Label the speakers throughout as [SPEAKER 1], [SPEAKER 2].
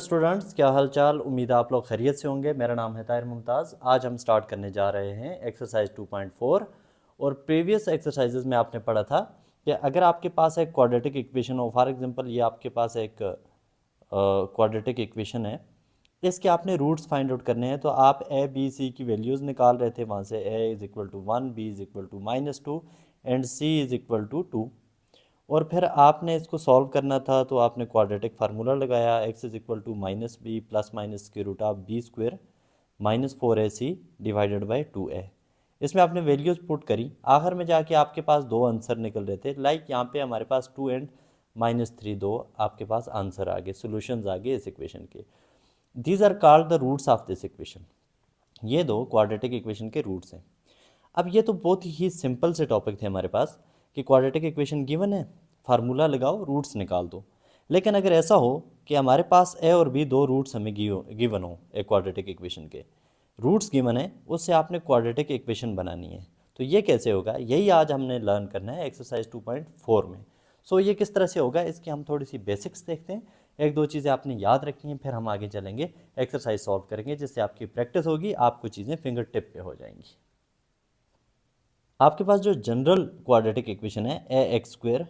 [SPEAKER 1] Students, क्या हाल चाल। उम्मीद है आप लोग खैरियत से होंगे। मेरा नाम है ताहिर मुमताज़। आज हम स्टार्ट करने जा रहे हैं एक्सरसाइज 2.4। और प्रीवियस एक्सरसाइजेज में आपने पढ़ा था कि अगर आपके पास एक क्वाड्रेटिक इक्वेशन हो, फॉर एग्जांपल ये आपके पास एक क्वाड्रेटिक इक्वेशन है, इसके आपने रूट्स फाइंड आउट करने हैं। तो आप ए बी सी की वैल्यूज़ निकाल रहे थे वहाँ से। A is equal to 1, B is equal to -2 and C is equal to 2। और फिर आपने इसको सॉल्व करना था, तो आपने क्वाड्रेटिक फार्मूला लगाया, x is equal to -b plus minus के root of B square -4ac divided by 2a। इसमें आपने वैल्यूज़ पुट करी, आखिर में जाके आपके पास दो आंसर निकल रहे थे। लाइक यहाँ पे हमारे पास 2 एंड -3 दो आपके पास आंसर आ गए, सोल्यूशंस आ गए इस इक्वेशन के। These are called the roots of this equation. ये दो क्वाड्रेटिक इक्वेशन के रूट्स हैं। अब ये तो बहुत ही सिंपल से टॉपिक थे हमारे पास कि क्वाड्रेटिक इक्वेशन गिवन है, फार्मूला लगाओ, रूट्स निकाल दो। लेकिन अगर ऐसा हो कि हमारे पास ए और बी दो रूट्स हमें गिवन हो, एक क्वाड्रेटिक इक्वेशन के रूट्स गिवन है, उससे आपने क्वाड्रेटिक इक्वेशन बनानी है। तो ये कैसे होगा, यही आज हमने लर्न करना है एक्सरसाइज 2.4 में। सो ये किस तरह से होगा, इसकी हम थोड़ी सी बेसिक्स देखते हैं। एक दो चीज़ें आपने याद रखी हैं, फिर हम आगे चलेंगे, एक्सरसाइज सॉल्व करेंगे, जिससे आपकी प्रैक्टिस होगी, आपको चीज़ें फिंगर टिप पे हो जाएंगी। आपके पास जो जनरल क्वाड्रेटिक इक्वेशन है, a x square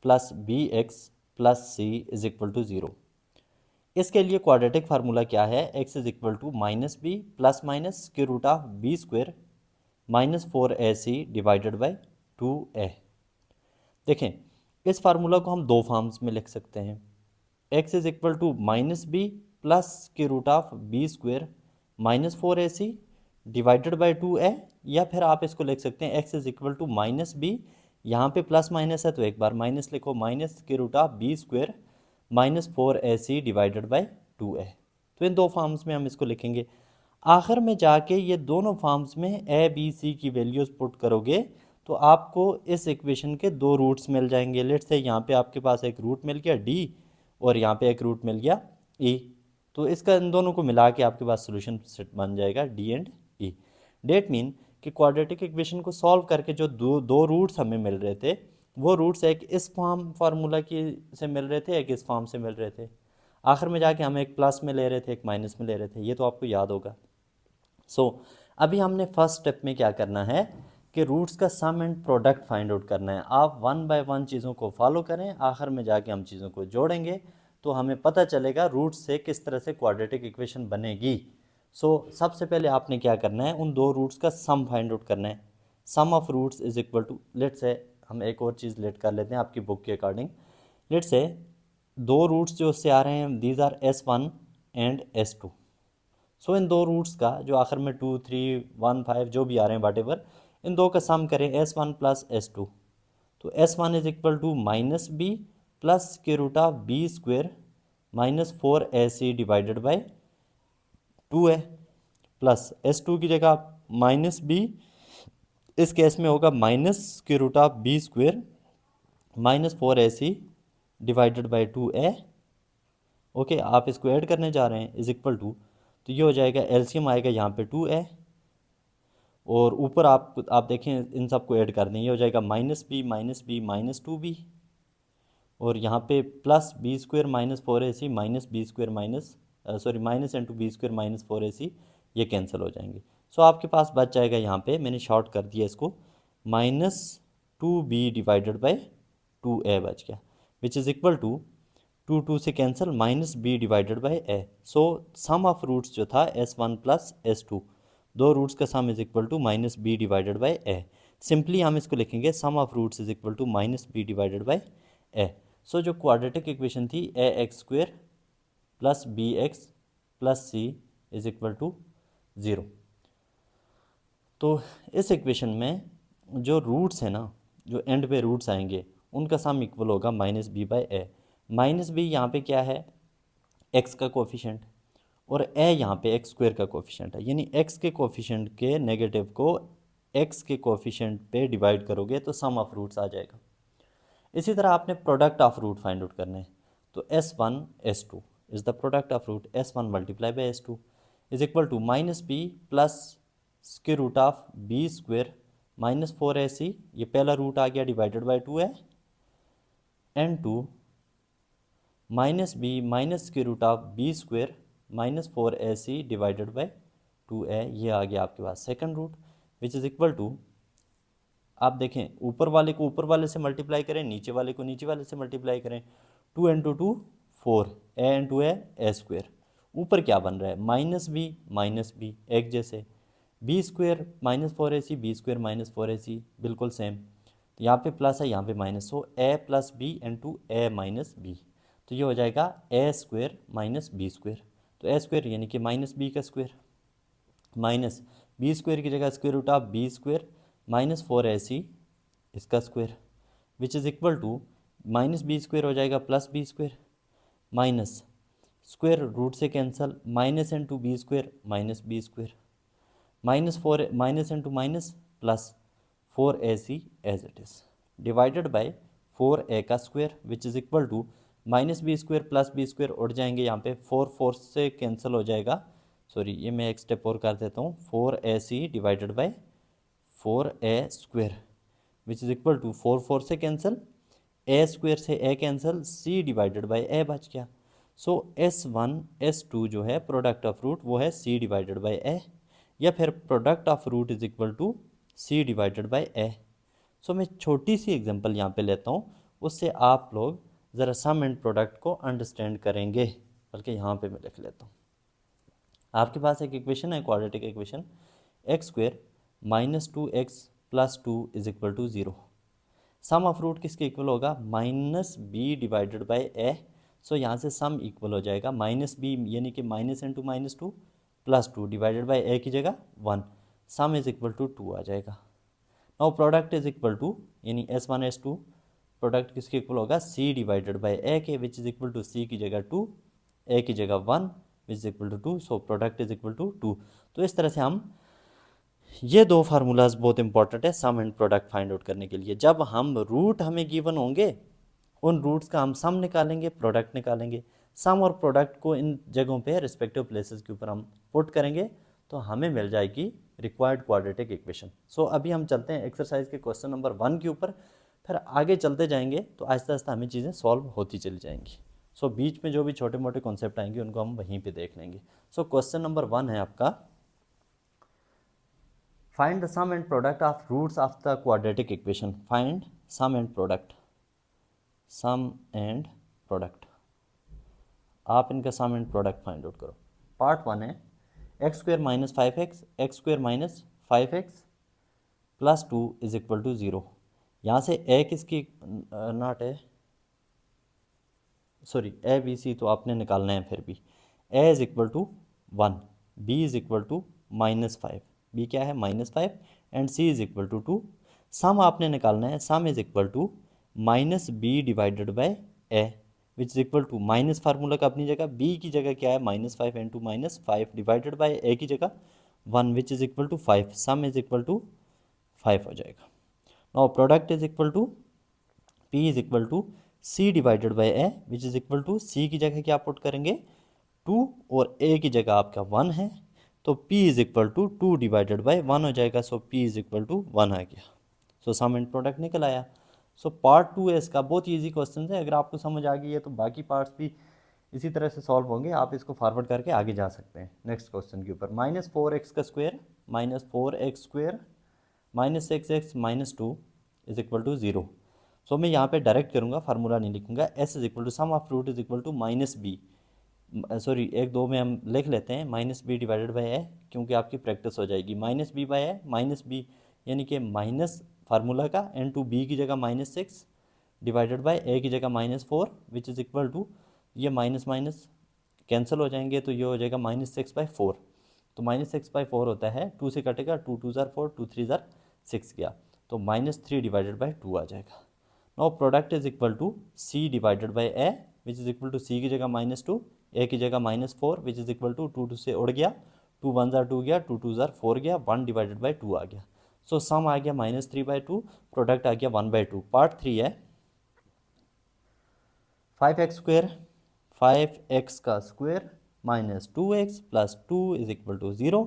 [SPEAKER 1] plus b x plus c is equal to 0। इसके लिए क्वाड्रेटिक फार्मूला क्या है, x is equal to -b plus minus के root of B square -4ac divided by 2a। देखें, इस formula को हम दो फॉर्म्स में लिख सकते हैं। X is equal to -b plus के root of B square -4ac divided by 2a, या फिर आप इसको लिख सकते हैं x is equal to -b, यहाँ पे प्लस माइनस है तो एक बार माइनस लिखो, माइनस के root of B square -4ac divided by 2a। तो इन दो फॉर्म्स में हम इसको लिखेंगे। आखिर में जाके ये दोनों फॉर्म्स में ए बी सी की वैल्यूज़ पुट करोगे तो आपको इस इक्वेशन के दो रूट्स मिल जाएंगे। लेट्स से यहाँ पे आपके पास एक रूट मिल गया डी और यहाँ पे एक रूट मिल गया ई। तो इसका इन दोनों को मिला के आपके पास सोल्यूशन सेट बन जाएगा D and E. That mean कि क्वाड्रेटिक इक्वेशन को सॉल्व करके जो दो दो रूट्स हमें मिल रहे थे, वो रूट्स एक इस फार्मूला की से मिल रहे थे, एक इस फॉर्म से मिल रहे थे। आखिर में जाके हम एक प्लस में ले रहे थे, एक माइनस में ले रहे थे, ये तो आपको याद होगा। अभी हमने फर्स्ट स्टेप में क्या करना है कि रूट्स का सम एंड प्रोडक्ट फाइंड आउट करना है। आप वन बाय वन चीज़ों को फॉलो करें, आखिर में जाके हम चीज़ों को जोड़ेंगे तो हमें पता चलेगा रूट्स से किस तरह से क्वाड्रेटिक इक्वेशन बनेगी। सबसे पहले आपने क्या करना है, उन दो रूट्स का सम फाइंड आउट करना है। Sum of roots is equal to, let say हम एक और चीज़ लेट कर लेते हैं आपकी बुक के अकॉर्डिंग। लेट से दो रूट्स जो उससे आ रहे हैं, these are S1 and S2। इन दो रूट्स का जो आखिर में 2, 3, 1, 5 जो भी आ रहे हैं वाटेवर, इन दो का सम करें S1 प्लस S2। तो S1 is equal to -b plus के root of B square -4ac divided by 2a plus S2 की जगह -b, इस केस में होगा माइनस के root of B square -4ac divided by 2a। Okay, आप इसको ऐड करने जा रहे हैं, इज इक्वल टू, तो ये हो जाएगा एलसीएम आएगा यहाँ पे 2a, और ऊपर आप देखें इन सबको ऐड कर दें, ये हो जाएगा -b -2b, और यहाँ पे plus B square -4ac minus B square minus into B square -4ac, ये कैंसिल हो जाएंगे। आपके पास बच जाएगा, यहाँ पे मैंने शॉर्ट कर दिया इसको, -2b डिवाइडेड बाई 2a बच गया, विच इज़ इक्वल टू 2 से cancel -b divided by a। Sum of roots जो था S1 प्लस S2, दो रूट्स का sum is equal to -b divided by a। Simply हम इसको लिखेंगे sum of roots is equal to -b divided by a। जो quadratic equation थी a x square plus b x plus c is equal to 0। तो इस equation में जो roots हैं ना, जो एंड पे रूट्स आएंगे, उनका सम इक्वल होगा -b बाई a। -b यहाँ पे क्या है, x का कोफिशेंट, और a यहाँ पे एक्स स्क्वेयर का कोफिशेंट है, यानी x के कोफिशेंट के नेगेटिव को x के कोफिशेंट पे डिवाइड करोगे तो सम ऑफ रूट्स आ जाएगा। इसी तरह आपने product of root find out करना है। तो S1 S2 is the product of root S1 multiply by S2 is equal to -b plus square root of B square -4ac, ये पहला रूट आ गया, divided by 2a, and 2 minus B minus square root of B square minus 4ac divided by 2a, ये आ गया आपके पास second root, which is equal to, आप देखें ऊपर वाले को ऊपर वाले से मल्टीप्लाई करें, नीचे वाले को नीचे वाले से मल्टीप्लाई करें, 2 into 2 4, A into A square, ऊपर क्या बन रहा है माइनस बी एक जैसे, B square minus 4ac B square minus 4ac बिल्कुल सेम, तो यहाँ पे प्लस है यहाँ पे minus, so a plus B into a minus b, तो ये हो जाएगा a square minus B square, तो ए स्क्वायर यानी कि माइनस बी का स्क्वायर माइनस बी स्क्वायर की जगह square root of B square minus 4ac इसका square, which is equal to minus B square हो जाएगा plus B square minus square root से cancel, minus into b square minus B square minus 4 minus into minus plus 4ac as it is divided by 4a का square, which is equal to minus B square plus B square उड़ जाएंगे, यहाँ पे 4 से cancel हो जाएगा, sorry ये मैं एक स्टेप और कर देता हूँ, 4ac divided by 4a square, which is equal to 4 से कैंसिल, ए स्क्वायर से A cancel, c divided by A बच गया, सो s1 s2 जो है प्रोडक्ट ऑफ रूट वो है c डिवाइडेड बाई ए, या फिर product of root is equal to c divided by A. So मैं छोटी सी एग्जांपल यहाँ पे लेता हूँ, उससे आप लोग ज़रा सम एंड प्रोडक्ट को अंडरस्टैंड करेंगे, बल्कि यहाँ पे मैं लिख लेता हूँ। आपके पास एक इक्वेशन है quadratic equation, x square minus 2x plus 2 is equal to 0, sum of root किसके इक्वल होगा minus B divided by A, so यहाँ से सम इक्वल हो जाएगा माइनस बी यानी कि minus into minus 2 plus 2 divided by a की जगह 1, सम इज इक्वल टू 2 आ जाएगा। Now product is equal to यानी s1 s2 प्रोडक्ट किसके इक्वल होगा c डिवाइडेड बाई ए के, which is equal to c की जगह 2 a की जगह 1 which is equal to 2, so product is equal to 2। तो इस तरह से हम ये दो फार्मूलाज बहुत इंपॉर्टेंट है सम एंड प्रोडक्ट फाइंड आउट करने के लिए। जब हम रूट हमें गिवन होंगे उन रूट्स का हम सम निकालेंगे प्रोडक्ट निकालेंगे, सम और प्रोडक्ट को इन जगहों पे रिस्पेक्टिव प्लेसेस के ऊपर हम पुट करेंगे तो हमें मिल जाएगी रिक्वायर्ड क्वाड्रेटिक इक्वेशन। सो अभी हम चलते हैं एक्सरसाइज के क्वेश्चन नंबर 1 के ऊपर, फिर आगे चलते जाएंगे तो आहिस्ता आहिस्ता हमें चीज़ें सॉल्व होती चली जाएंगी। सो बीच में जो भी छोटे मोटे कॉन्सेप्ट आएंगे उनको हम वहीं पर देख लेंगे। सो क्वेश्चन नंबर 1 है आपका, find the sum and product of roots of the quadratic equation, find sum and product, sum and product, आप इनका sum and product find out करो। पार्ट 1 है x square minus 5x X square minus 5x plus 2 is equal to 0, यहाँ से ए किसकी not है, sorry A B C तो आपने निकालना है, फिर भी a is equal to 1 b is equal to -5, b क्या है -5 and c is equal to 2, sum आपने निकालना है, sum is equal to minus B divided by a which is equal to minus formula का अपनी जगह, बी की जगह क्या है -5 इंटू -5 डिवाइडेड बाई ए की जगह 1 which is equal to 5, sum is equal to 5 हो जाएगा। Now product is equal to p is equal to c divided by a which is equal to c की जगह क्या पुट करेंगे 2 और ए की जगह आपका 1 है, तो P is equal to 2 divided by 1 हो जाएगा, so P is equal to 1 आ गया। सो सम एंड प्रोडक्ट निकल आया। सो पार्ट 2 है इसका, बहुत ईजी क्वेश्चन है, अगर आपको समझ आ गई है तो बाकी पार्ट्स भी इसी तरह से सॉल्व होंगे, आप इसको फॉरवर्ड करके आगे जा सकते हैं नेक्स्ट क्वेश्चन के ऊपर। -4x का square -4x square -6x -2 is equal to 0, so मैं यहाँ पे डायरेक्ट करूँगा, फार्मूला नहीं लिखूंगा, s is equal to sum of root is equal to -b, sorry 1 2 में हम लिख लेते हैं -b डिवाइडेड बाई ए, क्योंकि आपकी प्रैक्टिस हो जाएगी, -b बाई ए -b यानी कि माइनस फार्मूला का इंटू बी की जगह -6 डिवाइडेड बाई ए की जगह -4 विच इज़ इक्वल टू, ये माइनस माइनस कैंसिल हो जाएंगे तो ये हो जाएगा -6/4, तो -6/4 होता है, 2 से कटेगा, 2 2 ज़ार 4 2 3 ज़ार 6 गया, तो -3 डिवाइडेड बाई 2 आ जाएगा। Now product is equal to c divided by a which is equal to c की जगह -2 ए की जगह -4 विच इज़ इक्वल टू 2 2 से उड़ गया, 2 1 ज़ार 2 गया, 2 2 ज़ार 4 गया, 1 डिवाइडेड बाई 2 आ गया, सो सम आ गया -3/2, प्रोडक्ट आ गया 1/2। पार्ट 3 है 5x स्क्वायर 5x का square -2x plus 2 is equal to 0,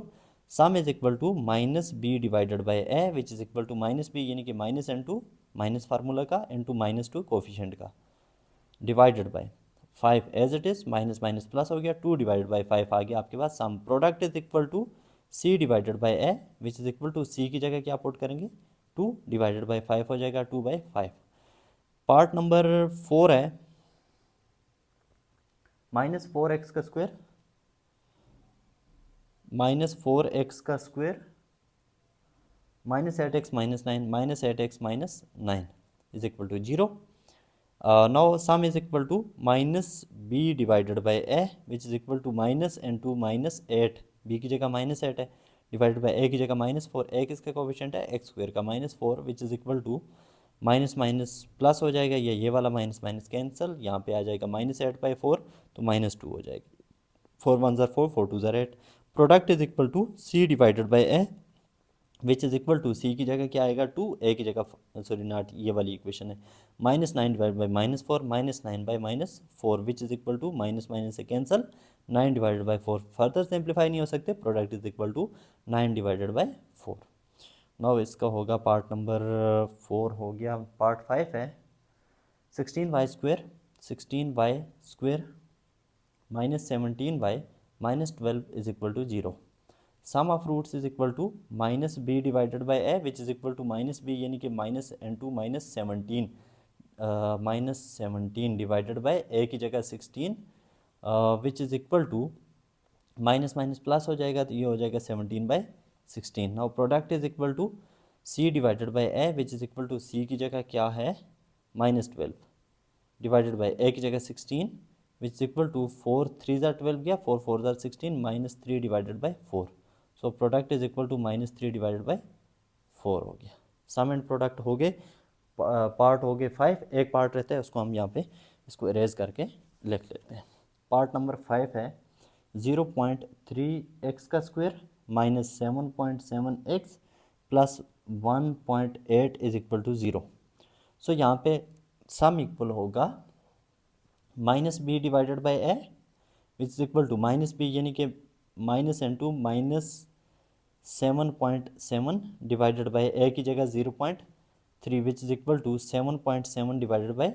[SPEAKER 1] sum is equal to -b divided by a which is equal to -b यानी कि माइनस फार्मूला का इंटू -2 कोफिशेंट का divided by 5 as it is, minus minus plus हो गया, 2 divided by 5 आ गया आपके पास sum. Product is equal to c divided by a, which is equal to c की जगह क्या पुट करेंगे, 2 डिवाइडेड बाई 5 हो जाएगा, 2/5। पार्ट नंबर 4 है -4x का square, -4x² -8x - 9 -8x - 9 is equal to 0। Now sum is equal to -b divided by a which is equal to -n2 -8, b की जगह -8 है, डिवाइडेड बाई a की जगह -4, a किसका कोफिशिएंट है, x² का -4, which is equal to minus minus plus हो जाएगा, ये वाला माइनस माइनस कैंसिल, यहाँ पे आ जाएगा -8/4 तो -2 हो जाएगी, 4 1 ज़ार 4, 4 2 ज़ार 8। Product is equal to c divided by a which is equal to c की जगह क्या आएगा 2, ए की जगह सॉरी नॉट, ये वाली इक्वेशन है, -9 divide by -4 -9/-4 which is equal to minus minus से cancel, 9 divided by 4 further simplify नहीं हो सकते, product is equal to 9 divided by 4। Now इसका होगा पार्ट नंबर 4 हो गया। पार्ट 5 है 16y² -17y -12 is equal to 0। Sum of roots is equal to -b divided by a which is equal to -b यानी कि -n2 -17 डिवाइडेड बाई a की जगह 16 which is equal to minus minus plus हो जाएगा, तो ये हो जाएगा 17/16। Now product is equal to c divided by a which is equal to c की जगह क्या है -12 डिवाइडेड बाई a की जगह 16 विच इज इक्वल टू 4 3 ज़ार 12 गया, 4 4 ज़ार 16 -3 divided by 4। So product is equal to -3 divided by 4 हो गया। सम एंड प्रोडक्ट हो गए, पार्ट हो गए 5, एक पार्ट रहता है उसको हम यहाँ पे इसको इरेज करके लिख लेते हैं। पार्ट नंबर 5 है 0.3x का square -7.7x plus 1.8 is equal to 0। So यहाँ पे सम इक्वल होगा -b divided by a which is equal to -b यानी कि -n2 -7.7 डिवाइडेड बाई a की जगह 0.3 which is equal to 7.7 divided by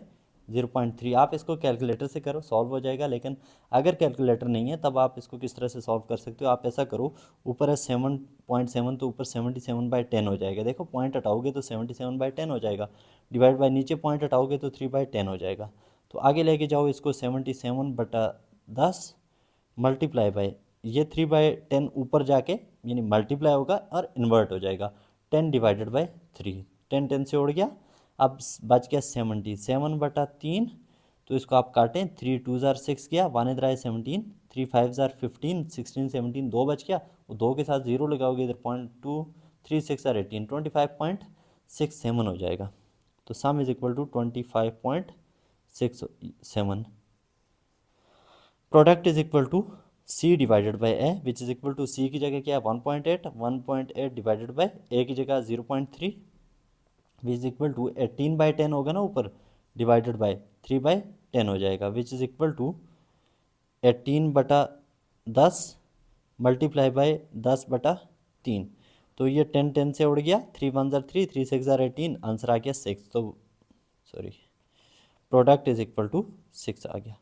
[SPEAKER 1] 0.3। आप इसको कैलकुलेटर से करो, सॉल्व हो जाएगा, लेकिन अगर कैलकुलेटर नहीं है तब आप इसको किस तरह से सॉल्व कर सकते हो, आप ऐसा करो, ऊपर है 7.7 तो ऊपर 77/10 हो जाएगा, देखो पॉइंट हटाओगे तो 77/10 हो जाएगा, डिवाइड बाई नीचे पॉइंट हटाओगे तो 3/10 हो जाएगा। तो आगे लेके जाओ इसको 77/10 मल्टीप्लाई बाई ये 3/10 ऊपर जाके यानी मल्टीप्लाई होगा और इन्वर्ट हो जाएगा, 10 डिवाइडेड बाई 3, 10 10 से उड़ गया, अब बच गया 77/3, तो इसको आप काटें, 3 2 ज़ार 6 गया, 1 इधर आए 17, 3 5 ज़ार 15, 16 17 2 बच गया, वो 2 के साथ 0 लगाओगे इधर 0.2 3 6 ज़ार 18 25.67 हो जाएगा। तो sum is equal to 25.67। Product is equal to c divided by a which is equal to c की जगह क्या है 1.8 डिवाइडेड बाई a की जगह 0.3 विच इज इक्वल टू 18/10 होगा ना ऊपर, डिवाइडेड बाई 3/10 हो जाएगा, which is equal to 18/10 multiply by 10/3। तो ये 10 10 से उड़ गया, 3 1 ज़ार 3 3 6 ज़ार 18, आंसर आ गया 6। तो sorry product is equal to 6 आ गया।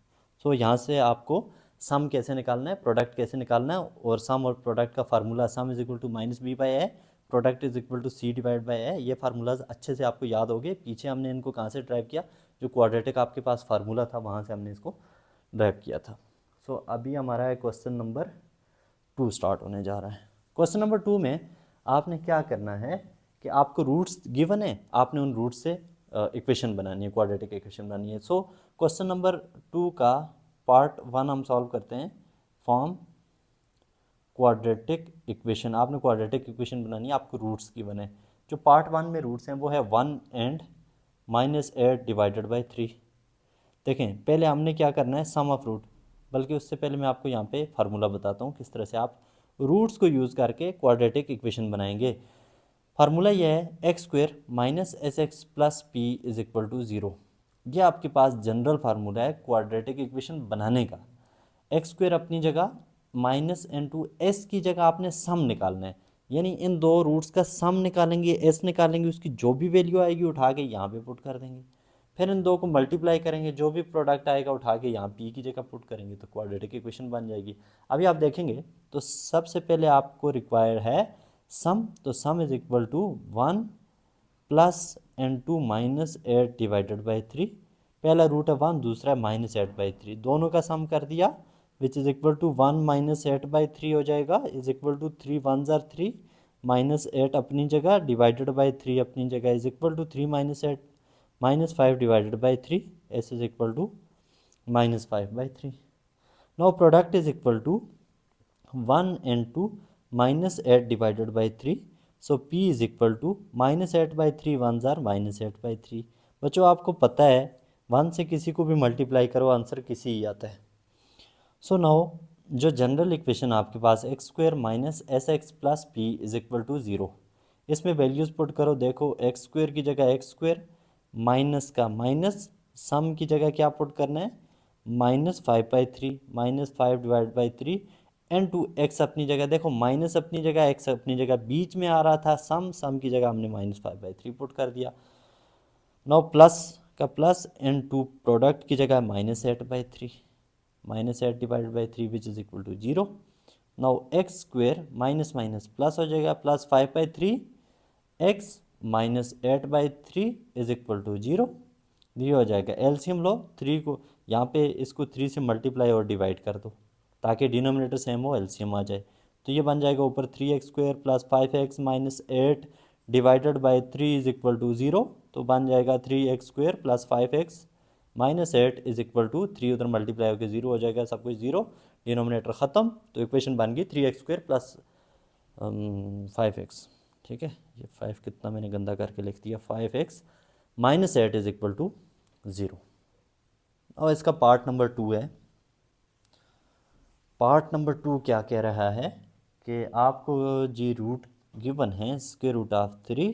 [SPEAKER 1] सो यहाँ से आपको सम कैसे निकालना है, प्रोडक्ट कैसे निकालना है, और सम और प्रोडक्ट का formula sum is equal to -b by a, product is equal to c divide by a, ये फार्मूलाज अच्छे से आपको याद हो गए। पीछे हमने इनको कहाँ से ड्राइव किया, जो क्वाड्रेटिक आपके पास फार्मूला था वहाँ से हमने इसको ड्राइव किया था। सो अभी हमारा है क्वेश्चन नंबर 2 स्टार्ट होने जा रहा है। क्वेश्चन नंबर 2 में आपने क्या करना है कि आपको रूट्स गिवन है, आपने उन रूट्स से इक्वेशन बनानी है, क्वाड्रेटिक इक्वेशन बनानी है। सो क्वेश्चन नंबर 2 का पार्ट 1 हम सॉल्व करते हैं, फॉर्म क्वाड्रेटिक इक्वेशन। आपने क्वाड्रेटिक इक्वेशन बनानी है, आपको रूट्स गिवन है। जो पार्ट 1 में रूट्स हैं वो है 1 एंड -8 डिवाइडेड बाई 3। देखें पहले हमने क्या करना है, सम ऑफ रूट, बल्कि उससे पहले मैं आपको यहाँ पे फार्मूला बताता हूँ किस तरह से आप रूट्स को यूज़ करके क्वाड्रेटिक इक्वेशन बनाएंगे। फार्मूला यह है x² -sx plus p is equal to 0। ये आपके पास जनरल फार्मूला है क्वाड्रेटिक इक्वेशन बनाने का। x² अपनी जगह -n2 s की जगह आपने सम निकालना है, यानी इन दो रूट्स का सम निकालेंगे, s निकालेंगे, उसकी जो भी वैल्यू आएगी उठा के यहाँ पे पुट कर देंगे। फिर इन दो को मल्टीप्लाई करेंगे, जो भी प्रोडक्ट आएगा उठा के यहाँ पी की जगह पुट करेंगे तो क्वाड्रेटिक इक्वेशन बन जाएगी। अभी आप देखेंगे तो सबसे पहले आपको रिक्वायर्ड है सम, तो sum is equal to 1 plus n2 minus 8 divided by 3। पहला रूट है 1, दूसरा है माइनस 8/3, दोनों का सम कर दिया which is equal to 1 minus 8/3 हो जाएगा, इज इक्वल टू 3 1 ज़ार 3 माइनस 8 अपनी जगह डिवाइडेड बाई 3 अपनी जगह, is equal to 3 minus 8 minus 5 divided by 3, S is equal to minus 5/3। Now product is equal to 1 and 2 minus 8 divided by 3, so p is equal to minus 8/3 1 ज़ार minus 8/3। बच्चों आपको पता है 1 से किसी को भी मल्टीप्लाई करो आंसर किसी ही आता है। सो नाउ जो जनरल इक्वेशन आपके पास x square minus S x plus P is equal to 0, इसमें वैल्यूज़ पुट करो। देखो एक्स स्क्वायर की जगह एक्स स्क्वायर, माइनस का माइनस, सम की जगह क्या पुट करना है minus 5/3 minus 5 divide by 3 and 2 x अपनी जगह, देखो माइनस अपनी जगह एक्स अपनी जगह, बीच में आ रहा था सम की जगह हमने माइनस 5/3 पुट कर दिया। नाउ प्लस का प्लस एंड 2 प्रोडक्ट की जगह minus 8/3 minus 8 divide by 3 which is equal to 0। Now X square minus minus plus हो जाएगा, plus 5/3 X minus 8/3 is equal to 0, ये हो जाएगा। एलसीएम लो, 3 को यहाँ पे इसको 3 से मल्टीप्लाई और डिवाइड कर दो ताकि डिनोमिनेटर सेम हो, एलसीएम आ जाए। तो ये बन जाएगा ऊपर 3x square plus 5x minus 8 divided by 3 is equal to 0, तो बन जाएगा 3x square plus 5x minus 8 is equal to 3, उधर मल्टीप्लाई होकर 0 हो जाएगा, सब कुछ 0, डिनोमिनेटर ख़त्म, तो इक्वेशन बन गई 3x स्क्वायर प्लस 5x। ठीक है, ये 5 कितना मैंने गंदा करके लिख दिया, 5x minus 8 is equal to 0। और इसका पार्ट नंबर 2 है। पार्ट नंबर 2 क्या कह रहा है कि आपको जी रूट गिवन है square root of 3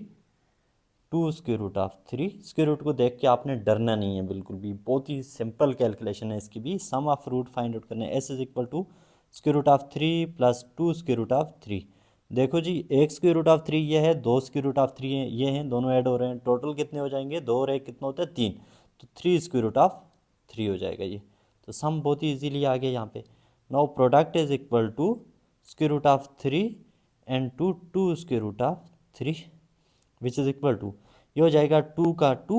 [SPEAKER 1] 2 square root of 3। Square root को देख के आपने डरना नहीं है बिल्कुल भी, बहुत ही सिंपल कैलकुलेशन है इसकी भी। Sum of root find out करना है, S is equal to square root of 3 plus 2 square root of 3। देखो जी, एक स्क्वायर रूट ऑफ 3 ये है, 2 स्क्वायर रूट ऑफ 3 है ये हैं, दोनों ऐड हो रहे हैं, टोटल कितने हो जाएंगे 2 और 1 कितना होता है 3, तो 3 स्क्वायर रूट ऑफ 3 हो जाएगा ये। तो सम बहुत ही ईजीली आ गया यहाँ पे। Now product is equal to square root of 3 and 2 square root of 3 which is equal to, ये हो जाएगा 2 का 2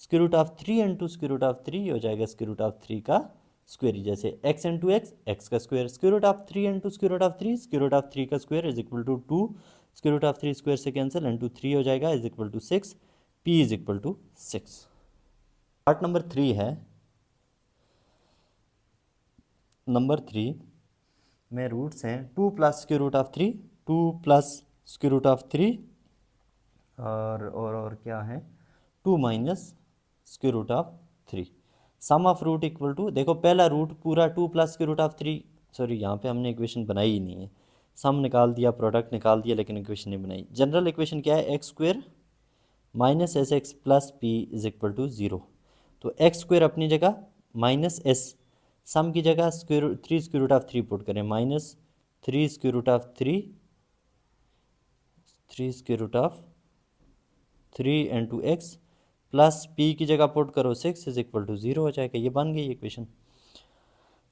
[SPEAKER 1] square root of 3 and 2 square root of 3, ये हो जाएगा स्क्वायर रूट ऑफ 3 का स्क्वायर, जैसे x इंटू एक्स एक्स का square, square root of 3 into square root of 3 square root of 3 का square is equal to 2 square root of 3 square से cancel into 3 हो जाएगा is equal to 6, p is equal to 6। Part number 3 है। Number 3 में roots हैं 2 plus square root of 3, 2 plus square root of 3 और क्या है 2 minus square root of 3। Sum of root equal to, देखो पहला रूट पूरा 2 plus square root of 3, sorry यहाँ पे हमने इक्वेशन बनाई ही नहीं है, सम निकाल दिया प्रोडक्ट निकाल दिया लेकिन इक्वेशन नहीं बनाई। जनरल इक्वेशन क्या है x square minus S x plus P is equal to 0, तो एक्स स्क्वायर अपनी जगह माइनस एस, सम की जगह square 3 square root of 3 put करें, minus 3 square root of 3 square root of 3 into x plus P की जगह put करो 6 is equal to 0 हो जाएगा, ये बन गई इक्वेशन।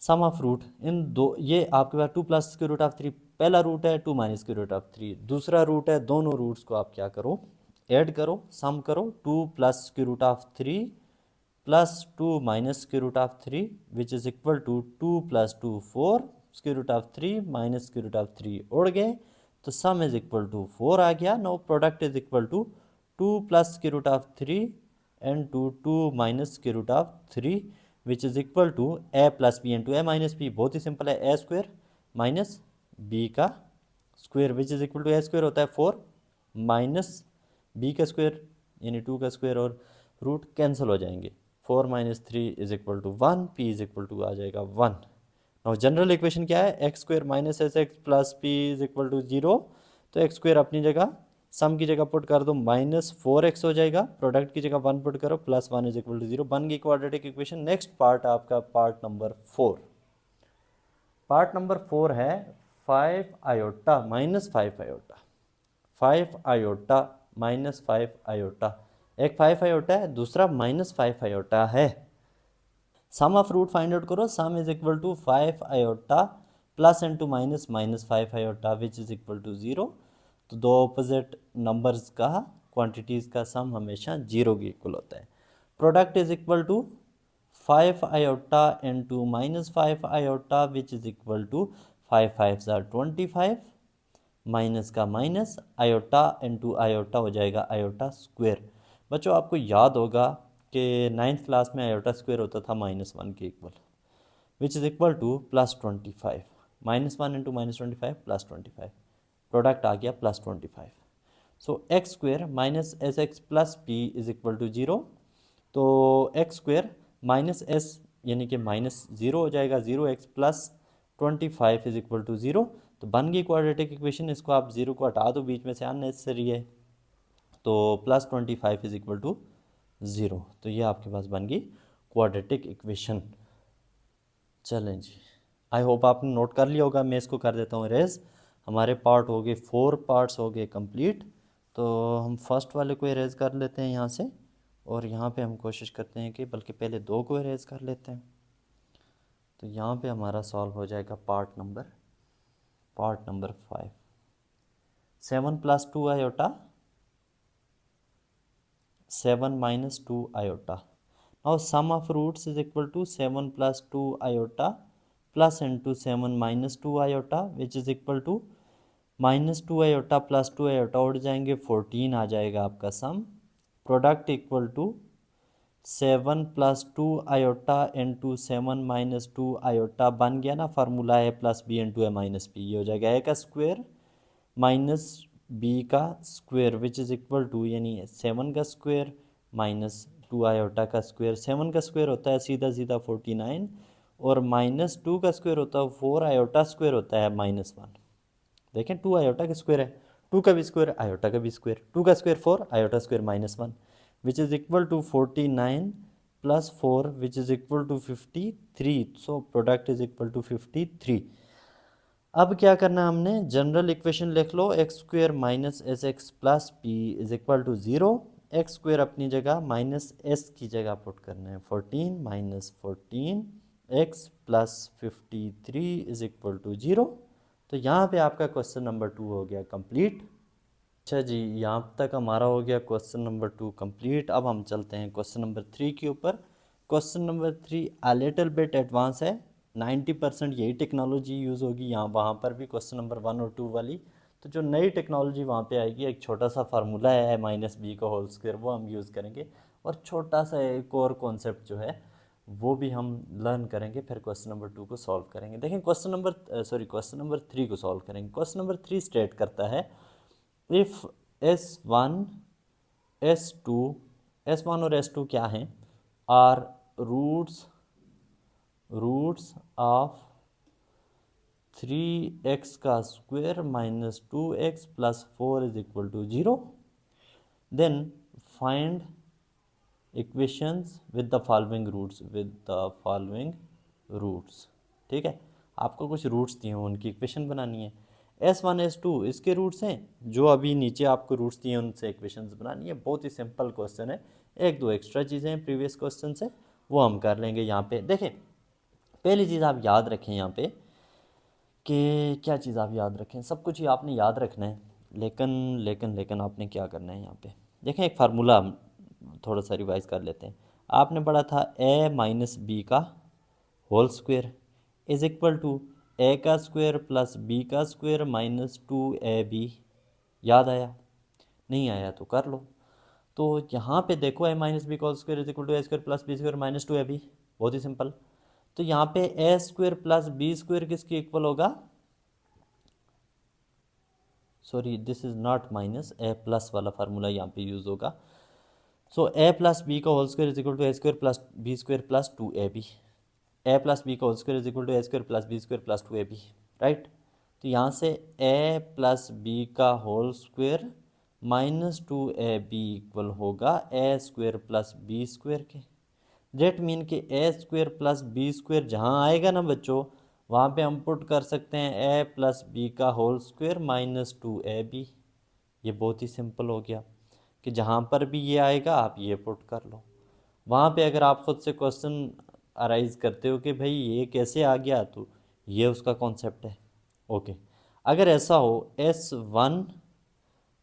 [SPEAKER 1] सम ऑफ रूट इन दो, ये आपके पास 2 प्लस स्क्वायर रूट ऑफ 3 पहला रूट है, 2 माइनस स्क्वायर रूट ऑफ 3 दूसरा रूट है, दोनों रूट्स को आप क्या करो ऐड करो, सम करो, 2 plus square root of 3 plus 2 minus square root of 3 which is equal to 2 plus 2 4 square root of 3 minus square root of 3 उड़ गए, तो सम इज इक्वल टू 4 आ गया। No product is equal to 2 plus square root of 3 and 2 minus square root of 3 which is equal to A plus B into a minus B, बहुत ही simple है, A square minus B का square which is equal to A square होता है 4 minus B का square यानी 2 का square, और रूट कैंसिल हो जाएंगे, 4 minus 3 is equal to 1, p is equal to आ जाएगा 1। और जनरल इक्वेशन क्या है x square minus S x plus P is equal to 0, तो एक्स स्क्वायर अपनी जगह सम की जगह पुट कर दो माइनस 4x हो जाएगा, प्रोडक्ट की जगह 1 पुट करो प्लस 1 इज इक्वल टू 0, बन गई क्वाड्रेटिक इक्वेशन। नेक्स्ट पार्ट आपका पार्ट नंबर 4। पार्ट नंबर 4 है 5 iota minus 5 iota, 5 iota minus 5 iota एक 5 आयोटा है, दूसरा -5 आयोटा है। Sum of root find out करो। Sum is equal to 5 iota plus into minus -5 iota which is equal to 0। तो दो opposite numbers का quantities का सम हमेशा 0 के इक्वल होता है। Product is equal to 5 iota into -5 iota which is equal to 5 5 25 minus का माइनस आयोटा इंटू आयोटा हो जाएगा आयोटा स्क्वेयर। बच्चों आपको याद होगा कि 9th क्लास में आयोटा स्क्वेयर होता था -1 के equal, which is equal to +25। -1 into -25 +25, product आ गया +25। So x square minus S x plus P is equal to 0। तो एक्स स्क्वेयर माइनस एस यानी कि -0 हो जाएगा, 0x plus 25 is equal to 0। तो बन गई क्वाड्रेटिक इक्वेशन। इसको आप 0 को हटा दो, बीच में से अननेसेसरी है, तो +25 इज इक्वल टू 0। तो ये आपके पास बन गई क्वाड्रेटिक इक्वेशन। चलें जी, आई होप आपने नोट कर लिया होगा। मैं इसको कर देता हूँ इरेज। हमारे पार्ट हो गए 4 पार्ट्स हो गए कंप्लीट। तो हम फर्स्ट वाले को इरेज कर लेते हैं यहाँ से, और यहाँ पे हम कोशिश करते हैं कि बल्कि पहले 2 को इरेज कर लेते हैं। तो यहाँ पे हमारा सॉल्व हो जाएगा part number 5। 7 + 2 iota 7 - 2 iota. Now sum of roots is equal to 7 + 2 iota plus into 7 - 2 iota which is equal to -2 iota plus 2 iota उड़ जाएंगे, 14 आ जाएगा आपका sum. Product equal to 7 + 2 iota into 7 - 2 iota बन गया ना, फार्मूला है +b इंटू a - b। ये हो जाएगा a का स्क्वेयर माइनस b का square which is equal to, यानी 7 का स्क्वेयर -2 आयोटा का स्क्वेयर। 7 का स्क्वेयर होता है सीधा सीधा 49, और -2 का स्क्वेयर होता है 4 आयोटा स्क्वेयर होता है -1। देखें 2 आयोटा का स्क्वायर है, 2 का भी स्क्वायर आयोटा का भी स्क्वायर, 2 का square 4 iota square -1 which is equal to 49 + 4 which is equal to 53। So product is equal to 53। अब क्या करना है हमने, जनरल इक्वेशन लिख लो। X square minus S x plus P is equal to 0। X square अपनी जगह माइनस एस की जगह पुट करना है, 14 - 14 X plus 53 is equal to 0। तो यहाँ पे आपका क्वेश्चन नंबर 2 हो गया कंप्लीट। अच्छा जी, यहाँ तक हमारा हो गया क्वेश्चन नंबर 2 कंप्लीट। अब हम चलते हैं क्वेश्चन नंबर 3 के ऊपर। Question number 3 a little bit advance है, 90% यही टेक्नोलॉजी यूज़ होगी यहाँ वहाँ पर भी क्वेश्चन नंबर 1 और 2 वाली। तो जो नई टेक्नोलॉजी वहाँ पे आएगी, एक छोटा सा फार्मूला है -b का होल स्क्वायर, वो हम यूज़ करेंगे, और छोटा सा एक और कॉन्सेप्ट जो है वो भी हम लर्न करेंगे, फिर क्वेश्चन नंबर 2 को सॉल्व करेंगे। देखें क्वेश्चन नंबर 3 को सॉल्व करेंगे। क्वेश्चन नंबर 3 स्टेट करता है इफ़ S1 S2 S1 और S2 क्या हैं, आर रूट्स ऑफ 3x का square -2x + 4 is equal to 0, then find equations with the following roots. ठीक है, आपको कुछ रूट्स दिए हैं, उनकी इक्वेशन बनानी है। S1 S2 इसके रूट्स हैं, जो अभी नीचे आपको रूट्स दिए हैं उनसे इक्वेशंस बनानी है। बहुत ही सिंपल क्वेश्चन है, एक दो एक्स्ट्रा चीज़ें हैं प्रीवियस क्वेश्चन से, वो हम कर लेंगे। यहाँ पे देखें, पहली चीज़ आप याद रखें यहाँ पे कि क्या चीज़ आप याद रखें, सब कुछ ही आपने याद रखना है, लेकिन आपने क्या करना है यहाँ पे देखें, एक फार्मूला हम थोड़ा सा रिवाइज कर लेते हैं। आपने पढ़ा था a - b का whole square is equal to a का स्क्वायर प्लस b का स्क्वायर -2ab। याद आया? नहीं आया तो कर लो। तो यहाँ पे देखो a - b का whole square is equal to a square plus b square -2ab, बहुत ही सिंपल। तो यहाँ पे a square plus b square किसके इक्वल होगा, sorry this is not minus, a plus वाला फार्मूला यहाँ पे यूज होगा। सो a प्लस बी का whole square is equal to a square plus b square plus 2ab। a plus b का whole square is equal to a square plus b square plus 2ab, right. तो यहाँ से a plus b का whole square -2ab equal होगा a square plus b square के। That mean कि a square plus b square जहाँ आएगा ना बच्चों, वहाँ पे हम पुट कर सकते हैं a प्लस b का होल स्क्वायर -2ab। ये बहुत ही सिंपल हो गया। कि जहाँ पर भी ये आएगा आप ये पुट कर लो। वहाँ पे अगर आप ख़ुद से क्वेश्चन अराइज करते हो कि भाई ये कैसे आ गया, तो ये उसका कॉन्सेप्ट है। ओके, अगर ऐसा हो S1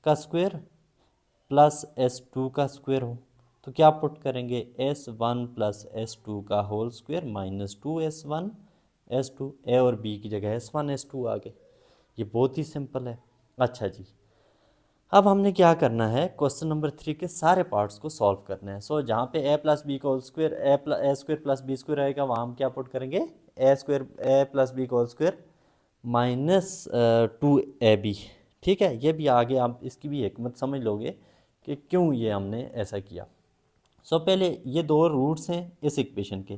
[SPEAKER 1] का स्क्वायर प्लस S2 का स्क्वायर हो तो क्या पुट करेंगे, S1 प्लस S2 का whole square minus 2S1 S2, ए और बी की जगह S1 S2 आ गए। ये बहुत ही सिंपल है। अच्छा जी, अब हमने क्या करना है, क्वेश्चन नंबर 3 के सारे पार्ट्स को सॉल्व करना है। सो जहाँ पे a प्लस बी का होल स्क्वायर ए स्क्वायर प्लस बी स्क्वायर आएगा, वहाँ हम क्या पुट करेंगे, ए प्लस बी का होल स्क्वायर माइनस 2ab। ठीक है, ये भी आगे आप इसकी भी हिकमत समझ लोगे कि क्यों ये हमने ऐसा किया। सो पहले ये दो रूट्स हैं इस इक्वेशन के,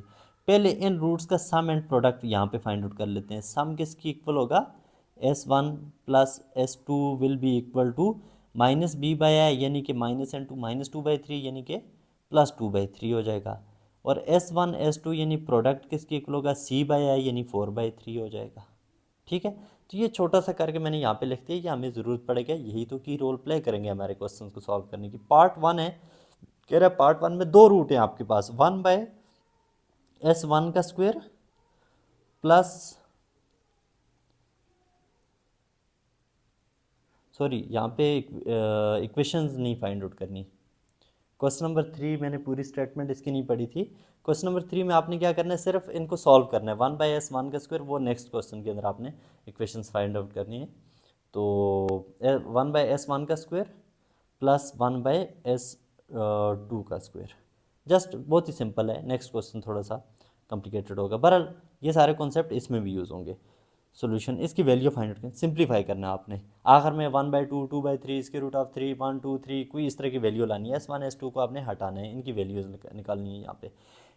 [SPEAKER 1] पहले इन रूट्स का सम एंड प्रोडक्ट यहाँ पे फाइंड आउट कर लेते हैं। सम किसकी इक्वल होगा, S1 plus S2 will be equal to minus B by a, यानी कि माइनस एन टू माइनस 2/3 यानी कि प्लस 2/3 हो जाएगा। और S1 S2 यानी प्रोडक्ट किसकी इक्वल होगा, C बाई आई यानी 4/3 हो जाएगा। ठीक है, तो ये छोटा सा करके मैंने यहाँ पे लिख दिया, ये हमें ज़रूरत पड़ेगा, यही तो की रोल प्ले करेंगे हमारे क्वेश्चन को सॉल्व करने की। पार्ट 1 है, कह रहा है पार्ट 1 में दो रूट हैं आपके पास, 1/S1 का स्क्वायर प्लस, सॉरी यहाँ पे इक्वेशंस नहीं फाइंड आउट करनी। क्वेश्चन नंबर 3 मैंने पूरी स्टेटमेंट इसकी नहीं पढ़ी थी। क्वेश्चन नंबर 3 में आपने क्या करना है, सिर्फ इनको सॉल्व करना है। 1/S1 का स्क्वायर, वो नेक्स्ट क्वेश्चन के अंदर आपने इक्वेशंस फाइंड आउट करनी है। तो 1/S1 का स्क्वायर प्लस 1/S2 का स्क्वायर, जस्ट बहुत ही सिंपल है। नेक्स्ट क्वेश्चन थोड़ा सा कॉम्प्लिकेटेड होगा, बहरहाल ये सारे कॉन्सेप्ट इसमें भी यूज़ होंगे। सोल्यूशन, इसकी वैल्यू फाइंड आउट करनी, सिंप्लीफाई करना है आपने। आखिर में 1/2, 2/3, इसके रूट ऑफ 3, 1, 2, 3, कोई इस तरह की वैल्यू लानी है। S1 S2 को आपने हटाना है, इनकी वैल्यूज निकालनी है यहाँ पे।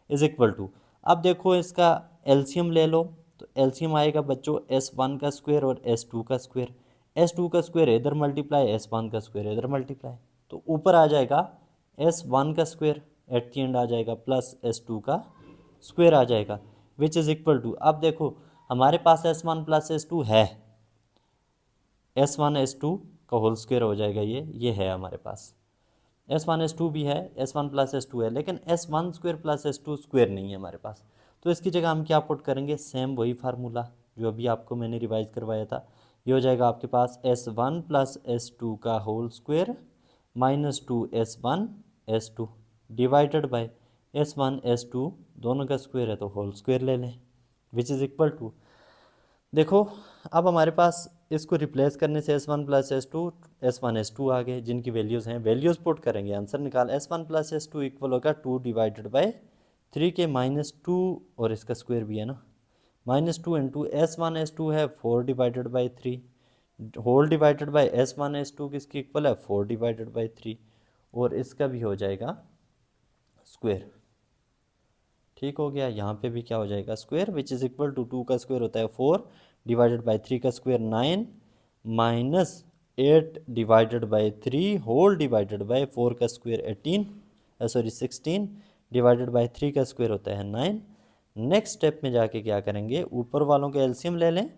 [SPEAKER 1] इज इक्वल टू, अब देखो इसका एलसीएम ले लो, तो एलसीएम आएगा बच्चों S1 का स्क्वायर और S2 का स्क्वायर। S2 का स्क्वायर इधर मल्टीप्लाई, S1 का स्क्वायर इधर मल्टीप्लाई, तो ऊपर आ जाएगा S1 का स्क्वायर एट दी एंड आ जाएगा प्लस S2 का स्क्वायर आ जाएगा, विच इज़ इक्वल टू, अब देखो हमारे पास S1 प्लस S2 है, S1 S2 का होल स्क्वायर हो जाएगा, ये है हमारे पास। S1 S2 भी है, S1 प्लस S2 है, लेकिन S1 square plus S2 square नहीं है हमारे पास। तो इसकी जगह हम क्या पुट करेंगे, सेम वही फार्मूला जो अभी आपको मैंने रिवाइज करवाया था। ये हो जाएगा आपके पास S1 प्लस S2 का whole square minus 2S1 S2 divided by S1 S2, दोनों का स्क्वायर है तो होल स्क्वायर ले लें, विच इज़ इक्वल टू, देखो अब हमारे पास इसको रिप्लेस करने से S1 प्लस S1 S2 आ गए, जिनकी वैल्यूज़ हैं, वैल्यूज़ पुट करेंगे, आंसर निकाल। S1 प्लस S2 इक्वल होगा 2 डिवाइडेड बाई 3 के माइनस 2, और इसका स्क्वायर भी है ना, माइनस 2 इंटू S1 S2 है 4 divided by 3, whole divided by S1 S2 किसकी इक्वल है, 4 डिवाइडेड बाई 3, और इसका भी हो जाएगा स्क्वायर। ठीक हो गया, यहाँ पे भी क्या हो जाएगा, square, which is equal to 2 का स्क्वायर होता है 4 डिवाइडेड बाई 3 का square 9 minus 8 divided by 3 whole divided by 4 का स्क्वायर 16 डिवाइडेड बाई 3 का स्क्वायर होता है 9। नेक्स्ट स्टेप में जाके क्या करेंगे, ऊपर वालों के एलसीएम ले लें,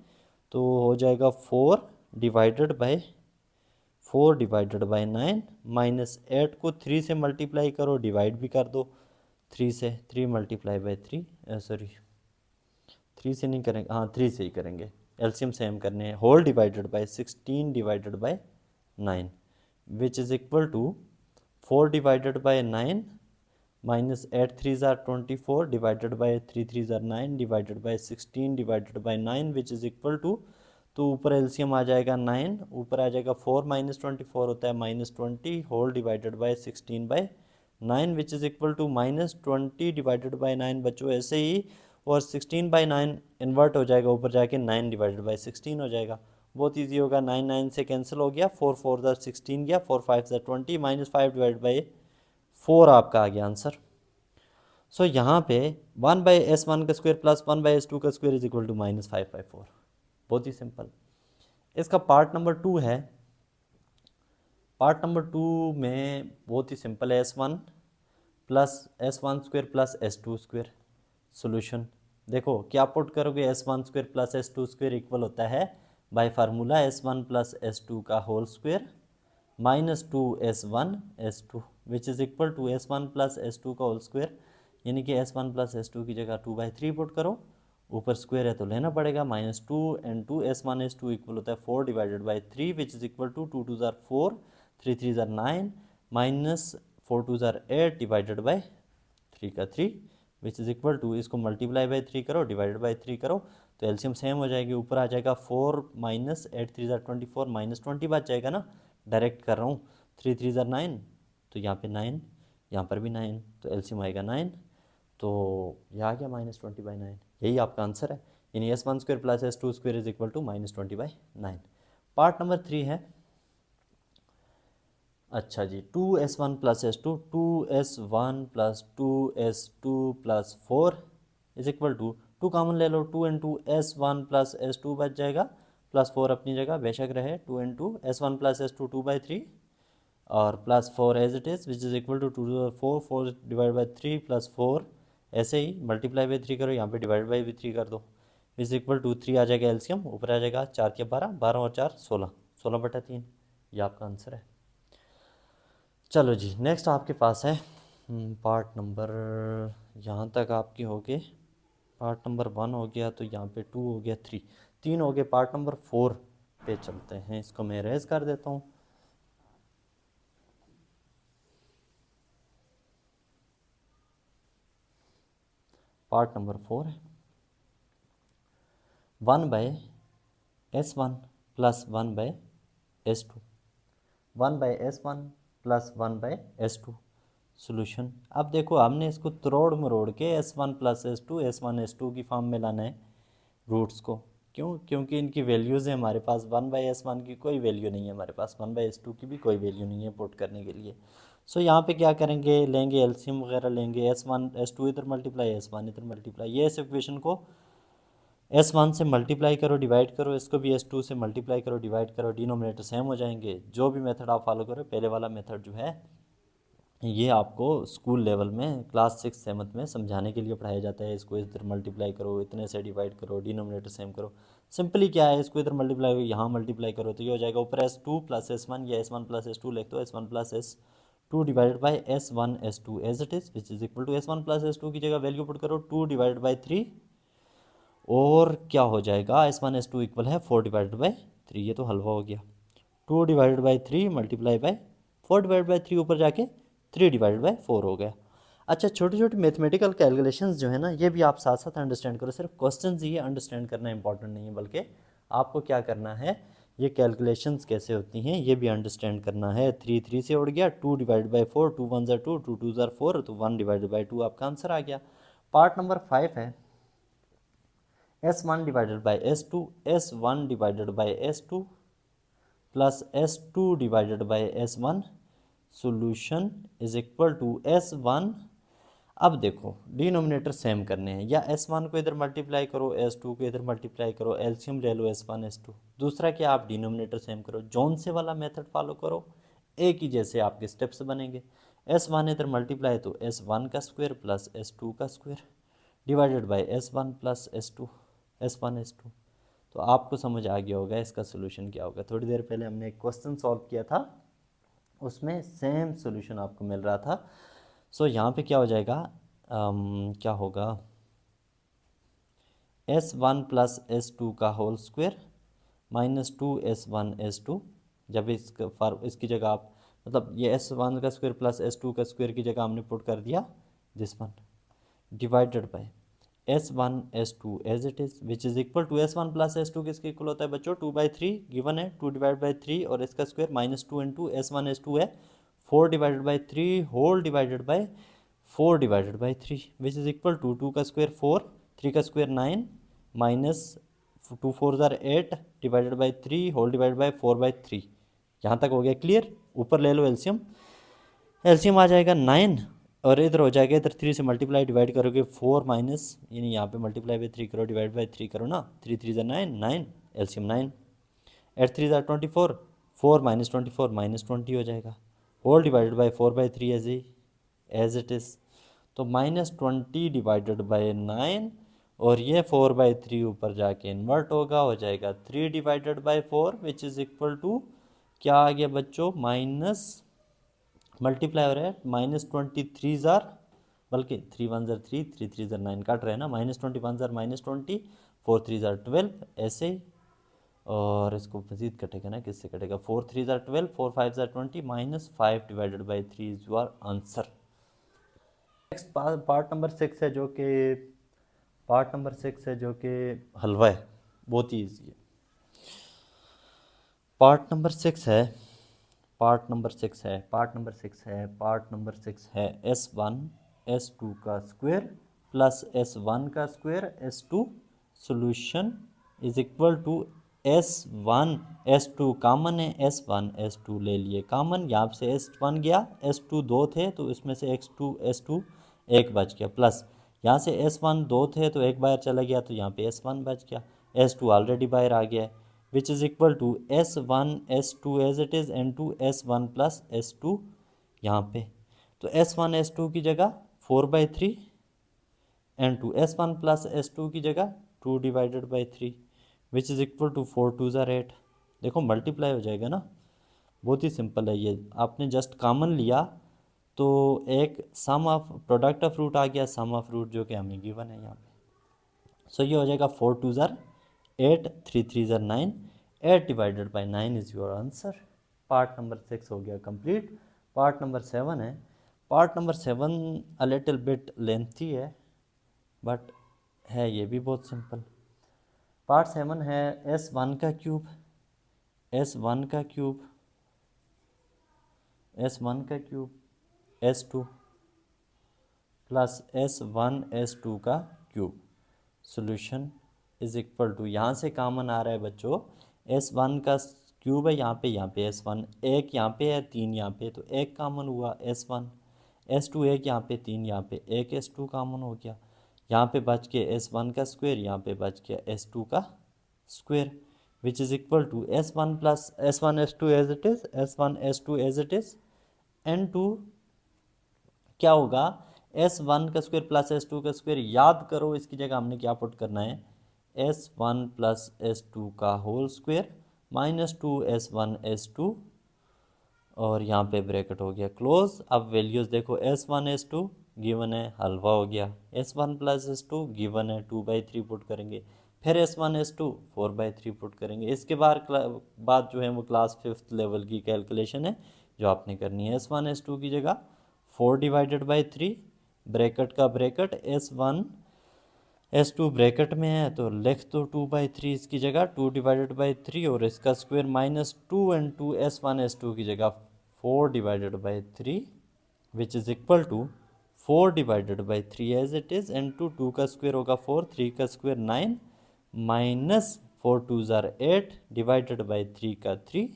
[SPEAKER 1] तो हो जाएगा 4 डिवाइडेड बाई 9 माइनस 8 को 3 से मल्टीप्लाई करो, डिवाइड भी कर दो 3 से, 3 मल्टीप्लाई बाई 3, सॉरी 3 से नहीं करेंगे, हाँ 3 से ही करेंगे, एलसीएम सेम करने हैं, whole divided by 16 divided by 9, which is equal to 4 divided by 9 minus 8 3 ज़ार 24 divided by 3 3 tsar 9 divided by 16 divided by 9, which is equal to, तो ऊपर एलसीएम आ जाएगा 9, ऊपर आ जाएगा 4 माइनस 24 होता है minus 20 whole divided by 16 by 9, which is equal to minus 20 divided by 9 बच्चों ऐसे ही, और 16 बाई 9 इन्वर्ट हो जाएगा, ऊपर जाके 9 डिवाइडेड बाई 16 हो जाएगा, बहुत ईजी होगा। 9 9 से कैंसिल हो गया, 4 4 ज़ार 16 गया, 4 5 ज़ार 20 माइनस 5 डिवाइड बाई 4 आपका आ गया आंसर। सो यहाँ पे 1/S1 का स्क्वायर प्लस 1/S2 का square is equal to minus 5/4, बहुत ही सिंपल। इसका पार्ट नंबर 2 है, पार्ट नंबर 2 में बहुत ही सिंपल है, S1 plus S1 square plus S2 square. Solution देखो क्या पुट करोगे, S1 square plus S2 square equal होता है bye formula S1 plus S2 का whole square -2s1 s2 which is equal to s1 plus s2 का whole square, यानी कि s1 plus s2 की जगह 2/3 पुट करो, ऊपर स्क्वायर है तो लेना पड़ेगा। -2 s1 s2 इक्वल होता है 4/3 विच इज़ इक्वल टू 2 2 ज़ार 4, 3 3 ज़ार 9, -4 2 ज़ार 8 डिवाइडेड बाई 3 का 3 विच इज़ इक्वल टू, इसको मल्टीप्लाई बाई 3 करो, डिवाइडेड बाई 3 करो तो एलसीएम सेम हो जाएगी। ऊपर आ जाएगा 4 माइनस 8 3 ज़ार 24, -20 बच जाएगा ना, डायरेक्ट कर रहा हूँ। 3 3 ज़ार 9, तो यहाँ पे 9, यहाँ पर भी 9, तो एलसीएम आएगा 9, तो यह आ गया -20/9। यही आपका आंसर है, यानी s1² plus s2² is equal to -20/9। Part number 3 है, अच्छा जी, 2s1 plus s2, 2s1 plus 2s2 plus 4 is equal to, 2 common ले लो, 2 इंटू s1 प्लस s2 बच जाएगा, प्लस 4 अपनी जगह बेशक रहे, 2 इंटू s1 प्लस s2 2/3 और plus 4 as it is which is equal to 2 4, 4 divide by 3 plus 4, ऐसे ही मल्टीप्लाई बाई 3 करो, यहाँ पे डिवाइड बाई भी 3 कर दो, विच इज इक्वल टू 3 आ जाएगा एलसीएम, ऊपर आ जाएगा 4 के 12, 12 और 4 16, 16/3, ये आपका आंसर है। चलो जी, नेक्स्ट आपके पास है पार्ट नंबर, यहाँ तक आपके हो गए, पार्ट नंबर 1 हो गया, तो यहाँ पे 2 हो गया, 3 हो गए, पार्ट नंबर 4 पे चलते हैं, इसको मैं रेज कर देता हूँ। पार्ट नंबर 4 है 1/s1 plus 1/s2, 1/s1 plus 1/s2 solution. अब देखो हमने इसको तोड़ मरोड़ के s1 plus s2, s1 s2 की फॉर्म में लाना है रूट्स को। क्यों? क्योंकि इनकी वैल्यूज़ है हमारे पास, 1/s1 की कोई वैल्यू नहीं है हमारे पास, 1/s2 की भी कोई वैल्यू नहीं है पुट करने के लिए। सो यहाँ पे क्या करेंगे, लेंगे एलसीएम वगैरह लेंगे, s1 s2 इधर मल्टीप्लाई, s1 इधर मल्टीप्लाई, ये इस इक्वेशन को s1 से मल्टीप्लाई करो, डिवाइड करो, इसको भी s2 से मल्टीप्लाई करो, डिवाइड करो, डिनोमिनेटर सेम हो जाएंगे। जो भी मेथड आप फॉलो करो, पहले वाला मेथड जो है ये आपको स्कूल लेवल में क्लास 6 7th में समझाने के लिए पढ़ाया जाता है। इसको इधर मल्टीप्लाई करो, इतने से डिवाइड करो, डिनोमिनेटर सेम करो। सिंपली क्या है, इसको इधर मल्टीप्लाई करो, यहाँ मल्टीप्लाई करो, तो ये हो जाएगा ऊपर s2 प्लस s1 या s1 प्लस s2 लिख दो, s1 plus s2 divided by s1 s2 as it is which is equal to s1 plus s2 की जगह वैल्यू पुट करो 2 डिवाइडेड बाई 3, और क्या हो जाएगा, s1 s2 इक्वल है 4 डिवाइडेड बाई 3, ये तो हलवा हो गया। 2 divided by 3 multiply by 4 divide by 3, ऊपर जाके 3 डिवाइडेड बाई 4 हो गया। अच्छा, छोटी छोटी मैथमेटिकल कैलकुलेशंस जो है ना, ये भी आप साथ साथ अंडरस्टैंड करो, सिर्फ क्वेश्चंस ये अंडरस्टैंड करना इंपॉर्टेंट नहीं है, बल्कि आपको क्या करना है, ये कैलकुलेशंस कैसे होती हैं ये भी अंडरस्टैंड करना है। 3 3 से उड़ गया, 2 डिवाइड बाई 4, 2 1 ज़ार 2, 2 2 ज़ार 4, तो 1 डिवाइडेड बाई 2 आपका आंसर आ गया। पार्ट नंबर 5 है s1 divided by s2, s1 divided by s2 plus s2 divided by s1 solution is equal to s1। अब देखो डिनोमिनेटर सेम करने हैं, या s1 को इधर मल्टीप्लाई करो, s2 को इधर मल्टीप्लाई करो, एलसीएम ले लो s1 s2। दूसरा क्या, आप डिनोमिनेटर सेम करो, जॉन से वाला मेथड फॉलो करो, एक ही जैसे आपके स्टेप्स बनेंगे। s1 इधर मल्टीप्लाई तो s1 का स्क्वायर प्लस s2 का square divided by s1 plus s2, s1 s2। तो आपको समझ आ गया होगा इसका सोल्यूशन क्या होगा। थोड़ी देर पहले हमने एक क्वेश्चन सॉल्व किया था, उसमें सेम सोल्यूशन आपको मिल रहा था। सो यहाँ पे क्या हो जाएगा, क्या होगा, s1 प्लस s2 का होल स्क्वायर -2s1 s2, जब इसकी जगह आप, मतलब ये s1 का स्क्वायर प्लस s2 का स्क्वायर की जगह हमने पुट कर दिया this one, divided by s1 s2 as it is which is equal to s1 plus s2 किसके इक्वल होता है बच्चों, 2/3 गिवन है, 2 डिवाइड बाई 3 और इसका स्क्वायर -2 इंटू s1 s2 है 4 divided by 3 whole divided by 4 divided by 3 which is equal to 2 का square 4, 3 का स्क्वायर 9, माइनस 2 4 ज़ार 8 divided by 3 whole divided by 4/3। यहाँ तक हो गया क्लियर। ऊपर ले लो एलसीएम, एलसीएम आ जाएगा 9 और इधर हो जाएगा, इधर 3 से मल्टीप्लाई डिवाइड करोगे 4 माइनस, यानी यहाँ पे मल्टीप्लाई बाई 3 करो, डिवाइड बाई 3 करो ना, 3 3 ज़ार 9, 9 एलसीएम 9, 8 3 ज़ार 24, 4 माइनस 24 -20 हो जाएगा, whole divided by 4/3 as it is, तो -20 डिवाइडेड बाई 9 और ये 4/3 ऊपर जाके इन्वर्ट होगा, हो जाएगा 3 divided by 4 which is equal to क्या आ गया बच्चों, माइनस मल्टीप्लाई हो रहा है, -23 ज़ार, बल्कि 3 1 ज़ार 3, 3 3 ज़ार 9 काट रहे हैं ना, -21 ज़ार -20, 4 3 ज़ार 12, ऐसे ही। और इसको मजीद कटेगा ना, किससे कटेगा, 4 3 ज़ार 12, 4 5 ज़ार 20, -5 divided by 3 is your answer. Next part number 6 है जो कि हलवा है, बहुत ही ईजी है। पार्ट नंबर 6 है S1 S2 का स्क्वायर प्लस S1 का square S2 solution is equal to S1 S2 common है, S1 S2 ले लिए कॉमन, यहाँ से S1 गया, S2 दो थे तो इसमें से S2 एक बच गया, प्लस यहाँ से S1 दो थे तो एक बाहर चला गया तो यहाँ पे S1 बच गया, S2 ऑलरेडी बाहर आ गया है, which is equal to S1 S2 as it is into S1 plus S2 यहाँ पे। तो S1 S2 की जगह 4/3 into S1 plus S2 की जगह 2 divided by 3 which is equal to 4 2 ज़ार 8। देखो मल्टीप्लाई हो जाएगा ना, बहुत ही सिंपल है ये, आपने जस्ट कॉमन लिया तो एक सम ऑफ प्रोडक्ट ऑफ रूट आ गया, सम ऑफ रूट जो कि हमें गिवन है यहाँ पे। सो ये हो जाएगा 4 2 ज़ार 8, 3 3 ज़ार 9, 8 divided by 9 is your answer. Part number 6 हो गया कंप्लीट। पार्ट नंबर 7 है। Part number 7 a little bit lengthy है बट है ये भी बहुत सिंपल। पार्ट 7 है S1 का क्यूब S1 का cube S2 plus S1 S2 का cube solution is equal to, यहाँ से कॉमन आ रहा है बच्चों, S1 का क्यूब है यहाँ पे S1 एक यहाँ पे है, 3 यहाँ पे, तो एक कॉमन हुआ S1, S2 एक यहाँ पे, 3 यहाँ पे, एक S2 कॉमन हो गया, यहाँ पे बच के S1 का स्क्वायर, यहाँ पे बच गया S2 का square which is equal to S1 plus S1 S2 as it is, S1 S2 as it is, N2 क्या होगा, S1 का स्क्वायर प्लस S2 का स्क्वायर, याद करो इसकी जगह हमने क्या पुट करना है, S1 प्लस S2 का होल स्क्वायर -2 S1 S2 और यहाँ पे ब्रैकेट हो गया क्लोज। अब वैल्यूज़ देखो, S1 S2 गिवन है, हलवा हो गया, S1 प्लस S2 गिवन है, 2/3 पुट करेंगे, फिर S1 S2 4/3 पुट करेंगे। इसके बाद जो है वो क्लास 5th लेवल की कैलकुलेशन है जो आपने करनी है। S1 S2 की जगह 4 डिवाइडेड बाई 3, ब्रैकेट का ब्रैकेट, S1 S2 ब्रैकेट में है तो लिख दो 2/3 इसकी जगह, 2 डिवाइडेड बाई 3 और इसका स्क्वायर -2 into S1 S2 की जगह 4 divided by 3 which is equal to 4 divided by 3 as it is into 2 का स्क्वायर होगा 4, 3 का स्क्वायर 9 -4 2 ज़ार 8 डिवाइडेड बाई 3 का 3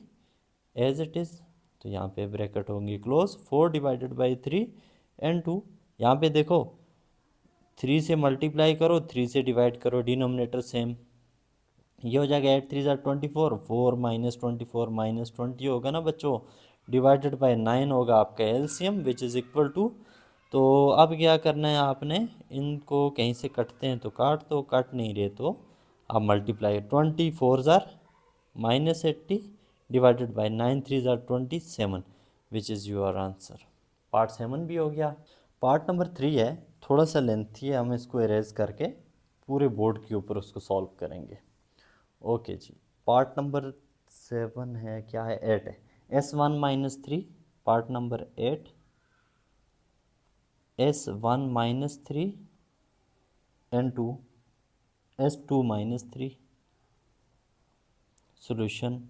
[SPEAKER 1] एज इट इज़, तो यहाँ पे ब्रैकेट होंगी क्लोज, 4 डिवाइडेड बाई 3 इंटू, यहाँ पे देखो 3 से मल्टीप्लाई करो, 3 से डिवाइड करो, डिनोमिनेटर सेम, ये हो जाएगा 8 3 ज़ार 24, 4 -24 -20 होगा ना बच्चों, डिवाइडेड बाय 9 होगा आपका LCM which is equal to, तो अब क्या करना है आपने, इनको कहीं से कटते हैं तो काट दो, कट नहीं रहे तो आप मल्टीप्लाई, 24 ज़ार -80 डिवाइडेड बाई 9 3 ज़ार 27 which is your answer. Part 7 भी हो गया। पार्ट नंबर 3 है, थोड़ा सा लेंथी है, हम इसको इरेज करके पूरे बोर्ड के ऊपर उसको सॉल्व करेंगे। ओके जी, पार्ट नंबर 7 है, क्या है, 8 है, S1 -3, part number 8, S1 -3 into S2 -3 solution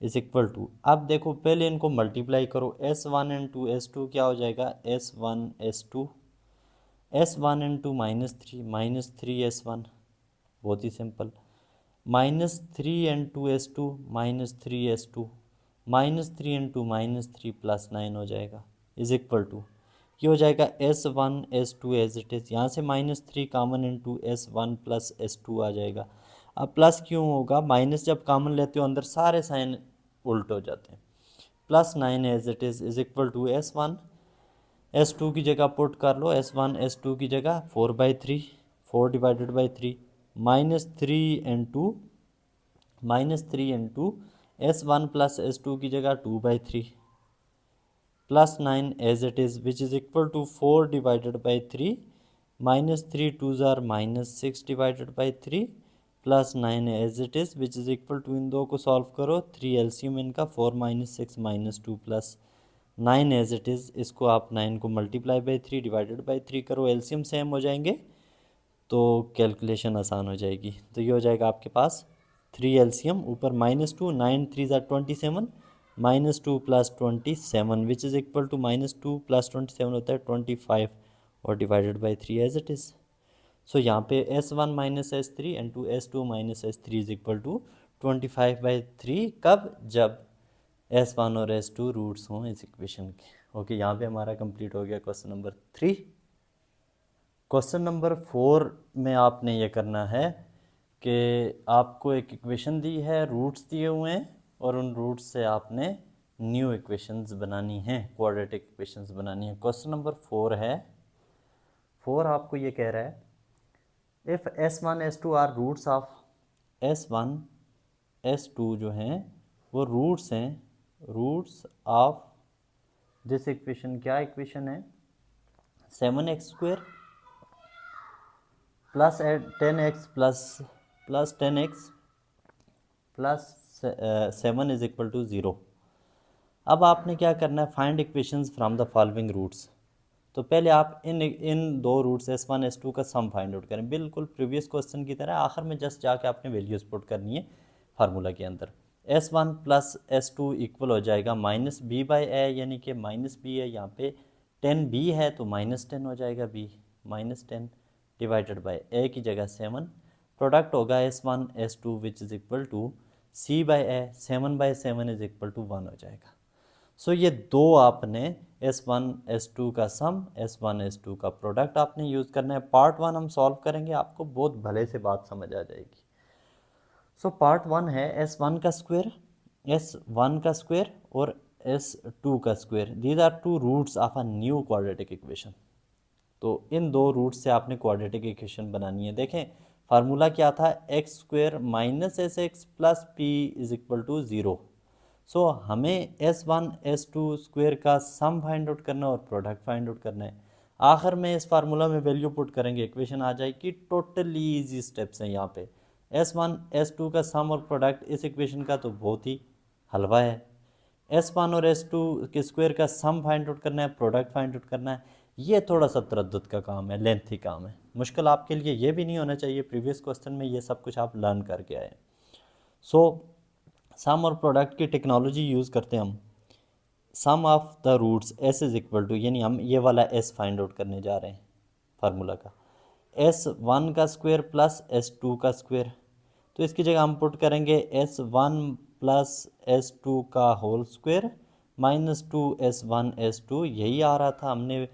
[SPEAKER 1] is equal to, अब देखो पहले इनको मल्टीप्लाई करो, S1 into S2 क्या हो जाएगा, S1 S2, S1 into -3 S1, बहुत ही simple, -3 into S2 -3 S2, -3 into -3 +9 हो जाएगा इज इक्वल टू, ये हो जाएगा S1 S2 as it is, यहाँ से -3 common into S1 plus S2 आ जाएगा। अब प्लस क्यों होगा, माइनस जब कॉमन लेते हो अंदर सारे साइन उल्ट हो जाते हैं, +9 as it is equal to S1 S2 की जगह पुट कर लो, S1 S2 की जगह 4/3, 4 divided by 3 -3 into S1 plus S2 की जगह 2/3 plus 9 as it is which is equal to 4 divided by 3 minus 3 to tsar -6 divided by 3 plus 9 as it is which is equal to, इन दो को solve करो, 3 LCM इनका 4 - 6 -2 plus 9 as it is, इसको आप 9 को मल्टीप्लाई बाई 3 डिवाइडेड बाई 3 करो, LCM same हो जाएंगे तो कैलकुलेशन आसान हो जाएगी। तो ये हो जाएगा आपके पास 3 एलसीएम ऊपर -2, 9 3 ज़ार 27 -2 plus 27 which is equal to -2 plus 27 होता है 25 और divided by 3 as it is. So यहाँ पे S1 minus S3 into S2 minus S3 is equal to 25/3, कब? जब S1 और S2 रूट्स हों इस इक्वेशन के। ओके, यहाँ पे हमारा कंप्लीट हो गया क्वेश्चन नंबर 3। क्वेश्चन नंबर 4 में आपने ये करना है कि आपको एक इक्वेशन दी है, रूट्स दिए हुए हैं और उन रूट्स से आपने न्यू इक्वेशंस बनानी हैं, क्वाड्रेटिक इक्वेशंस बनानी है। क्वेश्चन नंबर 4 है, 4 आपको ये कह रहा है if S1 S2 are roots of S1 S2 जो हैं वो रूट्स हैं, रूट्स ऑफ दिस इक्वेशन। क्या इक्वेशन है? 7x² plus 10x plus 10x plus 7 is equal to 0। अब आपने क्या करना है? Find equations from the following roots. तो पहले आप इन दो रूट्स S1 S2 का सम फाइंड आउट करें, बिल्कुल प्रीवियस क्वेश्चन की तरह। आखिर में जस्ट जाके आपने वैल्यूज पुट करनी है फार्मूला के अंदर। S1 प्लस S2 इक्वल हो जाएगा -b/a, यानी कि -b है यहाँ पे, 10b है तो -10 हो जाएगा b, -10 डिवाइडेड बाय a की जगह 7, प्रोडक्ट होगा S1 S2 which is equal to c/a, 7/7 is equal to 1 हो जाएगा। सो ये दो आपने S1 S2 का सम, S1 S2 का प्रोडक्ट आपने यूज़ करना है। पार्ट 1 हम सॉल्व करेंगे, आपको बहुत भले से बात समझ आ जाएगी। सो पार्ट 1 है S1 का स्क्वायर, S1 का स्क्वायर और S2 का square, these are two roots of a new quadratic equation. तो इन दो रूट्स से आपने क्वाड्रेटिक इक्वेशन बनानी है। देखें फार्मूला क्या था? x² minus SX plus p is equal to 0। So हमें S1 S2 स्क्वायर का सम फाइंड आउट करना है और प्रोडक्ट फाइंड आउट करना है। आखिर में इस फार्मूला में वैल्यू पुट करेंगे, इक्वेशन आ जाएगी। टोटली इजी स्टेप्स हैं यहाँ पे। S1 S2 का सम और प्रोडक्ट इस इक्वेशन का तो बहुत ही हलवा है। S1 और S2 के स्क्वायर का सम फाइंड आउट करना है, प्रोडक्ट फाइंड आउट करना है। ये थोड़ा सा तरद्दुद का काम है, लेंथी काम है, मुश्किल आपके लिए ये भी नहीं होना चाहिए। प्रीवियस क्वेश्चन में ये सब कुछ आप लर्न करके आए। सो सम और प्रोडक्ट की टेक्नोलॉजी यूज़ करते हैं हम। Sum of the roots S is equal to, यानी हम ये वाला S फाइंड आउट करने जा रहे हैं फार्मूला का, S1 का स्क्वायर प्लस S2 का स्क्वायर। तो इसकी जगह हम पुट करेंगे S1 प्लस S2 का होल स्क्वायर -2 S1 S2। यही आ रहा था, हमने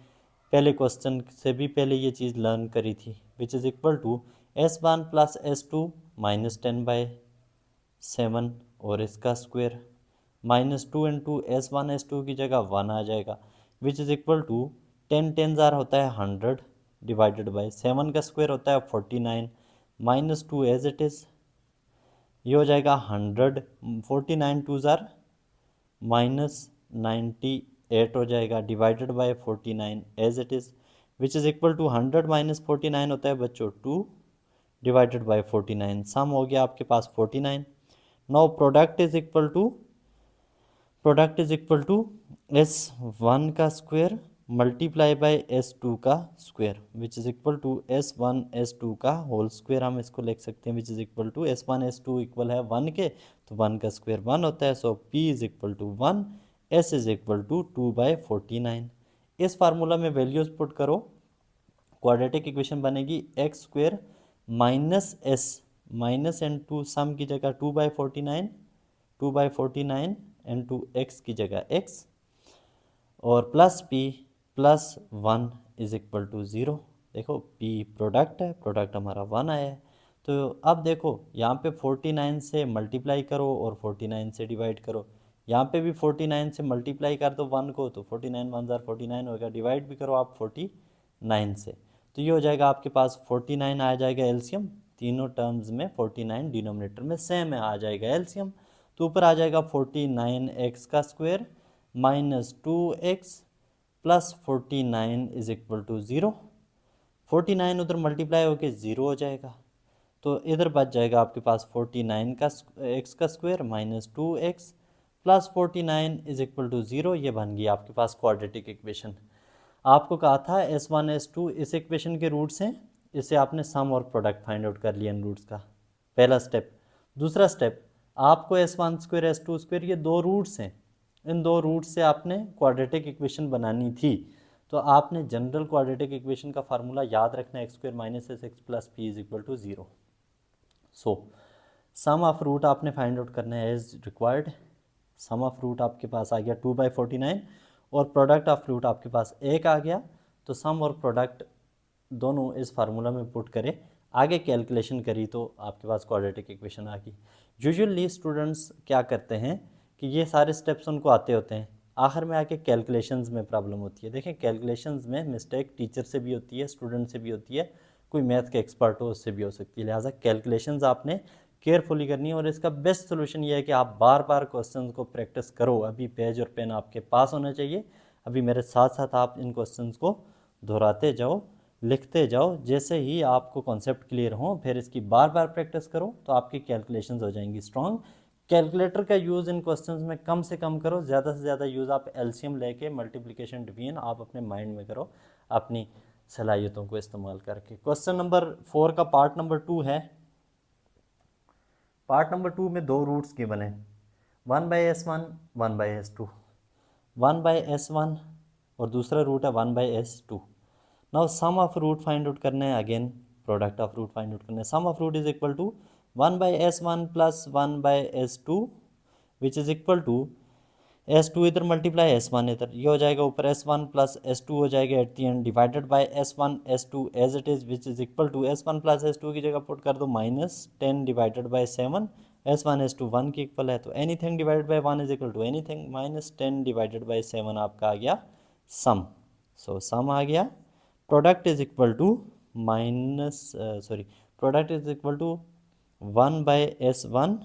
[SPEAKER 1] पहले क्वेश्चन से भी पहले ये चीज़ लर्न करी थी, which is equal to S1 plus S2 -10/7 और इसका स्क्वायर -2 इंटू S1 S2 की जगह 1 आ जाएगा, विच इज़ इक्वल टू 10 10 ज़ार होता है 100 डिवाइडेड बाय 7 का स्क्वायर होता है 49 -2 एज इट इज़। ये हो जाएगा 100, 49 2 ज़ार -98 हो जाएगा divided by 49 as it is, which is equal to 100 - 49 होता है बच्चों 2 डिवाइडेड बाय 49। सम हो गया आपके पास 49। Now product is equal to S1 का स्क्वायर मल्टीप्लाई बाय S2 का square, which is equal to S1 S2 का होल स्क्वायर। हम इसको लिख सकते हैं, which is equal to S1 S2 equal है 1 के, तो 1 का स्क्वायर 1 होता है। So P is equal to 1, S is equal to 2/49। इस फार्मूला में वैल्यूज़ पुट करो, क्वाड्रेटिक इक्वेशन बनेगी x² minus S minus into sum की जगह 2/49 इंटू x की जगह x और plus p plus 1 is equal to 0। देखो p प्रोडक्ट है, प्रोडक्ट हमारा 1 आया है। तो अब देखो यहाँ पे 49 से मल्टीप्लाई करो और 49 से डिवाइड करो। यहाँ पे भी 49 से मल्टीप्लाई कर दो 1 को, तो 49 1 ज़ार 49 होगा। डिवाइड भी करो आप 49 से, तो ये हो जाएगा आपके पास 49 आ जाएगा एलसीएम। तीनों टर्म्स में 49 डिनोमिनेटर में सेम है, आ जाएगा एलसीएम। तो ऊपर आ जाएगा 49x का square minus 2x plus 49 is equal to 0। 49 उधर मल्टीप्लाई होके 0 हो जाएगा, तो इधर बच जाएगा आपके पास 49 का x का square minus 2x plus 49 is equal to 0। ये बन गई आपके पास क्वाड्रेटिक इक्वेशन। आपको कहा था S1 S2 इस इक्वेशन के रूट्स हैं, इससे आपने सम और प्रोडक्ट फाइंड आउट कर लिया इन रूट्स का, पहला स्टेप। दूसरा स्टेप, आपको S1 स्क्वायर S2 स्क्वायर ये दो रूट्स हैं, इन दो रूट्स से आपने क्वाड्रेटिक इक्वेशन बनानी थी। तो आपने जनरल क्वाड्रेटिक इक्वेशन का फार्मूला याद रखना है, x square minus S x plus P is equal to 0। So sum of root आपने फाइंड आउट करना है as required. Sum of root आपके पास आ गया 2/49 और प्रोडक्ट ऑफ रूट आपके पास 1 आ गया। तो सम और प्रोडक्ट दोनों इस फार्मूला में पुट करें, आगे कैलकुलेशन करी तो आपके पास क्वाड्रेटिक इक्वेशन आ गई। यूजुअली स्टूडेंट्स क्या करते हैं कि ये सारे स्टेप्स उनको आते होते हैं, आखिर में आके कैलकुलेशंस में प्रॉब्लम होती है। देखें कैलकुलेशंस में मिस्टेक टीचर से भी होती है, स्टूडेंट से भी होती है, कोई मैथ के एक्सपर्ट हो उससे भी हो सकती है। लिहाजा कैलकुलेशंस आपने केयरफुली करनी है और इसका बेस्ट सोल्यूशन ये है कि आप बार बार क्वेश्चन को प्रैक्टिस करो। अभी पेज और पेन आपके पास होना चाहिए, अभी मेरे साथ साथ आप इन क्वेश्चन को दोहराते जाओ, लिखते जाओ। जैसे ही आपको कॉन्सेप्ट क्लियर हो फिर इसकी बार बार प्रैक्टिस करो तो आपकी कैलकुलेशंस हो जाएंगी स्ट्रॉन्ग। कैलकुलेटर का यूज़ इन क्वेश्चंस में कम से कम करो, ज़्यादा से ज़्यादा यूज़ आप एलसीएम लेके मल्टीप्लिकेशन डिवीजन आप अपने माइंड में करो अपनी सलाहियतों को इस्तेमाल करके। क्वेश्चन नंबर 4 का पार्ट नंबर 2 है। पार्ट नंबर 2 में दो रूट्स गिवन है, 1/S1 1/S2, 1/S1 और दूसरा रूट है 1/S2। Now sum of root find out करना है, again product of root find out करना है। Sum of root is equal to 1/S1 plus 1/S2 which is equal to S2 इधर multiply S1 इधर, ये हो जाएगा ऊपर S1 प्लस S2 हो जाएगा at the end divided by S1 S2 as it is which is equal to S1 plus S2 की जगह पुट कर दो -10 डिवाइडेड बाय 7। S1 S2 1 के इक्वल है, तो anything divided by 1 is equal to anything, -10 divided by 7 आपका आ गया सम। सो सम आ गया। Product is equal to product is equal to 1/S1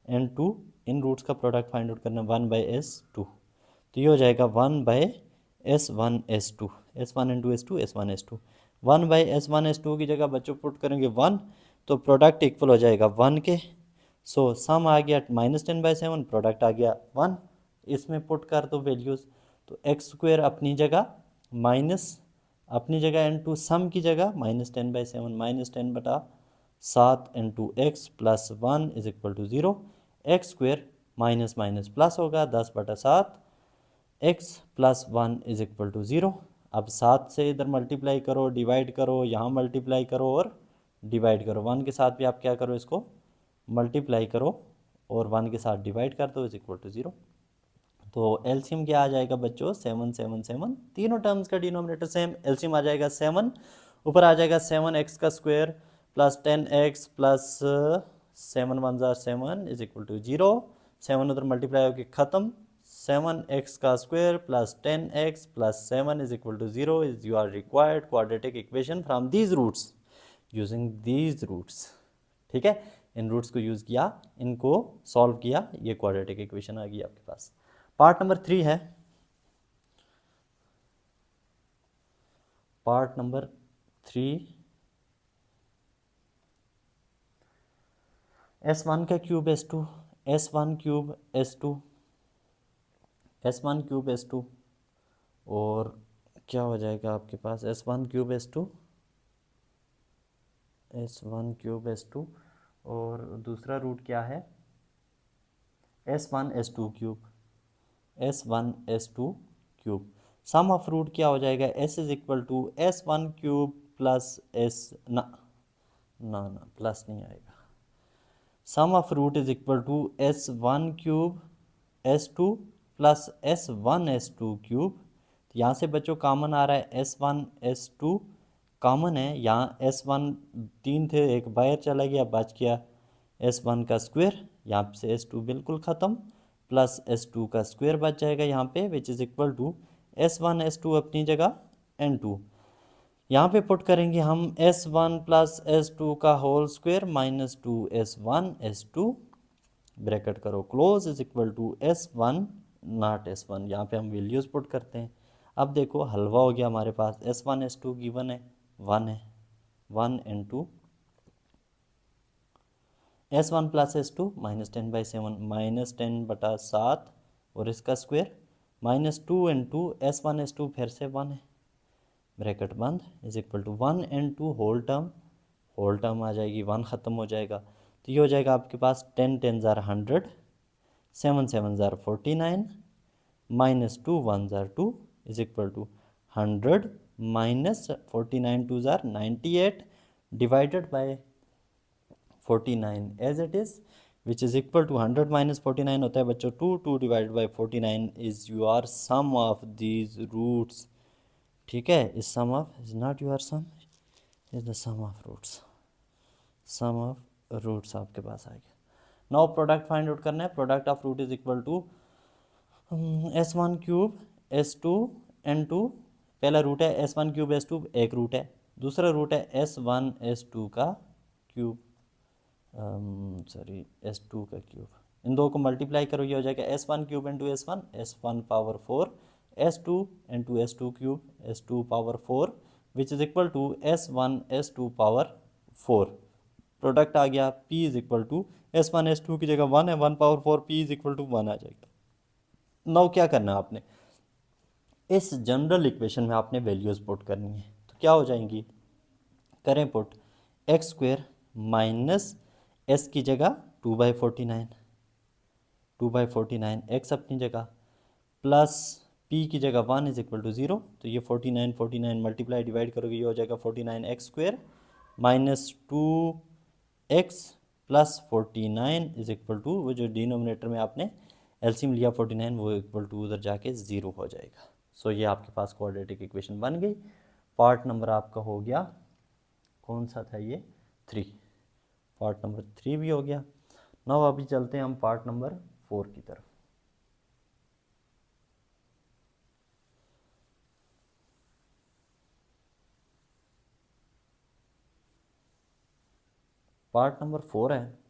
[SPEAKER 1] and 2, इन रूट्स का प्रोडक्ट फाइंड आउट करना 1/S2। तो ये हो जाएगा 1/S1 S2, S1 into S2 S1 S2। 1/S1 S2 की जगह बच्चों पुट करेंगे 1, तो प्रोडक्ट इक्वल हो जाएगा 1 के। सो सम आ गया -10/7, प्रोडक्ट आ गया 1। इसमें पुट कर दो वैल्यूज़, तो एक्स स्क्वायर अपनी जगह माइनस अपनी जगह इंटू सम की जगह -10/7 -10/7 into x plus 1 is equal to 0। X square minus minus plus होगा 10/7, x plus 1 is equal to 0। अब 7 से इधर मल्टीप्लाई करो, डिवाइड करो, यहाँ मल्टीप्लाई करो और डिवाइड करो। 1 के साथ भी आप क्या करो, इसको मल्टीप्लाई करो और 1 के साथ डिवाइड कर दो इज इक्वल टू 0। तो एलसीएम क्या आ जाएगा बच्चों, 7 7 7, तीनों टर्म्स का डिनोमिनेटर सेम, एलसीएम आ जाएगा 7। ऊपर आ जाएगा 7x का स्क्वायर प्लस 10x प्लस 7 1 जार 7 इज इक्वल टू 0। 7 उधर मल्टीप्लाई होकर ख़त्म, 7x का square plus 10x plus 7 is equal to 0 is your required quadratic equation from these roots using these roots. ठीक है, इन रूट्स को यूज़ किया, इनको सॉल्व किया, ये क्वाड्रेटिक इक्वेशन आ गई आपके पास। पार्ट नंबर 3 है। पार्ट नंबर 3 S1 का cube S2, S1 cube S2, S1 cube S2 और क्या हो जाएगा आपके पास S1 cube S2, S1 cube S2 और दूसरा रूट क्या है S1 S2 cube, S1 S2 cube. Sum of root क्या हो जाएगा, S is equal to S1 cube plus S ना प्लस नहीं आएगा। Sum of root is equal to S1 cube S2 plus S1 S2 cube. तो यहाँ से बच्चों कॉमन आ रहा है S1 S2 कॉमन है, यहाँ S1 3 थे, एक बाहर चला गया, बच गया S1 का स्क्वायर, यहाँ से S2 बिल्कुल ख़त्म, प्लस S2 का स्क्वायर बच जाएगा यहाँ पे विच is equal to S1 S2 अपनी जगह N2। यहाँ पे पुट करेंगे हम S1 प्लस S2 का whole square -2 S1 S2 bracket करो close is equal to S1 not S1, यहाँ पे हम वैल्यूज़ पुट करते हैं। अब देखो हलवा हो गया हमारे पास, S1 S2 गिवन है 1 है, 1 इंटू S1 प्लस S2 -10/7 -10/7 और इसका स्क्वायर -2 इंटू S1 S2 फिर से 1 है, ब्रैकेट बंद is equal to 1 into whole term आ जाएगी, 1 ख़त्म हो जाएगा तो ये हो जाएगा आपके पास 10 10 ज़ार 100, 7 7 ज़ार 49 -2 1 ज़ार 2 इज इक्वल टू 100 -49 2 ज़ार 98 divided by 49 as it is which is equal to 100 minus 49 होता है बच्चों 2 divided by 49 is your sum of these roots. ठीक है, is sum of is not your sum, is the sum of roots, sum of roots आपके पास आ गया। Now product find out करना है, product of root is equal to S1 cube S2 N2, पहला root है S1 क्यूब S2 एक root है, दूसरा रूट है S1 S2 का क्यूब, सॉरी S2 का क्यूब, इन दो को मल्टीप्लाई करो ये हो जाएगा S1 cube into S1, S1 power 4 S2 into S2 cube S2 power 4 which is equal to S1 S2 power 4। Product आ गया P is equal to S1 S2 की जगह 1 है, 1 power 4 P is equal to 1 आ जाएगा। Now क्या करना है आपने, इस जनरल इक्वेशन में आपने वैल्यूज़ पुट करनी है, तो क्या हो जाएंगी, करें put x square minus s की जगह 2/49, 2/49 एक्स अपनी जगह प्लस पी की जगह 1 इज इक्वल टू 0, तो ये 49 मल्टीप्लाई डिवाइड करोगे ये हो जाएगा 49 x square -2x plus 49 is equal to वो जो डिनोमिनेटर में आपने एलसीएम लिया 49 वो इक्वल टू उधर जाके 0 हो जाएगा। सो ये आपके पास क्वाड्रेटिक इक्वेशन बन गई। पार्ट नंबर आपका हो गया, कौन सा था ये, 3, पार्ट नंबर 3 भी हो गया। नाउ अभी चलते हैं हम पार्ट नंबर 4 की तरफ। पार्ट नंबर 4 है।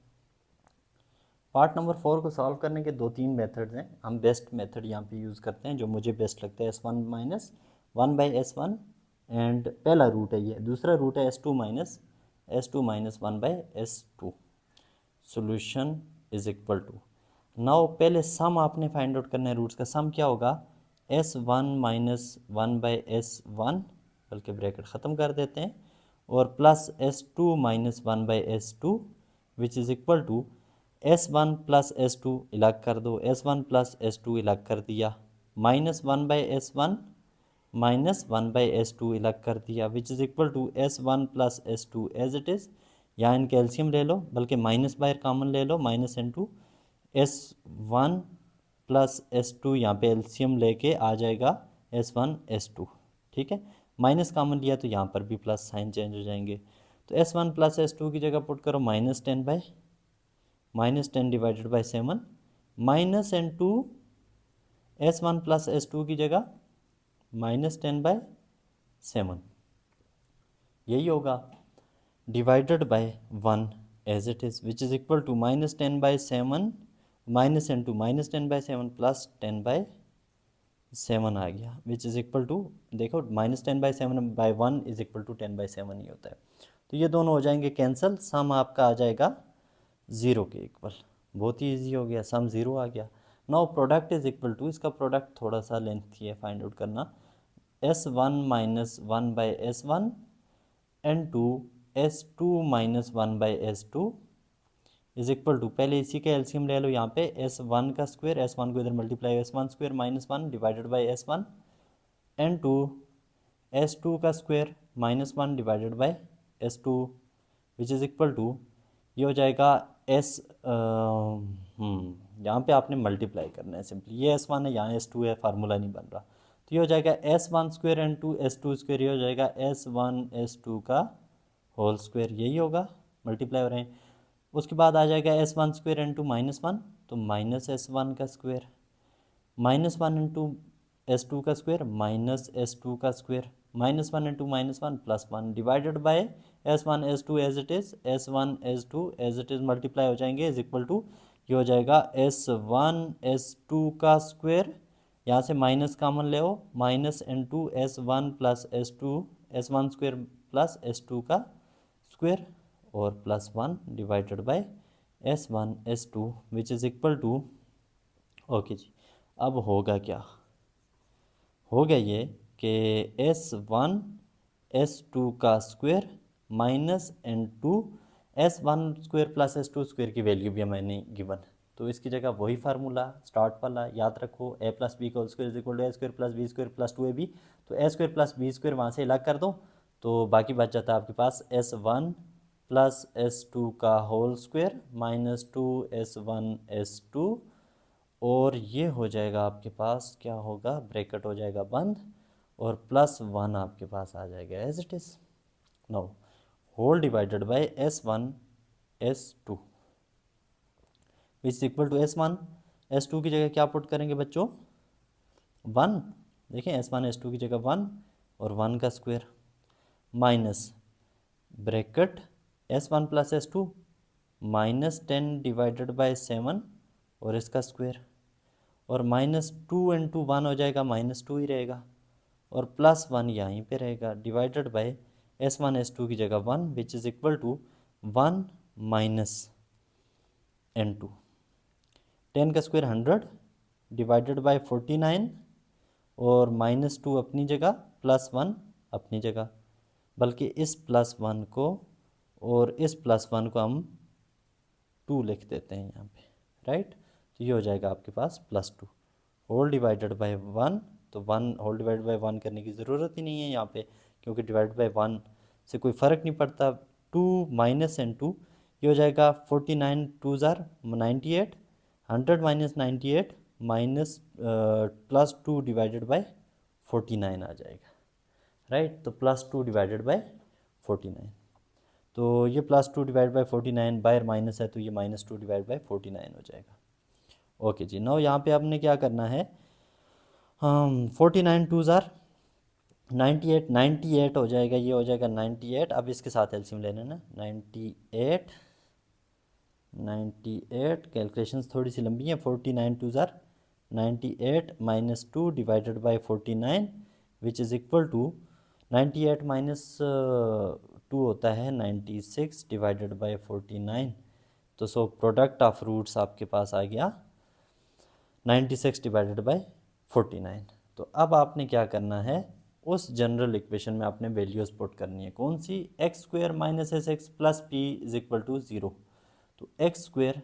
[SPEAKER 1] पार्ट नंबर 4 को सॉल्व करने के 2-3 मेथड्स हैं, हम बेस्ट मेथड यहाँ पे यूज़ करते हैं जो मुझे बेस्ट लगता है, S1 माइनस 1/S1 एंड पहला रूट है ये, दूसरा रूट है S2 minus 1/S2। Solution is equal to, now पहले सम आपने फाइंड आउट करना है, रूट्स का सम क्या होगा S1 माइनस 1/S1, बल्कि ब्रैकेट ख़त्म कर देते हैं, और plus S2 minus 1/S2 which is equal to S1 plus S2 अलग कर दो, S1 प्लस S2 अलग कर दिया, -1/S1 -1/S2 अलग कर दिया which is equal to S1 plus S2 as it is, यहाँ इनके एलसीएम ले लो, बल्कि माइनस बाहर कॉमन ले लो, minus into S1 plus S2, यहाँ पे एलसीएम लेके आ जाएगा S1 S2। ठीक है, माइनस कॉमन लिया तो यहाँ पर भी प्लस साइन चेंज हो जाएंगे, तो S1 प्लस S2 की जगह पुट करो -10 divided by 7 minus into S1 plus S2 की जगह -10/7, यही होगा divided by 1 as it is which is equal to -10/7 minus into -10/7 plus 10/7 आ गया विच इज़ इक्वल टू, देखो -10/7/1 इज इक्वल टू 10/7 ही होता है, तो ये दोनों हो जाएंगे कैंसिल, सम आपका आ जाएगा 0 के इक्वल, बहुत ही ईजी हो गया, सम 0 आ गया। Now product is equal to, इसका प्रोडक्ट थोड़ा सा लेंथी है फाइंड आउट करना, S1 minus 1/S1 N2 S2 minus 1/S2 is equal to, पहले इसी का एलसीएम ले लो, यहाँ पे S1 का स्क्वायर, S1 को इधर multiply S1 square -1 divided by S1 N2 S2 का square -1 divided by S2 which is equal to, ये हो जाएगा यहाँ पे आपने मल्टीप्लाई करना है सिंपली, ये S1 है यहाँ S2 है, फार्मूला नहीं बन रहा, तो ये हो जाएगा S1 square N2 S2 square, ये हो जाएगा S1 S2 का होल स्क्वायर, यही होगा, मल्टीप्लाई हो रहे हैं। उसके बाद आ जाएगा S1 स्क्वायर N2 -1, तो माइनस S1 का स्क्वायर, -1 इंटू S2 का स्क्वायर माइनस S2 का square, -1 into -1 +1 divided by S1 S2 as it is, S1 S2 as it is multiply हो जाएंगे इज इक्वल टू, ये हो जाएगा S1 S2 का स्क्वायर, यहाँ से माइनस कॉमन ले आओ, minus N2 S1 plus S2 S1 square plus S2 का स्क्वायर और plus 1 divided by S1 S2 which is equal to, okay जी। अब होगा क्या, हो गया ये कि S1 S2 का square minus N2 S1 square plus S2 square की वैल्यू भी मैंने गिवन, तो इसकी जगह वही फार्मूला स्टार्ट वाला याद रखो, a प्लस बी का square is equal to A square plus B square plus 2ab। तो a square plus B square वहाँ से अलग कर दो, तो बाकी बच जाता है आपके पास S1 प्लस S2 का whole square minus 2S1 S2, और ये हो जाएगा आपके पास, क्या होगा, ब्रैकेट हो जाएगा बंद और प्लस 1 आपके पास आ जाएगा as it is. Now whole divided by S1 S2 which is equal to S1 S2 की जगह क्या पुट करेंगे बच्चों, 1। देखें S1 S2 की जगह 1 और 1 का square minus bracket S1 plus S2 minus 10 divided by 7 और इसका स्क्वायर, और माइनस 2 इंटू 1 हो जाएगा, -2 ही रहेगा, और प्लस 1 यहीं पे रहेगा, डिवाइडेड बाय S1 S2 की जगह 1 which is equal to 1 minus N2। 10 का स्क्वायर 100 डिवाइडेड बाय 49 और -2 अपनी जगह प्लस 1 अपनी जगह, बल्कि इस प्लस 1 को और इस प्लस 1 को हम 2 लिख देते हैं यहाँ पे, राइट। तो ये हो जाएगा आपके पास +2 होल डिवाइडेड बाय 1, तो 1 होल डिवाइडेड बाय 1 करने की ज़रूरत ही नहीं है यहाँ पे, क्योंकि डिवाइड बाय 1 से कोई फ़र्क नहीं पड़ता। 2 माइनस N2 ये हो जाएगा 49 2 ज़ार 98, 100 माइनस 98 माइनस +2 डिवाइडेड बाय 49 आ जाएगा, राइट। तो +2 डिवाइडेड बाय 49, तो ये +2 डिवाइड बाय 49 बाहर माइनस है, तो ये -2 डिवाइड बाय 49 हो जाएगा। ओके जी, नाउ यहाँ पे आपने क्या करना है, 49 2 ज़ार 98 98 हो जाएगा, ये हो जाएगा 98। अब इसके साथ एलसीएम लेना ना, 98 कैलकुलेशंस थोड़ी सी लंबी है। 49 2 ज़ार 98 minus 2 divided by 49 which is equal to 98 minus 2 होता है 96 डिवाइडेड बाय 49, तो सो प्रोडक्ट ऑफ रूट्स आपके पास आ गया 96 डिवाइडेड बाय 49। तो अब आपने क्या करना है, उस जनरल इक्वेशन में आपने वैल्यूज पुट करनी है, कौन सी, x square minus S x plus P is equal to 0। तो x square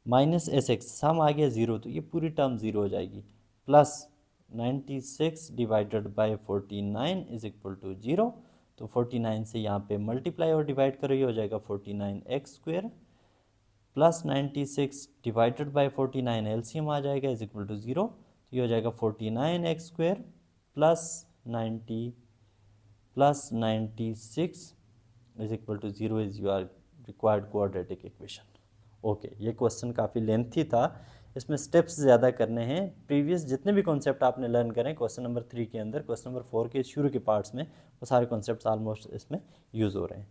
[SPEAKER 1] minus S x sum आ गया 0, तो ये पूरी टर्म 0 हो जाएगी, plus 96 divided by 49 is equal to 0। तो 49 से यहाँ पे मल्टीप्लाई और डिवाइड करो, ये हो जाएगा 49 x square plus 96 divided by 49 LCM आ जाएगा इज इक्वल टू 0। तो ये हो जाएगा 49 x square plus 96 is equal to 0 is your required quadratic equation. Okay, ये क्वेश्चन काफ़ी लेंथी था, इसमें स्टेप्स ज़्यादा करने हैं। प्रीवियस जितने भी कॉन्सेप्ट आपने लर्न करें क्वेश्चन नंबर 3 के अंदर, क्वेश्चन नंबर 4 के शुरू के पार्ट्स में वो सारे कॉन्सेप्ट्स ऑलमोस्ट इसमें यूज़ हो रहे हैं।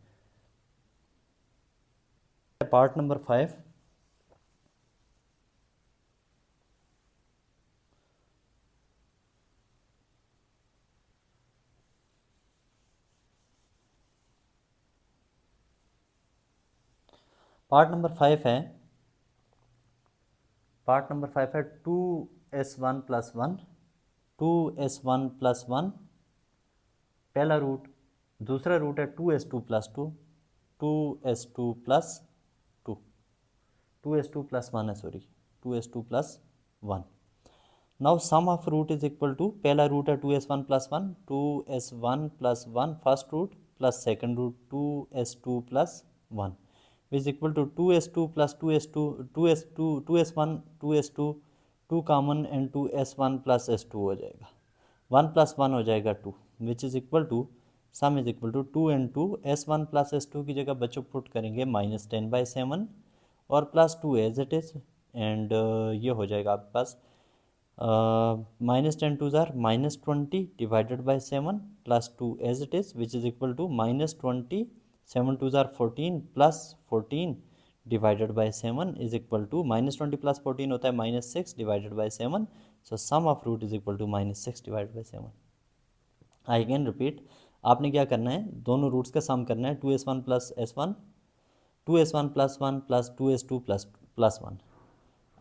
[SPEAKER 1] पार्ट नंबर 5, पार्ट नंबर 5 है, पार्ट नंबर 5 है 2s1 प्लस 1, 2s1 प्लस 1 पहला रूट, दूसरा रूट है 2s2 plus 2, 2s2 plus 2, 2s2 plus 1 है, sorry 2s2 plus 1। Now sum of root is equal to, पहला रूट है 2s1 plus 1, 2s1 plus 1 first root plus second root 2s2 plus 1 is equal to 2s2 plus 2s2 2s2 2s1 2s2 2 common and 2s1 plus s2 हो जाएगा, 1 plus 1 हो जाएगा 2 which is equal to sum is equal to 2 and 2 s1 plus s2 की जगह बच्चों put करेंगे -10/7 और plus 2 as it is, and ये हो जाएगा आपके पास -10 2 ज़ार -20 divided by 7 plus 2 as it is which is equal to -20 7 2 ज़ार 14 plus 14 divided by 7 is equal to -20 plus 14 होता है -6 divided by 7. So sum of root is equal to -6 divided by 7. I can repeat. आपने क्या करना है, दोनों roots का सम करना है. 2s1 plus s1, 2s1 plus 1 plus 2s2 plus 1.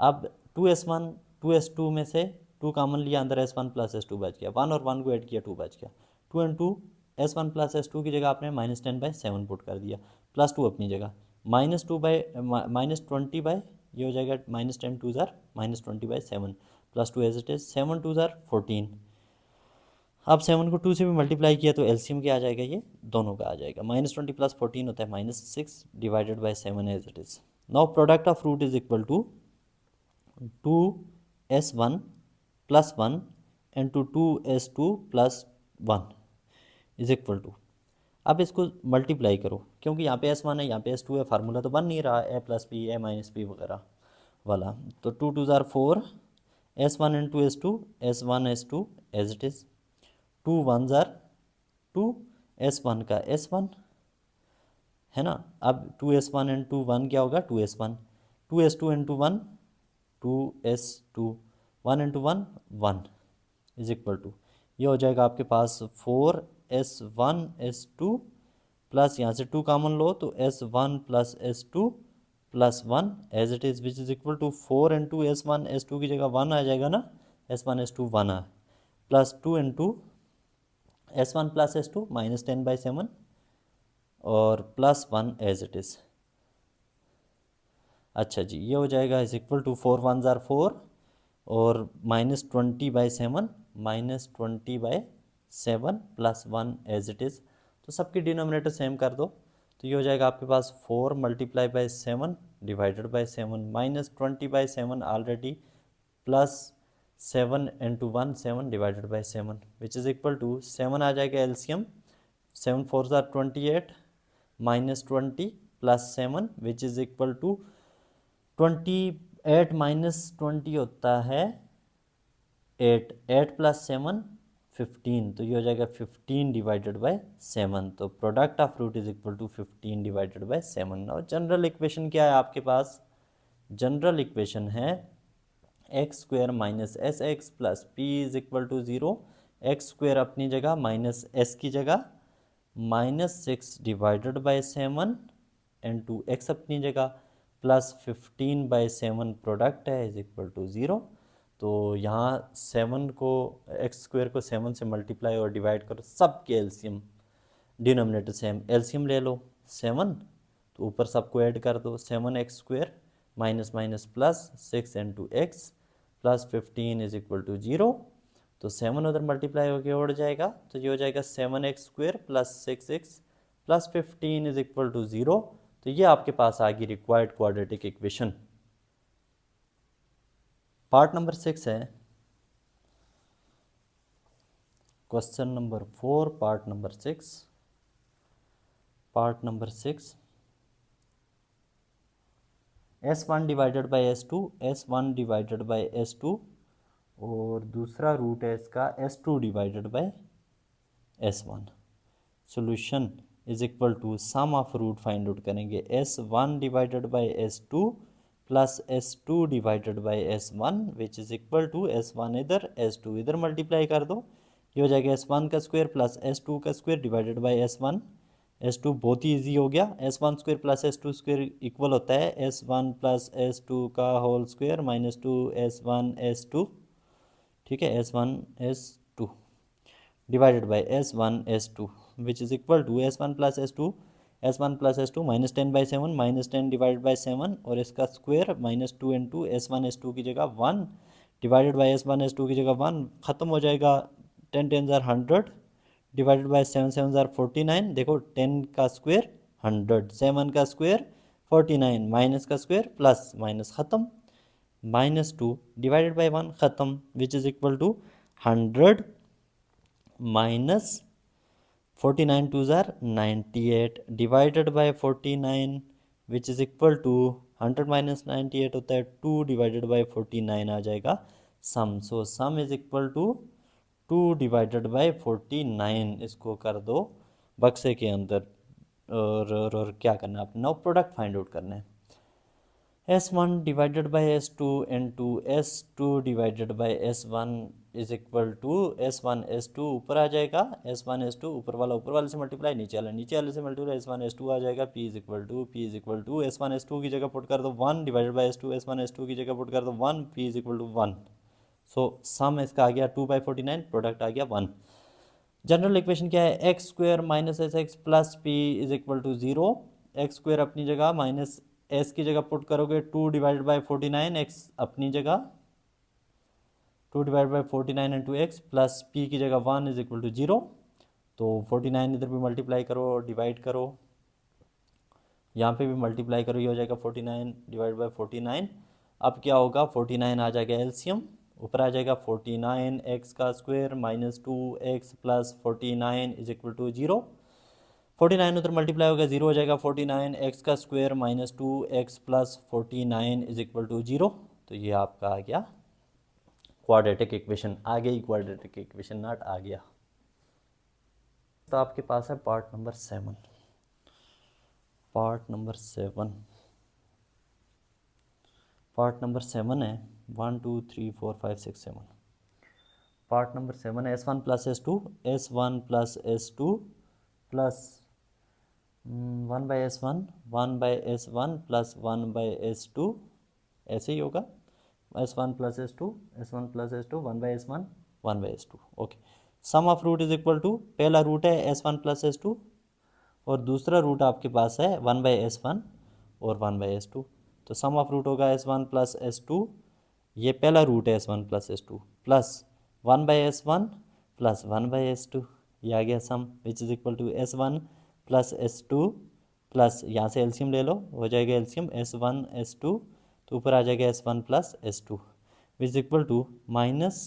[SPEAKER 1] अब 2s1 2s2 में से 2 कॉमन लिया, अंदर s1 प्लस s2 बच गया. 1 और 1 को ऐड किया, 2 बच गया. 2 एंड 2 s1 प्लस s2 की जगह आपने -10/7 पुट कर दिया, प्लस 2 अपनी जगह, -20 ये हो जाएगा -10 2 ज़ार -20/7 प्लस 2 एज इट इज़. 7 2 ज़ार 14. अब 7 को 2 से भी मल्टीप्लाई किया तो एलसीएम क्या आ जाएगा, ये दोनों का आ जाएगा. -20 प्लस 14 होता है -6 divided by 7 as it is. Now product of root is equal to 2s1 plus 1 into 2s2 plus 1 is equal to. अब इसको मल्टीप्लाई करो, क्योंकि यहाँ पे s1 है, यहाँ पे s2 है, फार्मूला तो बन नहीं रहा a plus b a minus b वगैरह वाला. तो 2 2 ज़ार 4, s1 into s2, s1 s2 as it is. 2 1 ज़ार 2, s1 का s1 है ना. अब 2s1 इंटू 1 क्या होगा, 2s1, 2s2 into 1 2s2, 1 into 1 1 is equal to. ये हो जाएगा आपके पास 4s1 s2 प्लस यहाँ से 2 कॉमन लो तो s1 plus s2 plus 1 as it is, which is equal to 4 into s1 s2 की जगह 1 आ जाएगा ना, s1 s2 1 आ, plus 2 into s1 plus s2 -10/7 और प्लस 1 एज इट इज़. अच्छा जी, ये हो जाएगा इज इक्वल टू 4 1 ज़ार 4 और -20/7 -20/7 प्लस 1 एज इट इज़. तो सबकी डिनोमिनेटर सेम कर दो, तो ये हो जाएगा आपके पास 4 multiply by 7 divided by 7 -20/7 already plus 7 into 1 7 divided by 7 which is equal to 7 आ जाएगा एलसीएम. 7 4 ज़ार 28 -20 plus 7 which is equal to 28 -20 होता है 8, 8 प्लस 7 15, तो ये हो जाएगा 15 डिवाइडेड बाय 7. तो product of root is equal to 15 divided by 7. और जनरल इक्वेशन क्या है आपके पास, जनरल इक्वेशन है x square minus S x plus P is equal to 0. X square अपनी जगह माइनस एस की जगह -6 डिवाइडेड बाय 7 इंटू एक्स अपनी जगह प्लस 15/7 प्रोडक्ट है इज इक्वल टू 0. तो यहाँ 7 को एक्स स्क्वेयर को 7 से मल्टीप्लाई और डिवाइड करो, सब के एलसीएम डिनोमिनेटर सेम, एलसीएम ले लो 7, तो ऊपर सबको ऐड कर दो. 7x square minus minus plus 6 into x plus 15 is equal to 0. तो 7 उधर मल्टीप्लाई होकर उड़ जाएगा, तो ये हो जाएगा 7x square plus 6x plus 15 is equal to 0. तो ये आपके पास आ गई required quadratic equation. Part number 6 है, question number 4 part number 6. Part number 6, s1 divided by s2, s1 divided by s2 और दूसरा रूट है इसका s2 divided by s1. Solution is equal to sum of root find out करेंगे. s1 divided by s2 plus s2 divided by s1 which is equal to s1 इधर s2 इधर multiply कर दो, ये हो जाएगा s1 का स्क्वायर प्लस s2 का square divided by s1. s2 बहुत ही ईजी हो गया, s1 square plus s2 square equal होता है s1 प्लस s2 का होल स्क्वायर -2 s1 s2, ठीक है, s1 s2 divided by s1 s2 which is equal to s1 plus s2 -10/7 -10 divided by 7 और इसका स्क्वायर -2 इंटू s1 s2 की जगह 1 divided by s1 s2 की जगह 1 ख़त्म हो जाएगा. 10 10 ज़ार 100 डिवाइडेड बाई 7 7 ज़ार 49. देखो 10 का स्क्वायर 100, 7 का स्क्वायर 49, माइनस का स्क्वायर प्लस माइनस ख़त्म, -2 डिवाइडेड बाई 1 ख़त्म which is equal to 100 minus 49 2 ज़ार 98 divided by 49 which is equal to 100 minus 98 होता है 2 डिवाइडेड बाई 49 आ जाएगा sum. So sum is equal to 2 divided by 49. इसको कर दो बक्से के अंदर और क्या करना है आपने, नाउ प्रोडक्ट फाइंड आउट करना है. S1 divided by S2 into S2 divided by S1 is equal to S1 S2 ऊपर आ जाएगा, S1 S2 ऊपर वाले से मल्टीप्लाई, नीचे वाले से मल्टीप्लाई, S1 S2 आ जाएगा, P is equal to S1 S2 की जगह पुट कर दो 1 divided by S2, S1 S2 की जगह पुट कर दो 1, P इज इक्वल टू 1। सो सम इसका आ गया 2/49, प्रोडक्ट आ गया 1। जनरल इक्वेशन क्या है, x square minus S x plus P is equal to 0। X square अपनी जगह माइनस एस की जगह पुट करोगे 2 डिवाइडेड बाई 49, एक्स अपनी जगह 2 divide by 49 into x plus P की जगह 1 इज इक्वल टू 0। तो 49 इधर भी मल्टीप्लाई करो, डिवाइड करो, यहाँ पे भी मल्टीप्लाई करो, ये हो जाएगा 49 डिवाइड बाई 49। अब क्या होगा, 49 आ जाएगा एलसीएम, ऊपर आ जाएगा 49 एक्स का square minus 2x plus 49 is equal to 0। 49 उधर मल्टीप्लाई होगा, 0 हो जाएगा, 49 एक्स का square minus 2x plus 49 is equal to 0। तो ये आपका आ गया क्वाड्रेटिक इक्वेशन, आ गई क्वाड्रेटिक इक्वेशन, नॉट आ गया। तो आपके पास है पार्ट नंबर 7। पार्ट नंबर 7 है 1 2 3 4 5 6 7। पार्ट नंबर 7 है S1 plus S2, S1 plus S2 plus 1 by S1, 1 by S1 plus 1 by S2, ऐसे ही होगा, S1 plus S2, S1 plus S2, 1 by S1, 1 by S2। Okay, sum of root is equal to, पहला root है S1 plus S2 और दूसरा root आपके पास है 1 by S1 और 1 बाई S2। तो सम ऑफ रूट होगा S1 प्लस S2, ये पहला रूट है S1 plus S2 plus 1 by S1 plus 1 by S2, ये आ गया sum which is equal to S1 plus S2 plus, यहाँ से एलसीएम ले लो, हो जाएगा एलसीएम S1 S2, तो ऊपर आ जाएगा S1 plus S2 which is equal to minus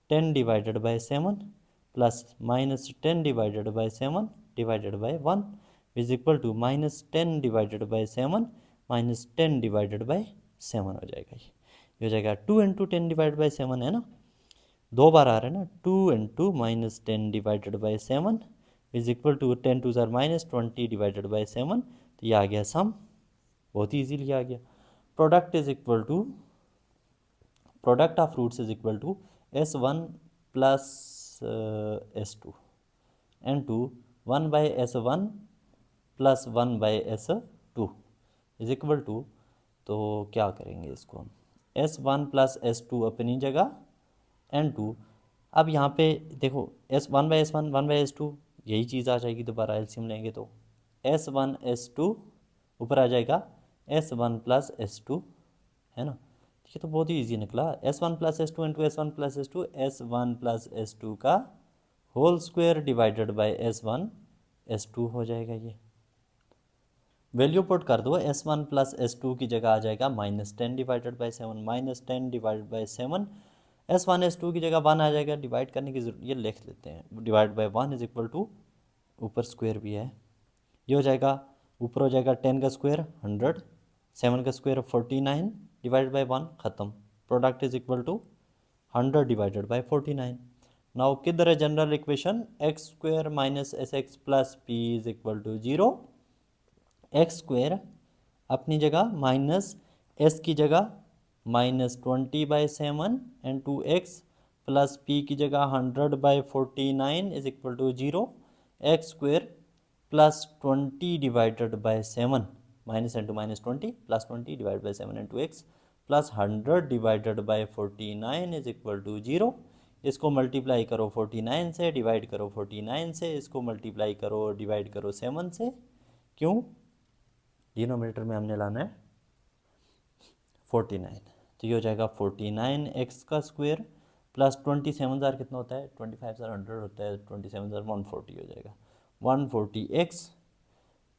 [SPEAKER 1] 10 divided by 7 plus minus 10 divided by 7 divided by 1 is equal to minus 10 divided by 7 minus 10 divided by 7 हो जाएगा। ये हो जाएगा 2 इंटू 10 डिवाइड बाई 7 है ना, दो बार आ रहा है ना, 2 into minus 10 divided by 7 is equal to 10 two ज़ार माइनस 20 डिवाइडेड बाई 7। तो ये आ गया सम, बहुत ही ईजीली आ गया। Product is equal to, product of roots is equal to S1 plus S2 and two 1 by S1 plus 1 by S2 is equal to, तो क्या करेंगे इसको हम, S1 प्लस S2 अपनी जगह एंड टू, अब यहाँ पे देखो S1 by S1, 1 by S2, यही चीज़ आ जाएगी, दोबारा एलसीएम लेंगे तो S1 S2 ऊपर आ जाएगा S1 प्लस S2, है ना। ठीक है, तो बहुत ही ईजी निकला, S1 plus S2 into S1 plus S2, S1 plus S2 का whole square divided by S1 S2 हो जाएगा। ये वैल्यू पुट कर दो, S1 प्लस S2 की जगह आ जाएगा minus 10 divided by 7, minus 10 divided by 7, S1 S2 की जगह 1 आ जाएगा, डिवाइड करने की जरूरत, ये लिख लेते हैं, divide by 1 is equal to, ऊपर स्क्वायर भी है, ये हो जाएगा, ऊपर हो जाएगा 10 का स्क्वायर 100, 7 का स्क्वायर 49 डिवाइड बाई 1, ख़त्म, product is equal to 100 divided by 49। Now किधर है general equation, x square minus S x plus P is equal to 0। X square अपनी जगह माइनस एस की जगह minus 20 by 7 and 2x plus P की जगह 100 by 49 is equal to 0। X square plus 20 divided by 7, minus into minus 20 plus 20 divide by 7 into x plus 100 divided by 49 is equal to 0। इसको multiply करो 49 से, divide करो 49 से, इसको multiply करो divide करो 7 से, क्यों, डिनोमिनेटर में हमने लाना है 49, तो ये हो जाएगा 49 एक्स का स्क्वायर प्लस 27 ज़ार कितना होता है, 25 ज़ार 100 होता है, 27 ज़ार 140 हो जाएगा, 140 x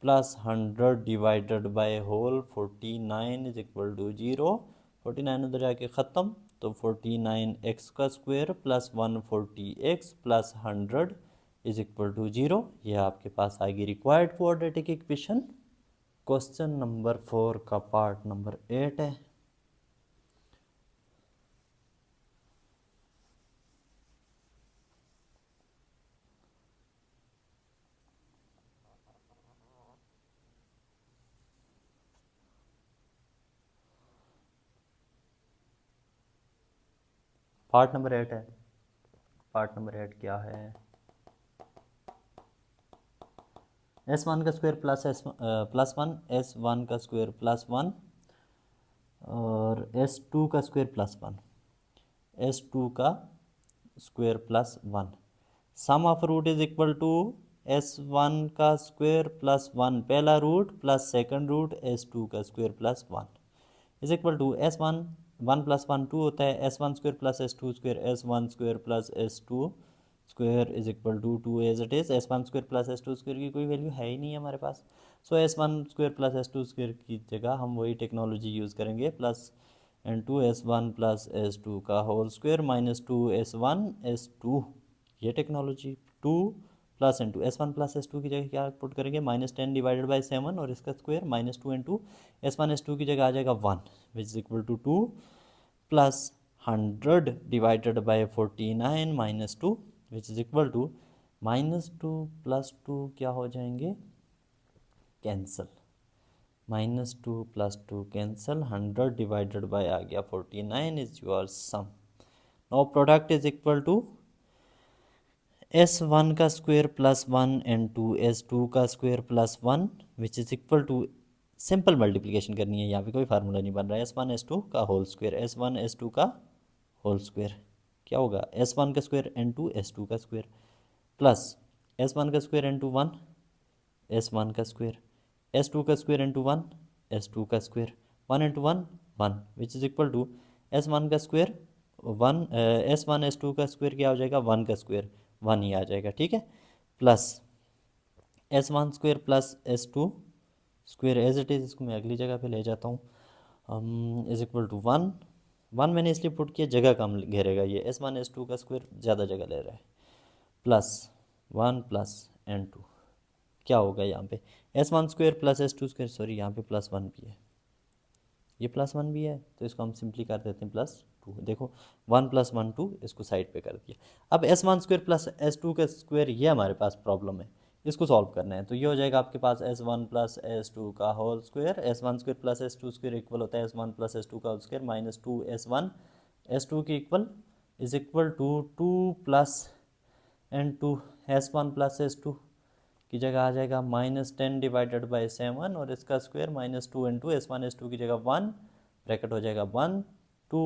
[SPEAKER 1] plus 100 divided by whole 49 is equal to 0। 49 उधर जाके ख़त्म, तो 49 एक्स का square plus 140 x plus 100 is equal to 0। ये आपके पास आएगी required quadratic equation. Question number 4 का पार्ट नंबर 8 है। पार्ट नंबर 8 है। पार्ट नंबर 8 क्या है? S1 का स्क्वायर प्लस वन, S1 का स्क्वायर प्लस वन और S2 का स्क्वायर प्लस वन, S2 का square plus one. Sum of root is equal to S1 का स्क्वायर प्लस वन पहला root plus second root S2 का square plus one is equal to S1 one plus one two होता है, S1 square plus S2 square, S1 square plus S2 square is equal to two as it is. S1 square plus S2 square की कोई value है ही नहीं है हमारे पास, सो S1 square plus S2 square की जगह हम वही टेक्नोलॉजी यूज़ करेंगे, plus and two S1 plus S2 का whole square minus two S1 S2, ये technology. Two plus into S1 plus S2 की जगह क्या पुट करेंगे, -10 डिवाइडेड बाई 7 और इसका स्क्वायर -2 इंटू S1 S2 की जगह आ जाएगा 1 which is equal to 2 plus 100 divided by 49 minus 2 which is equal to -2 plus 2 क्या हो जाएंगे, cancel, -2 plus 2 cancel, 100 divided by आ गया 49 is your sum. Now product is equal to S1 का square plus one and to S2 का square plus one which is equal to, simple multiplication करनी है, यहाँ पे कोई फार्मूला नहीं बन रहा है। S1 S2 का होल स्क्वायर, S1 S2 का होल स्क्वायर क्या होगा, S1 का स्क्वायर एंड टू S2 का स्क्वायर प्लस S1 का square and to one, S1 का स्क्वायर, S2 का स्क्वायर इंटू वन, S2 का square, one into one one which is equal to S1 का square one, S1 S2 का square क्या हो जाएगा, वन का स्क्वायर वन ही आ जाएगा, ठीक है, plus S1 square plus S2 square as it is, इसको मैं अगली जगह पे ले जाता हूँ, is equal to one, one मैंने इसलिए पुट किया जगह कम घेरेगा, ये S1 S2 का स्क्वायर ज़्यादा जगह ले रहा है, plus one plus N two क्या होगा यहाँ पे, S1 square plus S2 square, sorry यहाँ पे प्लस वन भी है, ये प्लस वन भी है तो इसको हम सिंपली कर देते हैं प्लस टू, देखो वन प्लस वन टू, इसको साइड पे कर दिया। अब S1 स्क्वायर प्लस S2 का स्क्वायर ये हमारे पास प्रॉब्लम है, इसको सॉल्व करना है, तो ये हो जाएगा आपके पास S1 प्लस S2 का whole square, S1 square plus S2 square equal होता है S1 प्लस S2 का whole square minus two S1 S2 की equal is equal to two plus and two S1 plus S2 की जगह आ जाएगा -10 divided by 7 और इसका स्क्वायर -2 इंटू S1 S2 की जगह 1 ब्रैकेट हो जाएगा 1 2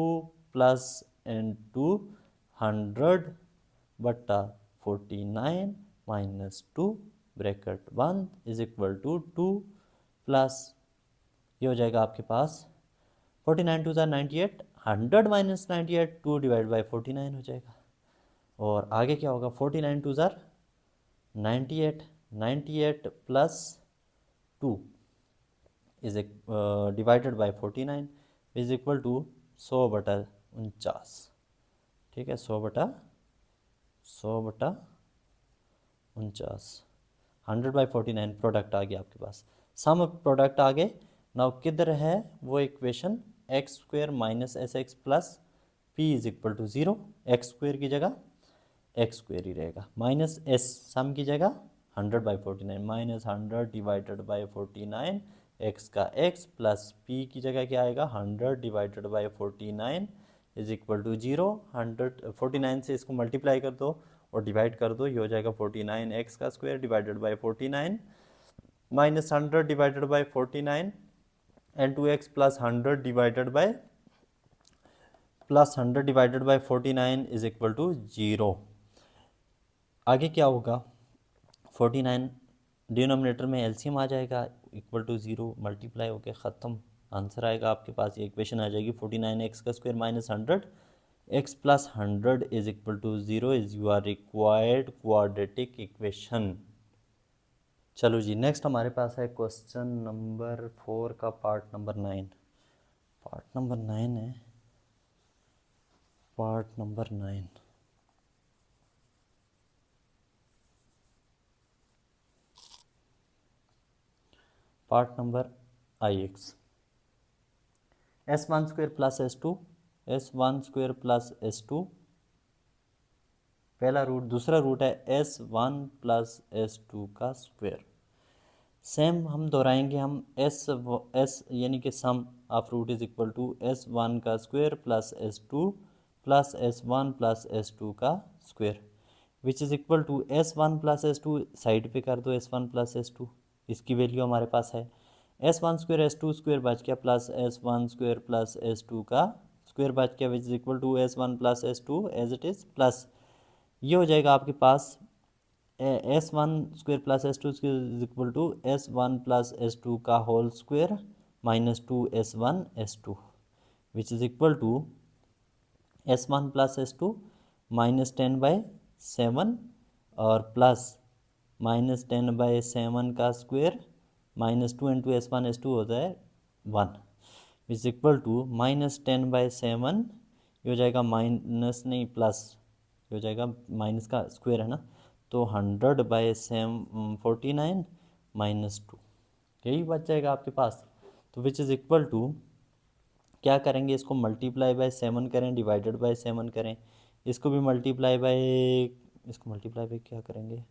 [SPEAKER 1] प्लस एंड टू 100 बट्टा 49 minus 2 bracket 1 is equal to 2 plus ये हो जाएगा आपके पास 49 two are 98, 100 minus 98 2 divide by 49 हो जाएगा, और आगे क्या होगा 49 two are 98, 98 plus 2 is divided by 49 is equal to 100 बटा 49, ठीक है, 100 बटा 49, 100 बाई 49 प्रोडक्ट आ गया आपके पास, सम प्रोडक्ट आ गए। नाउ किधर है वो equation, x square minus S x plus P is equal to 0, x square की जगह एक्स स्क्वायर ही रहेगा, माइनस एस सम की जगह 100 by 49 minus 100 divided by 49 x का एक्स प्लस पी की जगह क्या आएगा 100 divided by 49 is equal to 0, 149 से इसको मल्टीप्लाई कर दो और डिवाइड कर दो, ये हो जाएगा 49 एक्स का square divided by 49 minus 100 divided by 49 and 2x plus 100 divided by 49 is equal to 0। आगे क्या होगा 49 डिनोमिनेटर में एलसीएम आ जाएगा इक्वल टू 0 मल्टीप्लाई होकर ख़त्म, आंसर आएगा आपके पास, ये इक्वेशन आ जाएगी 49 एक्स का square minus 100 X plus 100 is equal to 0 is your required quadratic equation. चलो जी नेक्स्ट हमारे पास है क्वेश्चन नंबर 4 का पार्ट नंबर 9, पार्ट नंबर 9 है, part number 9 part number IX, S1 square plus S2, S1 square plus S2 पहला root, दूसरा root है S1 plus S2 का स्क्वायर, सेम हम दोहराएंगे, हम S यानी कि sum of root is equal to S1 का square plus S2 plus S1 plus S2 का square which is equal to S1 plus S2 side पे कर दो, S1 प्लस S2 इसकी वैल्यू हमारे पास है। S1 स्क्वायर S2 स्क्वायर बच गया plus S1 square plus S2 का स्क्वायर बच गया which is equal to S1 plus S2 as it is plus ये हो जाएगा आपके पास S1 square plus S2 square is equal to S1 plus S2 का whole square minus 2S1 S2 which is equal to S1 plus S2 minus 10/7 और plus minus 10/7 का square minus 2 into S1 S2 होता है 1 is equal to minus 10/7 ये हो जाएगा minus नहीं plus ये हो जाएगा माइनस का स्क्वायर है ना, तो 100/49 माइनस 2 यही बच जाएगा आपके पास। तो विच इज़ इक्वल टू क्या करेंगे, इसको मल्टीप्लाई बाय 7 करें, डिवाइडेड बाय 7 करें, इसको भी मल्टीप्लाई बाय क्या करेंगे,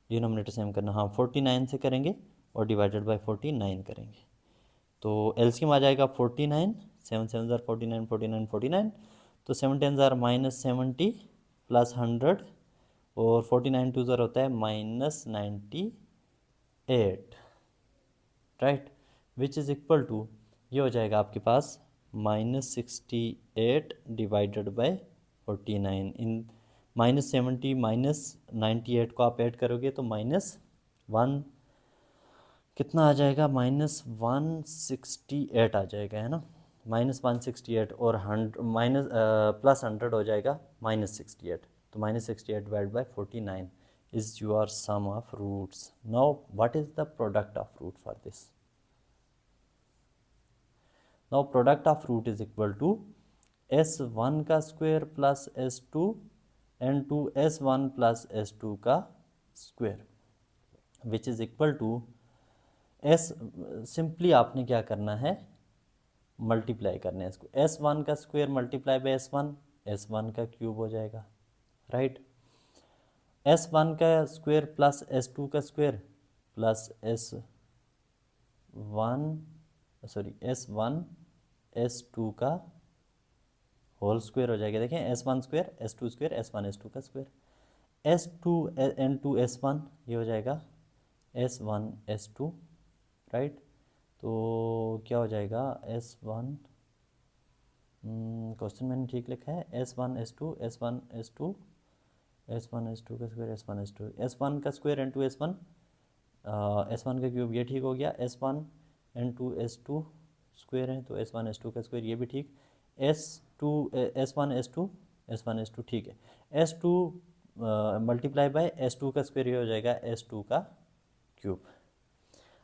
[SPEAKER 1] डिनोमिनेटर सेम करना, हाँ 49 से करेंगे और डिवाइडेड बाय 49 करेंगे तो एलसीएम आ जाएगा 49, 7 7 ज़ार 49, 49 49, तो 7 10 ज़ार माइनस 70 प्लस 100 और 49 2 ज़ार होता है minus 98 right which is equal to ये हो जाएगा आपके पास माइनस 68 डिवाइडेड बाय 49 इन माइनस 70 माइनस 98 को आप ऐड करोगे तो माइनस 1 कितना आ जाएगा, माइनस 168 आ जाएगा है ना, माइनस 168 और माइनस प्लस 100 हो जाएगा माइनस 68, तो minus 68 divide by 49 is your sum of roots. Now what is the product of root for this. Now product of root is equal to S1 का square plus S2 into S1 plus S2 का square which is equal to S simply आपने क्या करना है, multiply करना है इसको, S1 का स्क्वायर मल्टीप्लाई बाय S1 का क्यूब हो जाएगा राइट, S1 का स्क्वायर प्लस S2 का स्क्वायर प्लस S1 S2 का होल स्क्वायर हो जाएगा। देखें S1 square S2 square S1 S2 का स्क्वायर S2 into S1 ये हो जाएगा S1 S2 राइट, तो क्या हो जाएगा S1 क्वेश्चन मैंने ठीक लिखा है S1 S2 S1 S2 S1 S2 का स्क्वायर S1 S2 S1 का स्क्वायर इंटू S1 S1 का क्यूब ये ठीक हो गया, S1 इंटू S2 स्क्वायर है तो S1 S2 का स्क्वायर ये भी ठीक, S1 S2 ठीक है, S2 मल्टीप्लाई बाय S2 का स्क्वायर ये हो जाएगा S2 का क्यूब।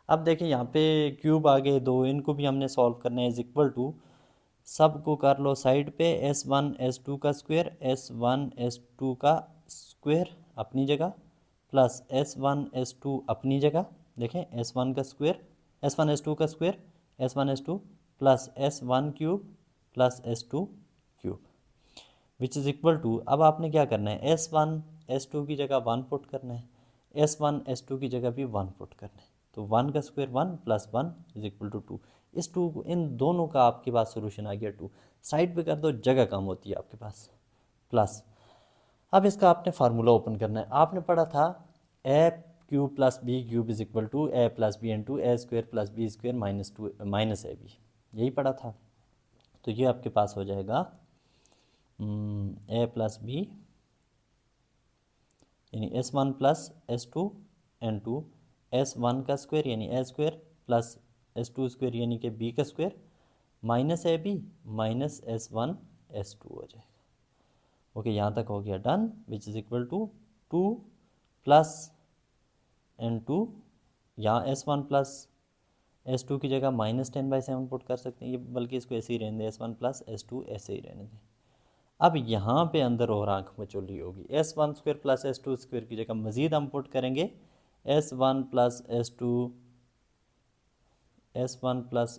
[SPEAKER 1] अब देखिए यहाँ पे क्यूब आ गए दो, इनको भी हमने सॉल्व करना है, इज इक्वल टू सब को कर लो साइड पे, S1 S2 का स्क्वायर S1 S2 का स्क्वायर अपनी जगह प्लस S1 S2 अपनी जगह, देखें S1 का स्क्वायर S1 S2 का square S1 S2 plus S1 cube plus S2 cube which is equal to, अब आपने क्या करना है S1 S2 की जगह 1 पुट करना है, S1 S2 की जगह भी 1 पुट करना है, तो 1 का square 1 plus 1 is equal to 2, इस 2 इन दोनों का आपके पास सोल्यूशन आ गया 2, साइड पे कर दो जगह कम होती है आपके पास प्लस। अब इसका आपने फार्मूला ओपन करना है, आपने पढ़ा था a cube plus b cube is equal to A plus B into A square plus B square minus A b, यही पढ़ा था, तो ये आपके पास हो जाएगा ए प्लस बी यानी S1 plus S2 into S1 का स्क्वायर यानी ए स्क्वायर प्लस S2 स्क्वायर यानी कि बी का स्क्वायर माइनस ए बी माइनस S1 S2 हो जाएगा। ओके यहाँ तक हो गया done, which is equal to 2 plus into यहाँ S1 प्लस S2 की जगह माइनस 10/7 पुट कर सकते हैं, ये बल्कि इसको ऐसे ही रहने दें, S1 प्लस S2 ऐसे ही रहने दें। अब यहाँ पे अंदर और आँख मचोली होगी, S1 square plus S2 square की जगह मज़ीद हम पुट करेंगे S1 प्लस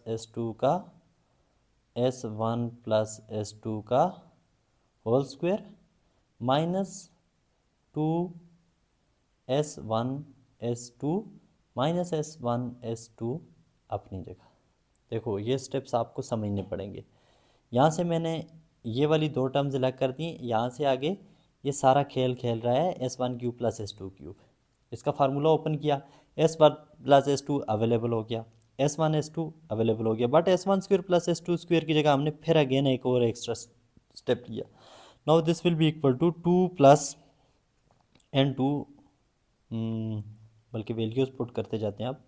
[SPEAKER 1] S2 का S1 प्लस S2 का whole square minus 2 S1 S2 minus S1 S2 अपनी जगह। देखो ये स्टेप्स आपको समझने पड़ेंगे, यहाँ से मैंने ये वाली दो टर्म्स अलग कर दी। यहाँ से आगे ये सारा खेल खेल रहा है S1³ प्लस S2³। इसका फार्मूला ओपन किया, S1 प्लस S2 अवेलेबल हो गया, S1 S2 अवेलेबल हो गया, बट S1² प्लस S2² की जगह हमने फिर अगेन एक और एक्स्ट्रा स्टेप लिया। Now this will be equal to 2 plus N2, बल्कि वैल्यूज़ पुट करते जाते हैं आप,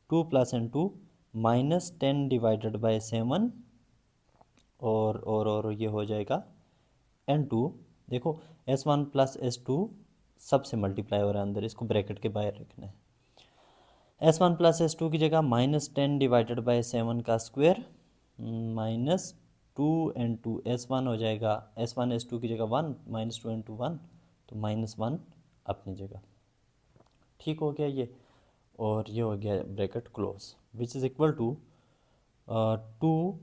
[SPEAKER 1] 2 plus N2 minus 10 divided by 7 और ये हो जाएगा N2। देखो S1 प्लस S2 सबसे मल्टीप्लाई हो रहा है अंदर, इसको ब्रैकेट के बाहर रखना है। S1 प्लस S2 की जगह माइनस 10 डिवाइडेड बाई 7 का स्क्वायर माइनस 2 N2 S1 हो जाएगा, S1 S2 की जगह 1 माइनस 2 N2 1, तो माइनस 1 अपनी जगह। ठीक हो गया ये, और ये हो गया bracket close, which is equal to 2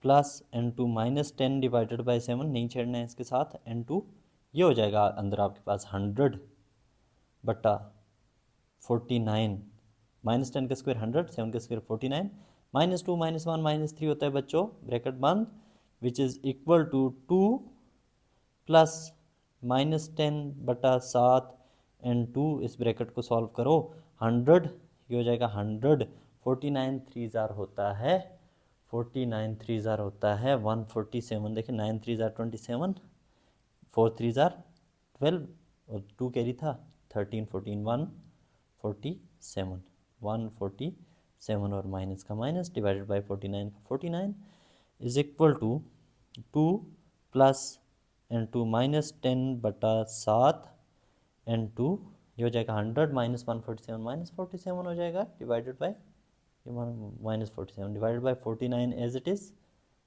[SPEAKER 1] plus N2 minus 10 divided by 7, नहीं छेड़ना है इसके साथ, N2 ये हो जाएगा अंदर आपके पास 100 बटा 49, माइनस 10 का स्क्वायर 100, 7 का स्क्वायर 49, माइनस 2 माइनस 1 माइनस 3 होता है बच्चों, ब्रैकेट बंद, which is equal to 2 plus minus 10 बटा 7 N2, इस ब्रैकेट को सॉल्व करो, 100 ये हो जाएगा 100, 49 3 ज़ार होता है, 49 3 ज़ार होता है 147। देखिए 9 3 ज़ार 27, 4 3 ज़ार 12 और 2 कैरी था 13 14 147, 147 और माइनस का माइनस डिवाइडेड बाई 49 का 49 is equal to 2 plus N2 minus 10 बटा 7 N2, ये हो जाएगा 100 माइनस 147 माइनस 47 हो जाएगा divided by minus 47 divided by 49 as it is,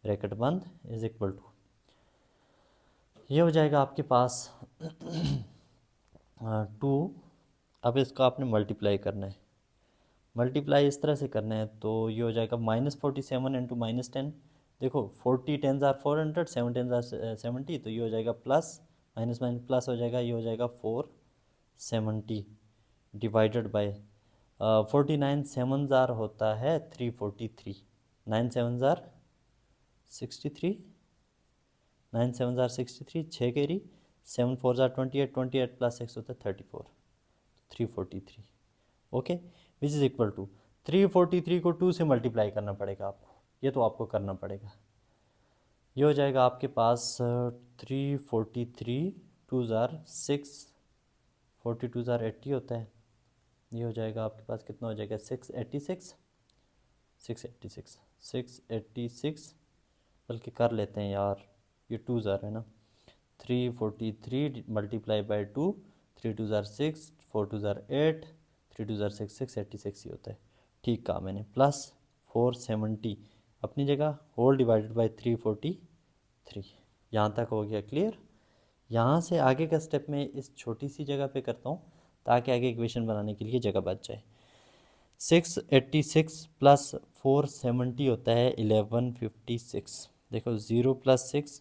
[SPEAKER 1] bracket बंद, इज इक्वल टू, ये हो जाएगा आपके पास 2। अब इसका आपने मल्टीप्लाई करना है, मल्टीप्लाई इस तरह से करना है, तो ये हो जाएगा माइनस 47 इंटू माइनस 10। देखो 40 10 ज़ार 400, 7 10 ज़ार 70, तो ये हो जाएगा प्लस माइनस माइनस प्लस हो जाएगा, ये हो जाएगा 470 डिवाइडेड बाय 49 7 ज़ार होता है 343, 9 7 ज़ार 63, 9 7 ज़ार 63, 6 कैरी, 7 4 ज़ार 28, 28 प्लस 6 होता है 34, 343। Okay, which is equal to 343 को 2 से मल्टीप्लाई करना पड़ेगा आपको, ये तो आपको करना पड़ेगा। ये हो जाएगा आपके पास 343 2 ज़ार 6, 42 ज़ार 80 होता है, ये हो जाएगा आपके पास कितना हो जाएगा 686, 686 686, बल्कि कर लेते हैं यार, ये 2 ज़ार है ना, 343 multiply by 2, 3 2 are 6, 4 2 tsar 8, 3 2 are 6 686 ही होता है। ठीक कहा मैंने, प्लस 470 अपनी जगह, होल डिवाइडेड बाई 343। यहाँ तक हो गया क्लियर। यहाँ से आगे का स्टेप मैं इस छोटी सी जगह पे करता हूँ ताकि आगे इक्वेशन बनाने के लिए जगह बच जाए। 686 प्लस 470 होता है 1156। देखो 0 प्लस 6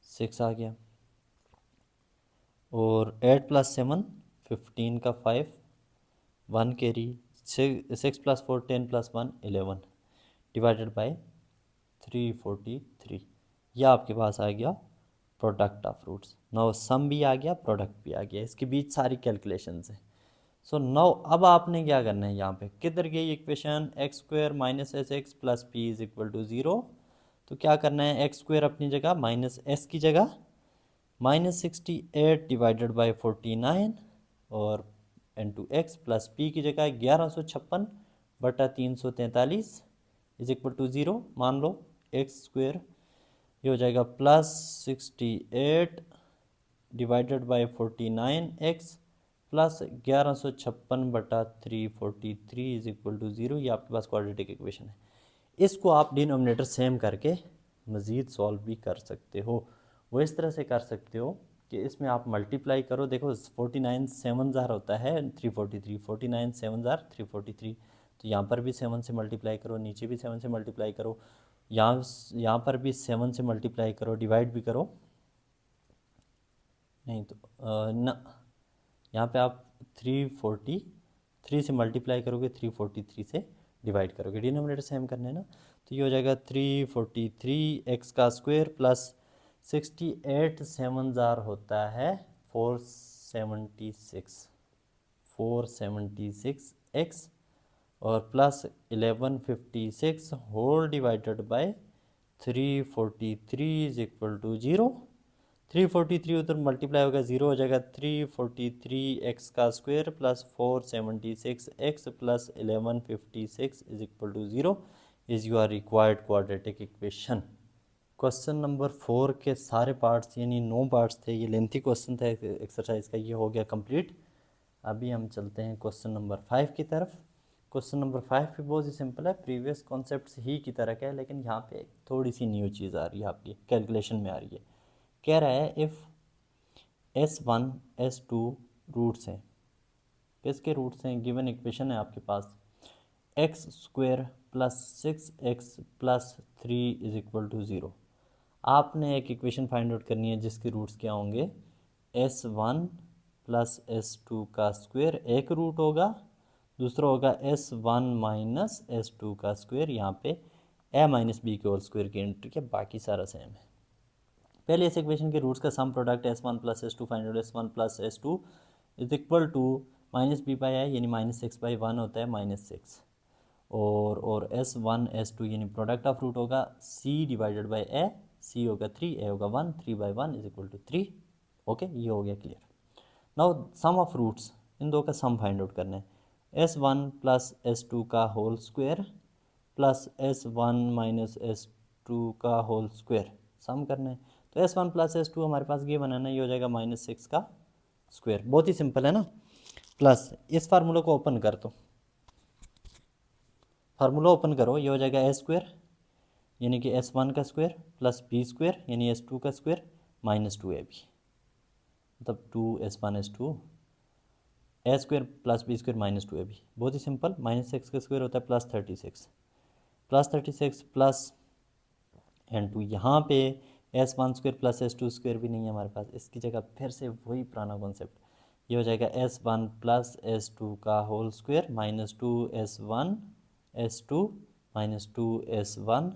[SPEAKER 1] 6 आ गया, और 8 प्लस 7 15 का 5, 1 carry, 6 plus 4 10 plus 1 11 divided by 343। यह आपके पास आ गया product of roots. Now sum भी आ गया, प्रोडक्ट भी आ गया, इसके बीच सारी कैलकुलेशंस हैं। सो नाउ अब आपने क्या करना है, यहाँ पे किधर गई equation, x square minus S x plus P is equal to 0। तो क्या करना है, एक्स स्क्वायर अपनी जगह माइनस एस की जगह माइनस 68 डिवाइडेड बाई 49, और इंटू एक्स प्लस पी की जगह 1156 बटा 343 इज इक्वल टू 0 मान लो। एक्स स्क्वायर ये हो जाएगा plus 68 divided by 49 x plus 1156 बटा 343 इज इक्वल टू 0। ये आपके पास क्वाड्रेटिक इक्वेशन है। इसको आप डिनोमिनेटर सेम करके मज़ीद सॉल्व भी कर सकते हो। वो इस तरह से कर सकते हो कि इसमें आप मल्टीप्लाई करो। देखो 49 7 ज़ार होता है 343, 49 7 ज़ार 343, तो यहाँ पर भी 7 से मल्टीप्लाई करो, नीचे भी 7 से मल्टीप्लाई करो, यहाँ पर भी 7 से मल्टीप्लाई करो, डिवाइड भी करो, नहीं तो ना, यहाँ पे आप 343 से मल्टीप्लाई करोगे, 343 से डिवाइड करोगे, डिनोमिनेटर सेम करना है ना। तो ये हो जाएगा 343 एक्स का स्क्वायर प्लस 68 7 जार होता है 476, 476 x और plus 1156 whole divided by 343 is equal to 0। 343 उधर मल्टीप्लाई होगा, 0 हो जाएगा। 343 x का square plus 476 x plus 1156 is equal to 0 is your required quadratic equation. Question number 4 के सारे पार्ट्स यानी 9 पार्ट्स थे, ये लेंथी क्वेश्चन था एक्सरसाइज का, ये हो गया कंप्लीट। अभी हम चलते हैं क्वेश्चन नंबर 5 की तरफ। क्वेश्चन नंबर 5 भी बहुत ही सिंपल है, प्रीवियस कॉन्सेप्ट्स ही की तरह का है, लेकिन यहाँ पे थोड़ी सी न्यू चीज़ आ रही है, आपकी कैलकुलेशन में आ रही है। कह रहा है इफ़ S1 S2 रूट्स हैं, किसके रूट्स हैं, गिवन इक्वेशन है आपके पास x square plus 6x plus 3 is equal to 0। आपने एक इक्वेशन फाइंड आउट करनी है जिसके रूट्स क्या होंगे, S1 प्लस S2 का स्क्वायर एक रूट होगा, दूसरा होगा S1 माइनस S2 का स्क्वायर, यहाँ पे a माइनस बी के होल स्क्वायर की एंट्री है, बाकी सारा सेम है। पहले इस इक्वेशन के रूट्स का sum product S1 plus S2 find out, S1 plus S2 is equal to minus B by a यानी -6/1 होता है -6, और S1 S2 यानी प्रोडक्ट ऑफ रूट होगा C divided by a, C होगा 3, a होगा 1, 3/1 इज इक्वल टू 3। ओके, ये हो गया clear. Now sum of roots, इन दो का सम फाइंड आउट करना है, S1 प्लस S2 का whole square plus S1 minus S2 का होल स्क्वायर सम करना है। तो S1 प्लस S2 हमारे पास ये बनाना, ये हो जाएगा -6 का स्क्वायर, बहुत ही सिंपल है ना। प्लस इस फार्मूला को ओपन कर दो, फार्मूला ओपन करो, ये हो जाएगा ए स्क्वायर यानी कि S1 का स्क्वायर प्लस बी स्क्वायर यानी S2 का स्क्वायर -2ab, मतलब 2S1 S2 a square plus B square -2ab, बहुत ही सिंपल। -6 का स्क्वायर होता है +36, +36 प्लस n2, यहाँ पे S1 square plus S2 square भी नहीं है हमारे पास, इसकी जगह फिर से वही पुराना कॉन्सेप्ट, ये हो जाएगा S1 प्लस S2 का whole square -2S1 S2 -2S1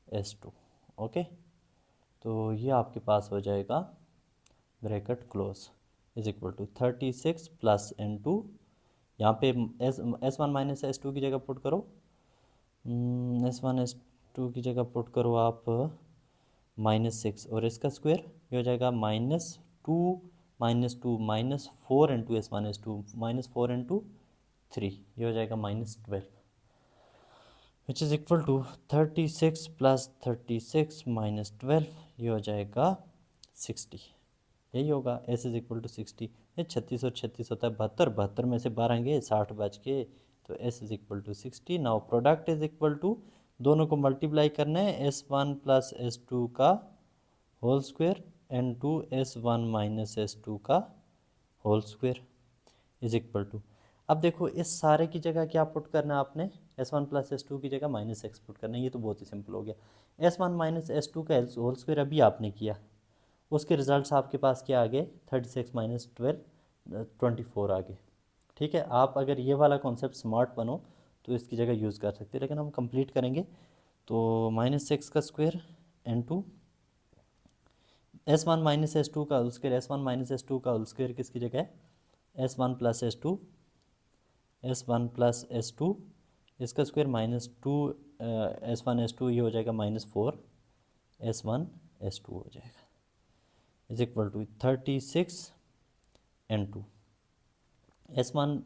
[SPEAKER 1] S2। Okay, तो ये आपके पास हो जाएगा bracket close is equal to 36 plus n2, यहाँ पे S1 माइनस S2 की जगह पुट करो, S1 S2 की जगह पुट करो आप -6 और इसका स्क्वायर, ये हो जाएगा -2 -4 इंटू S1 S2 -4 इंटू 3, ये हो जाएगा -12 which is equal to 36 plus 36 -12, ये हो जाएगा 60, यही होगा। S इज इक्वल टू 60, ये 36 और 36 होता है 72, 72 में से 12 गए 60 बच के, तो S is equal to 60। Now product is equal to, दोनों को मल्टीप्लाई करना है, S1 प्लस S2 का whole square and two S1 minus S2 का whole square is equal to, अब देखो इस सारे की जगह क्या पुट करना है आपने, S1 प्लस S2 की जगह -6 पुट करना है, ये तो बहुत ही सिंपल हो गया। S1 माइनस S2 का होल स्क्वायर अभी आपने किया, उसके रिजल्ट्स आपके पास क्या आ गए, 36 माइनस 12 24 आ गए। ठीक है, आप अगर ये वाला कॉन्सेप्ट स्मार्ट बनो तो इसकी जगह यूज़ कर सकते हैं, लेकिन हम कंप्लीट करेंगे। तो -6 का square N to S1 minus S2 का whole square, S1 minus S2 का होल स्क्वायर किसकी जगह है, S1 plus S2, S1 plus S2, इसका स्क्वायर -2 S1 S2, ये हो जाएगा -4 S1 S2 हो जाएगा is equal to 36 n2, S1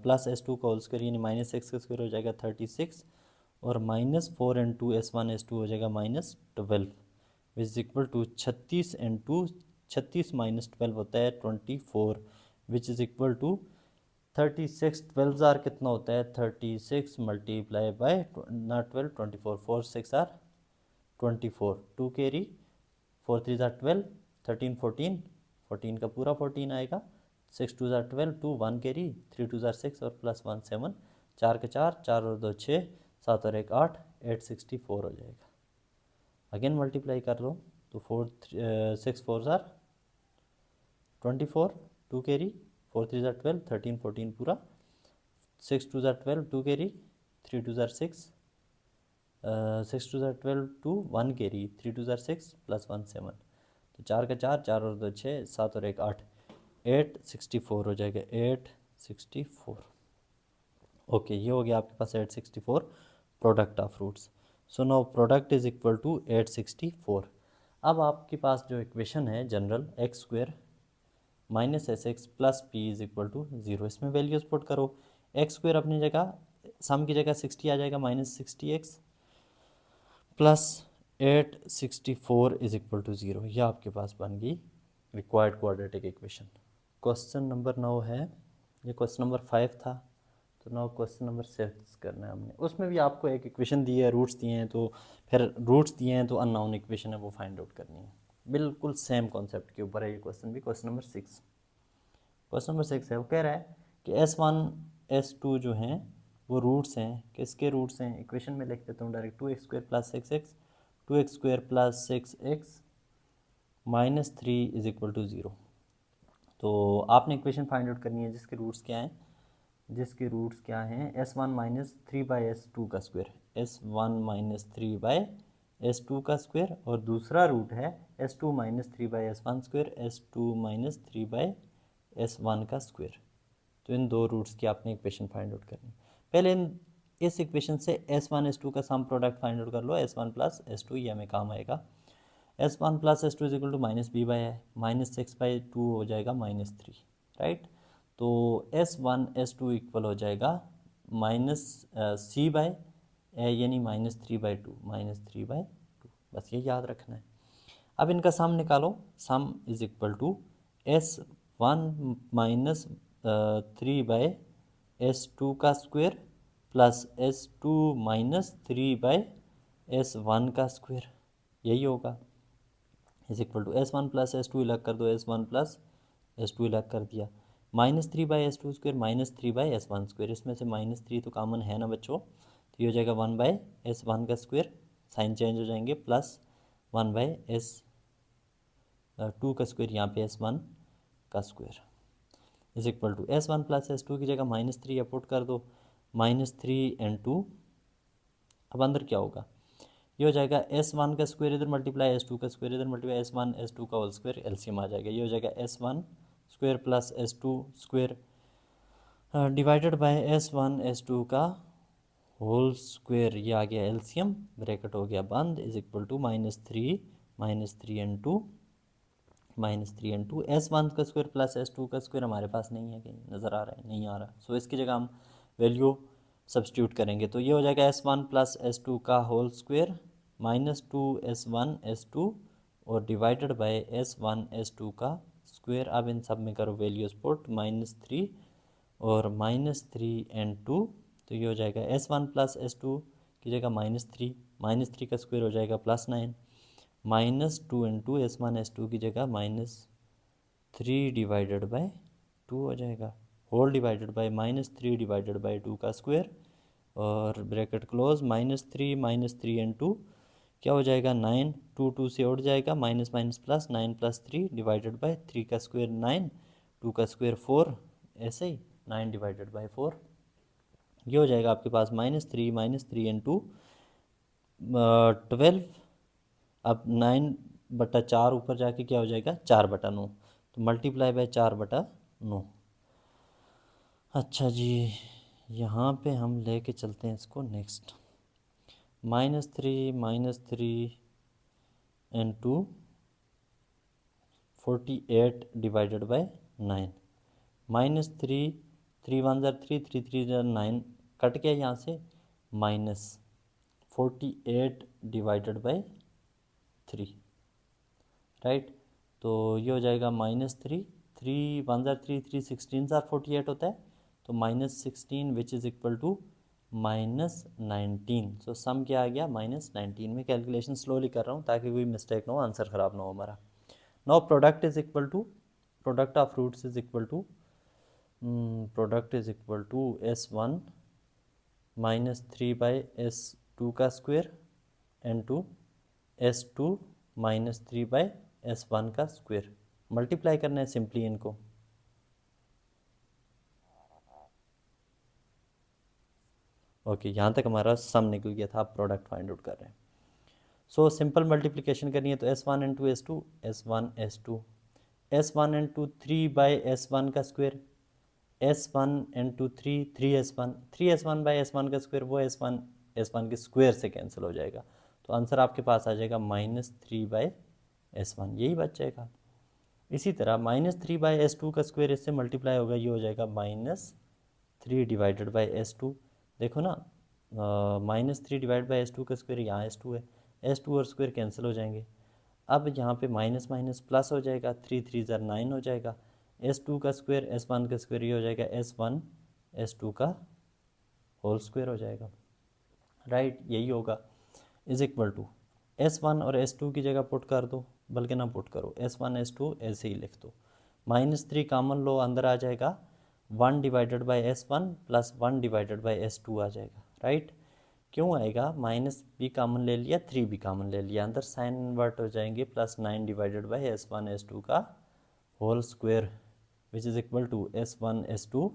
[SPEAKER 1] plus S2 का होल स्क्वायर यानी -6 का स्क्वायर हो जाएगा 36 और -4 n2 S1 S2 हो जाएगा -12 विच इक्वल टू 36 n2, 36 -12 होता है 24 which is equal to 36, 12 are कितना होता है 36 multiply by not 12 24, 4 6 are 24, 2 carry 4 3 ज़ार 12, 13 14, 14 का पूरा 14 आएगा, 6 2 ज़ार 12, 2 1 कैरी, 3 2 ज़ार 6 और प्लस 1 7, 4 के 4, 4 और 2 6, 7 और 1 8, 864 हो जाएगा। अगेन मल्टीप्लाई कर लो तो 6 4 ज़ार 24, 2 कैरी, 4 3 ज़ार 12, 13 14 पूरा, 6 2 are 12, 2 carry, 3 2 are 6, 6 two are 12 two 1 carry, 3 to tsar 6 plus 1 7, तो 4 का 4, 4 और 2 6, 7 और 1 8, 864 हो जाएगा, 864। ओके, ये हो गया आपके पास 864 product of roots. So now product is equal to 864। अब आपके पास जो इक्वेशन है general, X square minus S x plus P is equal to 0, इसमें वैल्यूज पुट करो। एक्स स्क्वेयर अपनी जगह, सम की जगह 60 आ जाएगा, minus 60x plus 864 is equal to 0। यह आपके पास बन गई required quadratic equation. Question number 9 है, ये क्वेश्चन नंबर 5 था, तो नाउ क्वेश्चन नंबर 6 करना है हमने। उसमें भी आपको एक इक्वेशन दी है, रूट्स दिए हैं, तो फिर रूट्स दिए हैं तो अननोन इक्वेशन है वो फाइंड आउट करनी है। बिल्कुल सेम कॉन्सेप्ट के ऊपर है ये क्वेश्चन भी। क्वेश्चन नंबर 6, क्वेश्चन नंबर 6 है, वो कह रहा है कि S1 S2 जो हैं वो रूट्स हैं, किसके रूट्स हैं, इक्वेशन में लिख देता हूँ direct, 2x² plus 6x, 2x² plus 6x minus 3 is equal to 0। तो आपने इक्वेशन फाइंड आउट करनी है जिसके रूट्स क्या हैं, जिसके रूट्स क्या हैं, S1 माइनस 3/S2 का स्क्वायर, S1 माइनस 3/S2 का स्क्वायर, और दूसरा रूट है S2 minus 3/S1 square, S2 minus 3/S1 का स्क्वायर। तो इन दो रूट्स की आपने इक्वेशन फाइंड आउट करनी। पहले इस इक्वेशन से S1 S2 का सम प्रोडक्ट फाइंड आउट कर लो, S1 प्लस S2, ये हमें काम आएगा। S1 plus S2 is equal to minus B by है, माइनस 6/2 हो जाएगा -3, राइट। तो S1 S2 इक्वल हो जाएगा माइनस C बाय यानी -3/2, -3/2, बस ये याद रखना है। अब इनका सम निकालो, sum is equal to S1 minus 3/S2 का square plus S2 minus 3/S1 का स्क्वायर, यही होगा, is equal to S1 plus S2 अलग कर दो, S1 प्लस S2 अलग कर दिया, -3/S2 स्क्वायर -3/S1 स्क्वायर, इसमें से -3 तो कॉमन है ना बच्चों, तो ये हो जाएगा 1/S1 का स्क्वायर, साइन चेंज हो जाएंगे, प्लस 1/S2 का स्क्वायर, यहाँ पे S1 का square is equal to S1 plus S2 की जगह -3 पुट कर दो, -3 and 2, अब अंदर क्या होगा, ये हो जाएगा S1 का स्क्वायर इधर मल्टीप्लाई S2 का स्क्वायर इधर मल्टीप्लाई S1 S2 का होल स्क्वायर, एलसीएम आ जाएगा, ये हो जाएगा S1 square plus S2 square divided by S1 S2 का होल स्क्वायर, ये आ गया एलसीएम, ब्रैकेट हो गया बंद, is equal to -3 and 2, S1 का स्क्वायर प्लस S2 का स्क्वायर हमारे पास नहीं है, कहीं नज़र आ रहा है, नहीं आ रहा, सो इसकी जगह हम वैल्यू सब्सटीट्यूट करेंगे, तो ये हो जाएगा S1 प्लस S2 का होल स्क्वायर -2 S1 S2 और डिवाइडेड बाय S1 S2 का स्क्वायर। अब इन सब में करो वैल्यूज पुट, -3 और -3 and 2, तो ये हो जाएगा S1 प्लस S2 की जगह -3 का स्क्वायर हो जाएगा +9, -2 and 2 S1 S2 की जगह -3 डिवाइडेड बाय 2 हो जाएगा, whole divided by -3 divided by 2 का स्क्वायर, और ब्रैकेट क्लोज, -3 and 2 क्या हो जाएगा 9, 2 से उड़ जाएगा, minus minus plus, 9 + 3 divided by 3 का स्क्वायर 9, 2 का स्क्वायर 4, ऐसे ही 9 डिवाइडेड बाय 4, ये हो जाएगा आपके पास -3 and 2 12। अब 9/4 ऊपर जाके क्या हो जाएगा 4/9, तो मल्टीप्लाई बाय 4/9। अच्छा जी, यहाँ पे हम लेके चलते हैं इसको नेक्स्ट, -3 and 2 48 डिवाइडेड बाय 9, -3 3 1 ज़र 3 3 3 ज़र 9 कट गया यहाँ से, -48 डिवाइडेड बाय 3, राइट। तो ये हो जाएगा -3 3 1 ज़र 3 3 16 ज़र 48 होता है, तो -16 विच इज़ इक्वल टू -19। सो सम क्या आ गया -19 में। कैलकुलेशन स्लोली कर रहा हूँ ताकि कोई मिस्टेक ना हो, आंसर ख़राब ना हो हमारा। Now product is equal to, product of roots is equal to, product is equal to S1 -3/S2 का square and to S2 -3/S1 का स्क्वायर, मल्टीप्लाई करना है सिंपली इनको। ओके, यहाँ तक हमारा सम निकल गया था, आप प्रोडक्ट फाइंड आउट कर रहे हैं। सो सिंपल मल्टीप्लिकेशन करनी है तो S1 into S2, S1 S2, S1 into 3/S1 का square, S1 into 3 3S1 by S1 का स्क्वायर, वो S1 के स्क्वायर से कैंसिल हो जाएगा, तो आंसर आपके पास आ जाएगा -3/S1, यही बच जाएगा। इसी तरह -3/S2 का स्क्वायर इससे मल्टीप्लाई होगा, ये हो जाएगा -3 डिवाइडेड बाई S2। देखो ना, -3 डिवाइड बाई S2 का स्क्वायर, यहाँ S2 है, S2 और स्क्वायर कैंसिल हो जाएंगे। अब यहाँ पे माइनस माइनस प्लस हो जाएगा, 3 3 ज़र 9 हो जाएगा, S2 का स्क्वायर S1 का स्क्वायर, ये हो जाएगा S1 S2 का होल स्क्वायर हो जाएगा, राइट, यही होगा। इज इक्वल टू S1 और S2 की जगह पुट कर दो, बल्कि ना पुट करो, S1 S2 ऐसे ही लिख दो, -3 कॉमन लो, अंदर आ जाएगा 1 divided by S1 plus 1 divided by S2 आ जाएगा, राइट। क्यों आएगा, माइनस भी कॉमन ले लिया, 3 भी कॉमन ले लिया, अंदर साइन इन्वर्ट हो जाएंगे, +9 डिवाइडेड बाई S1 S2 का whole square, which is equal to S1 S2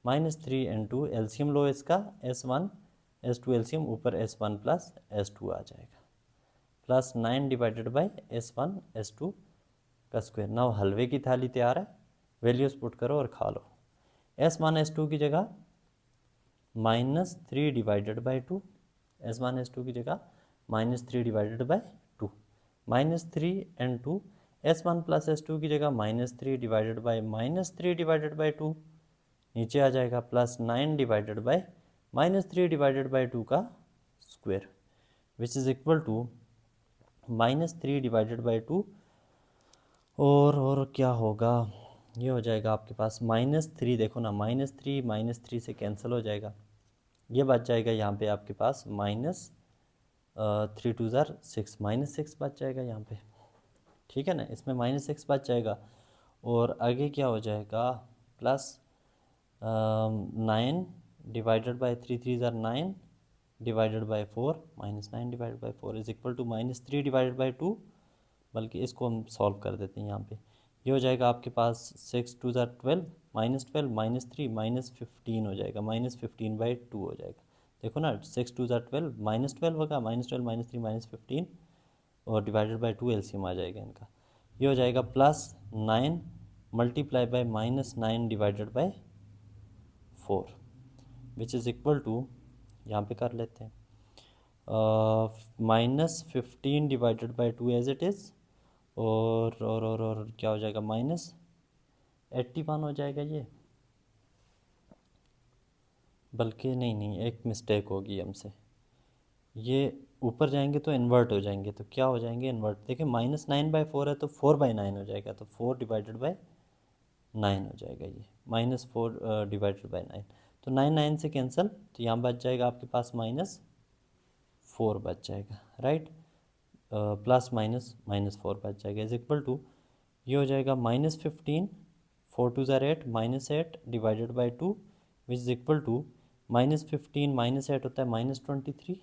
[SPEAKER 1] -3 into LCM लो इसका, S1 S2 एल्सियम ऊपर S1 प्लस S2 आ जाएगा, +9 डिवाइडेड बाई S1 S2 का स्क्वायर। नाउ हलवे की थाली तैयार है, वैल्यूज़ पुट करो और खा लो। S1 S2 की जगह -3 डिवाइडेड बाई 2, S1 S2 की जगह -3 divided by 2, -3 and 2, S1 plus S2 की जगह -3 डिवाइडेड बाई -3 डिवाइडेड बाई 2, नीचे आ जाएगा +9 डिवाइडेड बाई -3 डिवाइडेड बाई 2 का square, which is equal to -3 divided by 2, और क्या होगा, ये हो जाएगा आपके पास -3, देखो ना, -3 से कैंसिल हो जाएगा, ये बच जाएगा यहाँ पे आपके पास -3 2 ज़ार 6, -6 बच जाएगा यहाँ पे, ठीक है ना, इसमें -6 बच जाएगा, और आगे क्या हो जाएगा, +9 divided by 3 3 tsar 9 divided by 4, -9 divided by 4 is equal to -3 divided by 2, बल्कि इसको हम सॉल्व कर देते हैं यहाँ पे, ये हो जाएगा आपके पास 6 2 ज़ार 12, -12 -3 -15 हो जाएगा, -15 बाई 2 हो जाएगा। देखो ना, 6 2 ज़ार 12, -12 होगा, -12 -3 -15, और डिवाइडेड बाई 2 एलसीएम आ जाएगा इनका, ये हो जाएगा +9 multiply by -9 divided by 4, which is equal to, यहाँ पे कर लेते हैं, -15 divided by 2 as it is, और क्या हो जाएगा, -81 हो जाएगा ये, बल्कि नहीं, एक मिस्टेक होगी हमसे, ये ऊपर जाएंगे तो इन्वर्ट हो जाएंगे, तो क्या हो जाएंगे इन्वर्ट, देखिए -9/4 है तो 4/9 हो जाएगा, तो 4 डिवाइडेड बाई 9 हो जाएगा ये, -4 डिवाइडेड बाई 9, तो 9 9 से कैंसिल, तो यहाँ बच जाएगा आपके पास -4 बच जाएगा, राइट, प्लस -4 बच जाएगा, इज इक्वल टू, ये हो जाएगा -15, 4 2 ज़ार 8, -8 divided by 2, which is equal to, -15 -8 होता है -23,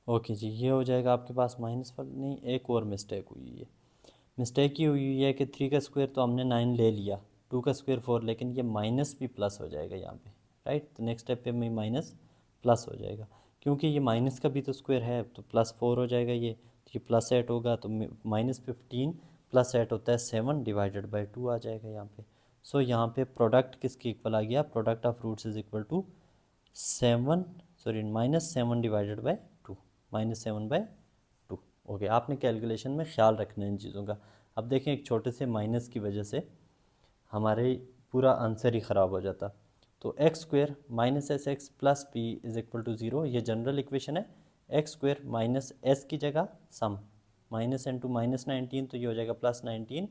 [SPEAKER 1] ओके जी, ये हो जाएगा आपके पास -4, नहीं, एक और मिस्टेक हुई है, मिस्टेक ये हुई है कि 3 का स्क्वायर तो हमने 9 ले लिया, 2 का स्क्वायर 4, लेकिन ये माइनस भी प्लस हो जाएगा यहाँ पे, राइट, तो नेक्स्ट स्टेप पे में माइनस प्लस हो जाएगा, क्योंकि ये माइनस का भी तो स्क्वायर है, तो +4 हो जाएगा ये, तो ये +8 होगा, तो -15 + 8 होता है 7 डिवाइडेड बाई 2 आ जाएगा यहाँ पे। सो यहाँ पे प्रोडक्ट किसके इक्वल आ गया, product of roots is equal to -7 divided by 2, -7/2। Okay, आपने कैलकुलेशन में ख्याल रखना है इन चीज़ों का। अब देखें, एक छोटे से माइनस की वजह से हमारे पूरा आंसर ही ख़राब हो जाता, तो x² -sx plus p is equal to 0, ये जनरल इक्वेशन है, x² -s की जगह सम, -into -19, तो ये हो जाएगा +19,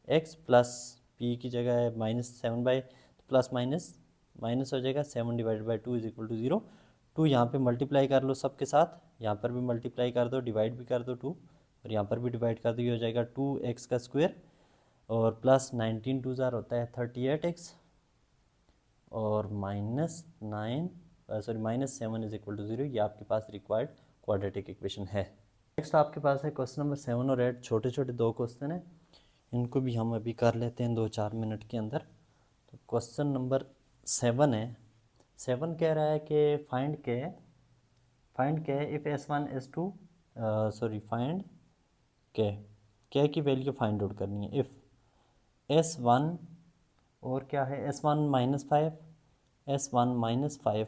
[SPEAKER 1] x प्लस p की जगह है -7/, प्लस माइनस हो जाएगा 7 divided by 2 is equal to 0, 2 यहाँ पे मल्टीप्लाई कर लो सबके साथ, यहाँ पर भी मल्टीप्लाई कर दो, डिवाइड भी कर दो 2, और यहाँ पर भी डिवाइड कर दो, ये हो जाएगा 2x का स्क्वायर, और +19 2 ज़ार होता है 38x, और -7 इज इक्वल टू 0, ये आपके पास रिक्वायर्ड क्वाड्रेटिक इक्वेशन है। नेक्स्ट आपके पास है क्वेश्चन नंबर 7 और 8, छोटे छोटे 2 क्वेश्चन हैं, इनको भी हम अभी कर लेते हैं 2-4 मिनट के अंदर। तो क्वेश्चन नंबर 7 है। 7 कह रहा है कि find K if S1 S2 sorry find के की वैल्यू फाइंड आउट करनी है। इफ़ S1 और क्या है S1 minus 5 S1 minus 5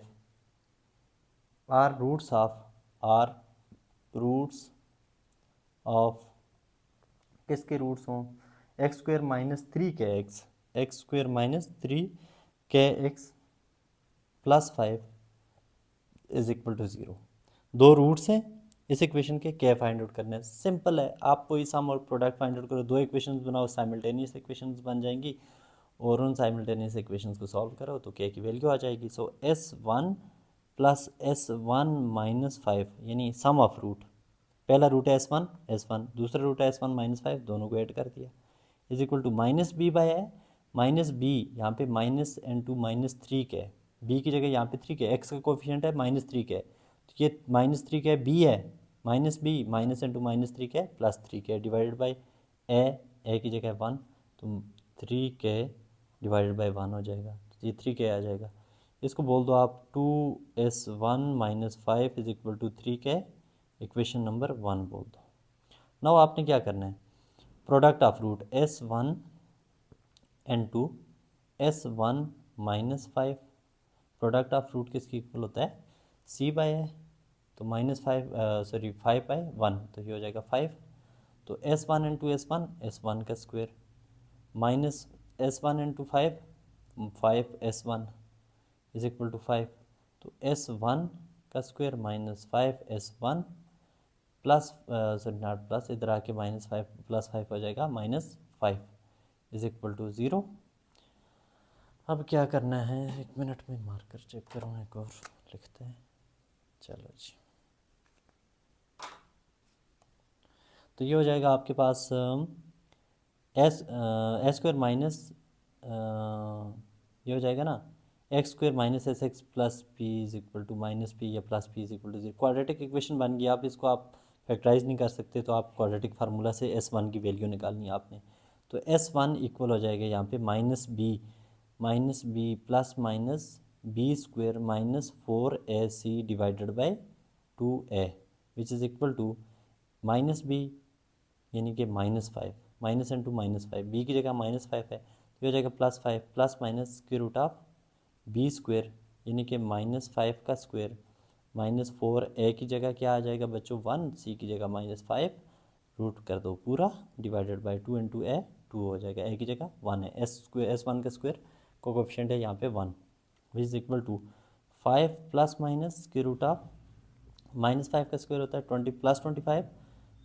[SPEAKER 1] are roots of किसके रूट्स हों X square minus 3 K X square minus 3 K X plus 5 is equal to 0। दो रूट्स हैं इस इक्वेशन के फाइंड आउट करने हैं। सिंपल है, आप कोई सम और प्रोडक्ट फाइंड आउट करो, दो इक्वेशंस बनाओ, साइमल्टेनियस इक्वेशंस बन जाएंगी और उन साइमल्टेनियस इक्वेशंस को सॉल्व करो तो के की वैल्यू आ जाएगी। सो S1 प्लस S1 माइनस 5 यानी सम ऑफ रूट, पहला रूट है S1 दूसरा रूट है S1 माइनस 5, दोनों को ऐड कर दिया is equal to minus B by है माइनस बी, यहाँ पे minus into minus 3 K, B की जगह यहाँ पे 3 के, एक्स का कोफिशिएंट है माइनस 3 के, तो ये माइनस 3 के बी है minus B minus into minus 3 K plus 3 के डिवाइडेड बाई ए की जगह 1, तो 3 के डिवाइडेड बाई 1 हो जाएगा, तो ये 3 के आ जाएगा। इसको बोल दो आप 2S1 minus 5 is equal to 3 के, इक्वेशन नंबर 1 बोल दो। नाउ आपने क्या करना है, product of root S1 and 2 S1 minus 5, product of root किसकी इक्वल होता है C बाय है, तो माइनस 5 सॉरी 5 बाय 1, तो ये हो जाएगा 5, तो S1 इंटू S1 का square minus S1 into 5 S1 is equal to 5, तो S1 का square minus 5S1 plus sorry not plus, इधर आके माइनस 5 प्लस 5 हो जाएगा माइनस 5 इज इक्वल टू 0। अब क्या करना है, एक मिनट में मार्कर चेक करूँ एक और लिखते हैं, चलो जी। तो ये हो जाएगा आपके पास एस स्क्वायर माइनस ये हो जाएगा ना x square minus S x plus P is equal to minus p या plus P is equal to 0। Quadratic equation बन गई, आप इसको आप फैक्टराइज नहीं कर सकते, तो आप क्वाड्रेटिक फार्मूला से S1 की वैल्यू निकालनी है आपने, तो S1 इक्वल हो जाएगा यहाँ पे minus B plus minus B square minus 4AC divided by 2A which is equal to minus B यानी कि minus 5 minus into minus 5, B की जगह माइनस 5 है तो ये हो जाएगा plus 5 plus minus square root of B square यानी कि माइनस 5 का स्क्वायर माइनस 4A की जगह क्या आ जाएगा बच्चों 1, C की जगह माइनस 5 रूट कर दो पूरा डिवाइडेड बाई 2 इंटू ए 2 हो जाएगा, ए की जगह 1 है, S1 का स्क्वायर कोफिशिएंट है यहाँ पे 1 which is equal to 5 plus minus square root of minus 5 का स्क्वायर होता है 20 प्लस 25,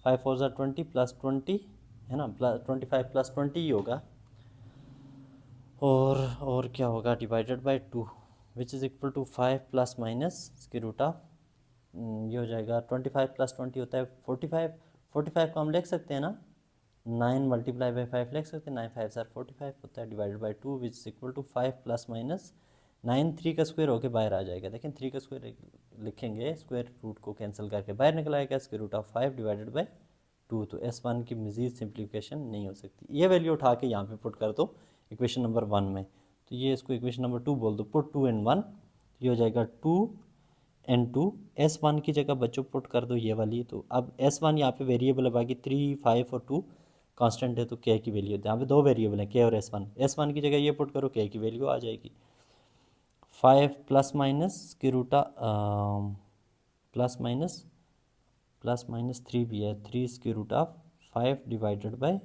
[SPEAKER 1] 5 4 ज़ा 20 प्लस 20 है ना, प्लस 25 प्लस 20 ही होगा और क्या होगा divided by 2 which is equal to 5 plus minus square root of ये हो जाएगा 25 प्लस 20 होता है 45 को हम लिख सकते हैं ना 9 मल्टीप्लाई बाई 5 लिख सकते हैं, 9 5 ज़ार 45 होता है divided by 2 which is equal to 5 plus minus 9 3 का स्क्वायर होके बाहर आ जाएगा, लेकिन 3 का स्क्वायर लिखेंगे स्क्वायर रूट को कैंसिल करके बाहर निकल आएगा square root of 5 divided by 2, तो S1 की मज़ीद सिंप्लीफिकेशन नहीं हो सकती। ये वैल्यू उठा के यहाँ पे पुट कर दो इक्वेशन नंबर 1 में, तो ये इसको इक्वेशन नंबर 2 बोल दो, पुट 2 एंड 1, ये हो जाएगा 2 एंड 2, S1 की जगह बच्चों पुट कर दो ये वाली, तो अब S1 यहाँ पे वेरिएबल है, बाकी 3 5 और 2 कांस्टेंट है, तो K की वैल्यू यहाँ पे दो वेरिएबल हैं K और S1 की जगह ये पुट करो K की वैल्यू आ जाएगी 5 प्लस माइनस की रूटा प्लस माइनस 3 भी है 3 square root of 5 divided by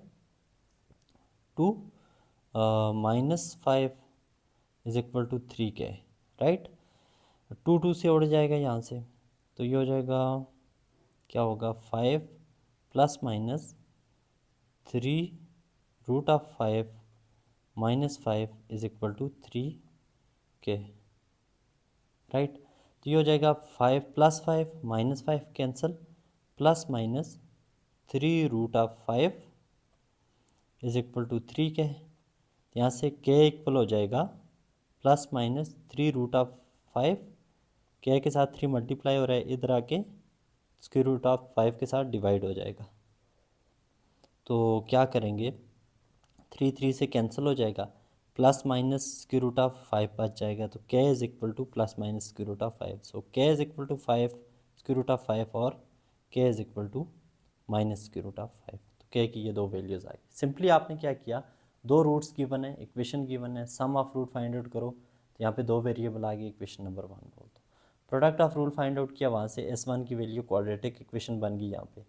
[SPEAKER 1] 2 minus 5 is equal to 3K right, 2 से उड़ जाएगा यहाँ से, तो ये हो जाएगा क्या होगा 5 plus minus 3 root of 5 minus 5 is equal to 3K right, तो ये हो जाएगा 5 plus 5 minus 5 cancel plus minus 3 root of 5 is equal to 3K, यहाँ से K इक्वल हो जाएगा plus minus 3 root of 5, K के साथ 3 मल्टीप्लाई हो रहा है, इधर आके स्क्वायर रूट ऑफ 5 के साथ डिवाइड हो जाएगा, तो क्या करेंगे 3 3 से कैंसिल हो जाएगा, plus minus square root of 5 बच जाएगा, तो k is equal to plus minus square root of 5। So k is equal to 5 square root of 5 और k is equal to minus square root of 5। तो k की ये दो values आई। Simply आपने क्या किया, दो रूट्स गिवन है, इक्वेशन गिवन है, sum of root find out करो, तो यहाँ पे दो वेरिएबल आ गई, इक्वेशन नंबर 1 बोल दो। Product of rule find out किया, वहाँ से S1 की वैल्यू क्वाड्रेटिक इक्वेशन बन गई यहाँ पे,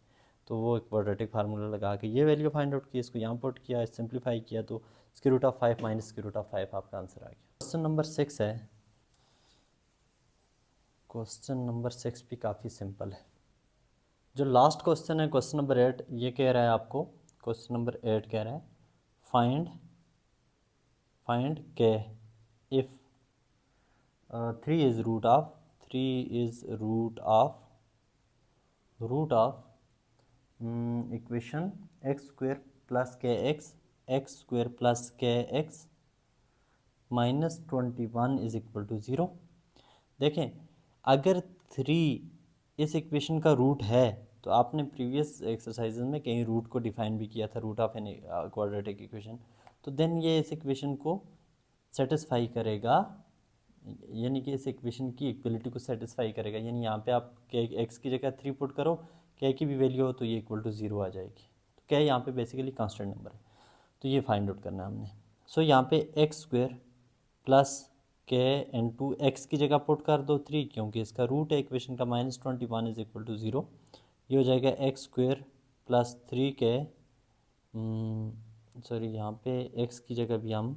[SPEAKER 1] तो वो क्वाड्रेटिक फार्मूला लगा के ये वैल्यू फाइंड आउट की, इसको यहाँ पुट किया, सिंप्लीफाई किया, तो square root of 5 minus square root of 5 आपका आंसर आ गया। क्वेश्चन नंबर 6 है, क्वेश्चन नंबर 6 भी काफ़ी सिंपल है। जो लास्ट क्वेश्चन है, क्वेश्चन नंबर 8, ये कह रहा है आपको, क्वेश्चन नंबर 8 कह रहा है find K if 3 is root of equation X square plus K X square plus K X minus 21 is equal to 0। देखें, अगर 3 इस इक्वेशन का रूट है, तो आपने प्रीवियस एक्सरसाइजेज में कहीं रूट को डिफाइन भी किया था, root of an quadratic equation, तो देन ये इस इक्वेशन को सेटिस्फाई करेगा, यानी कि इस इक्वेशन की इक्वलिटी को सेटिस्फाई करेगा। यानी यहाँ पे आप के एक्स की जगह 3 पुट करो, के की भी वैल्यू हो तो ये इक्वल टू 0 आ जाएगी। तो क्या यहाँ पे बेसिकली कांस्टेंट नंबर है, तो ये फाइंड आउट करना है हमने। सो यहाँ पे एक्स स्क्वेयर प्लस के इंटू एक्स की जगह पुट कर दो 3, क्योंकि इसका रूट है इक्वेशन का माइनस 21 इज इक्वल टू 0। ये हो जाएगा एक्स स्क्वेयर प्लस 3 के, सॉरी यहाँ पे एक्स की जगह भी हम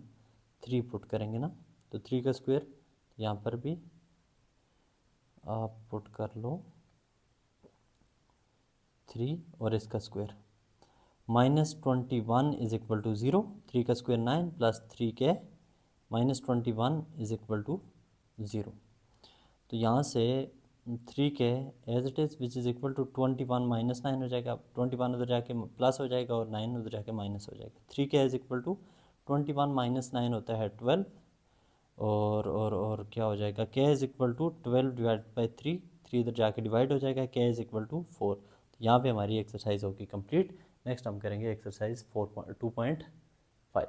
[SPEAKER 1] 3 पुट करेंगे ना, तो 3 का स्क्वेयर, यहाँ पर भी आप पुट कर लो 3 और इसका square, minus 21 is equal to 0, 3 का स्क्वेयर 9 प्लस 3 के माइनस 21 इज इक्वल टू 0। तो यहाँ से 3 K as it is which is equal to 21 minus 9 हो जाएगा, 21 उधर जाके प्लस हो जाएगा और 9 उधर जाके माइनस हो जाएगा। 3 K as equal to 21 minus 9 होता है 12, और क्या हो जाएगा, K is equal to 12 divide by 3, 3 इधर जाके डिवाइड हो जाएगा, के इज़ इक्वल टू 4। तो यहाँ पे हमारी एक्सरसाइज होगी कंप्लीट। नेक्स्ट हम करेंगे एक्सरसाइज 2.5।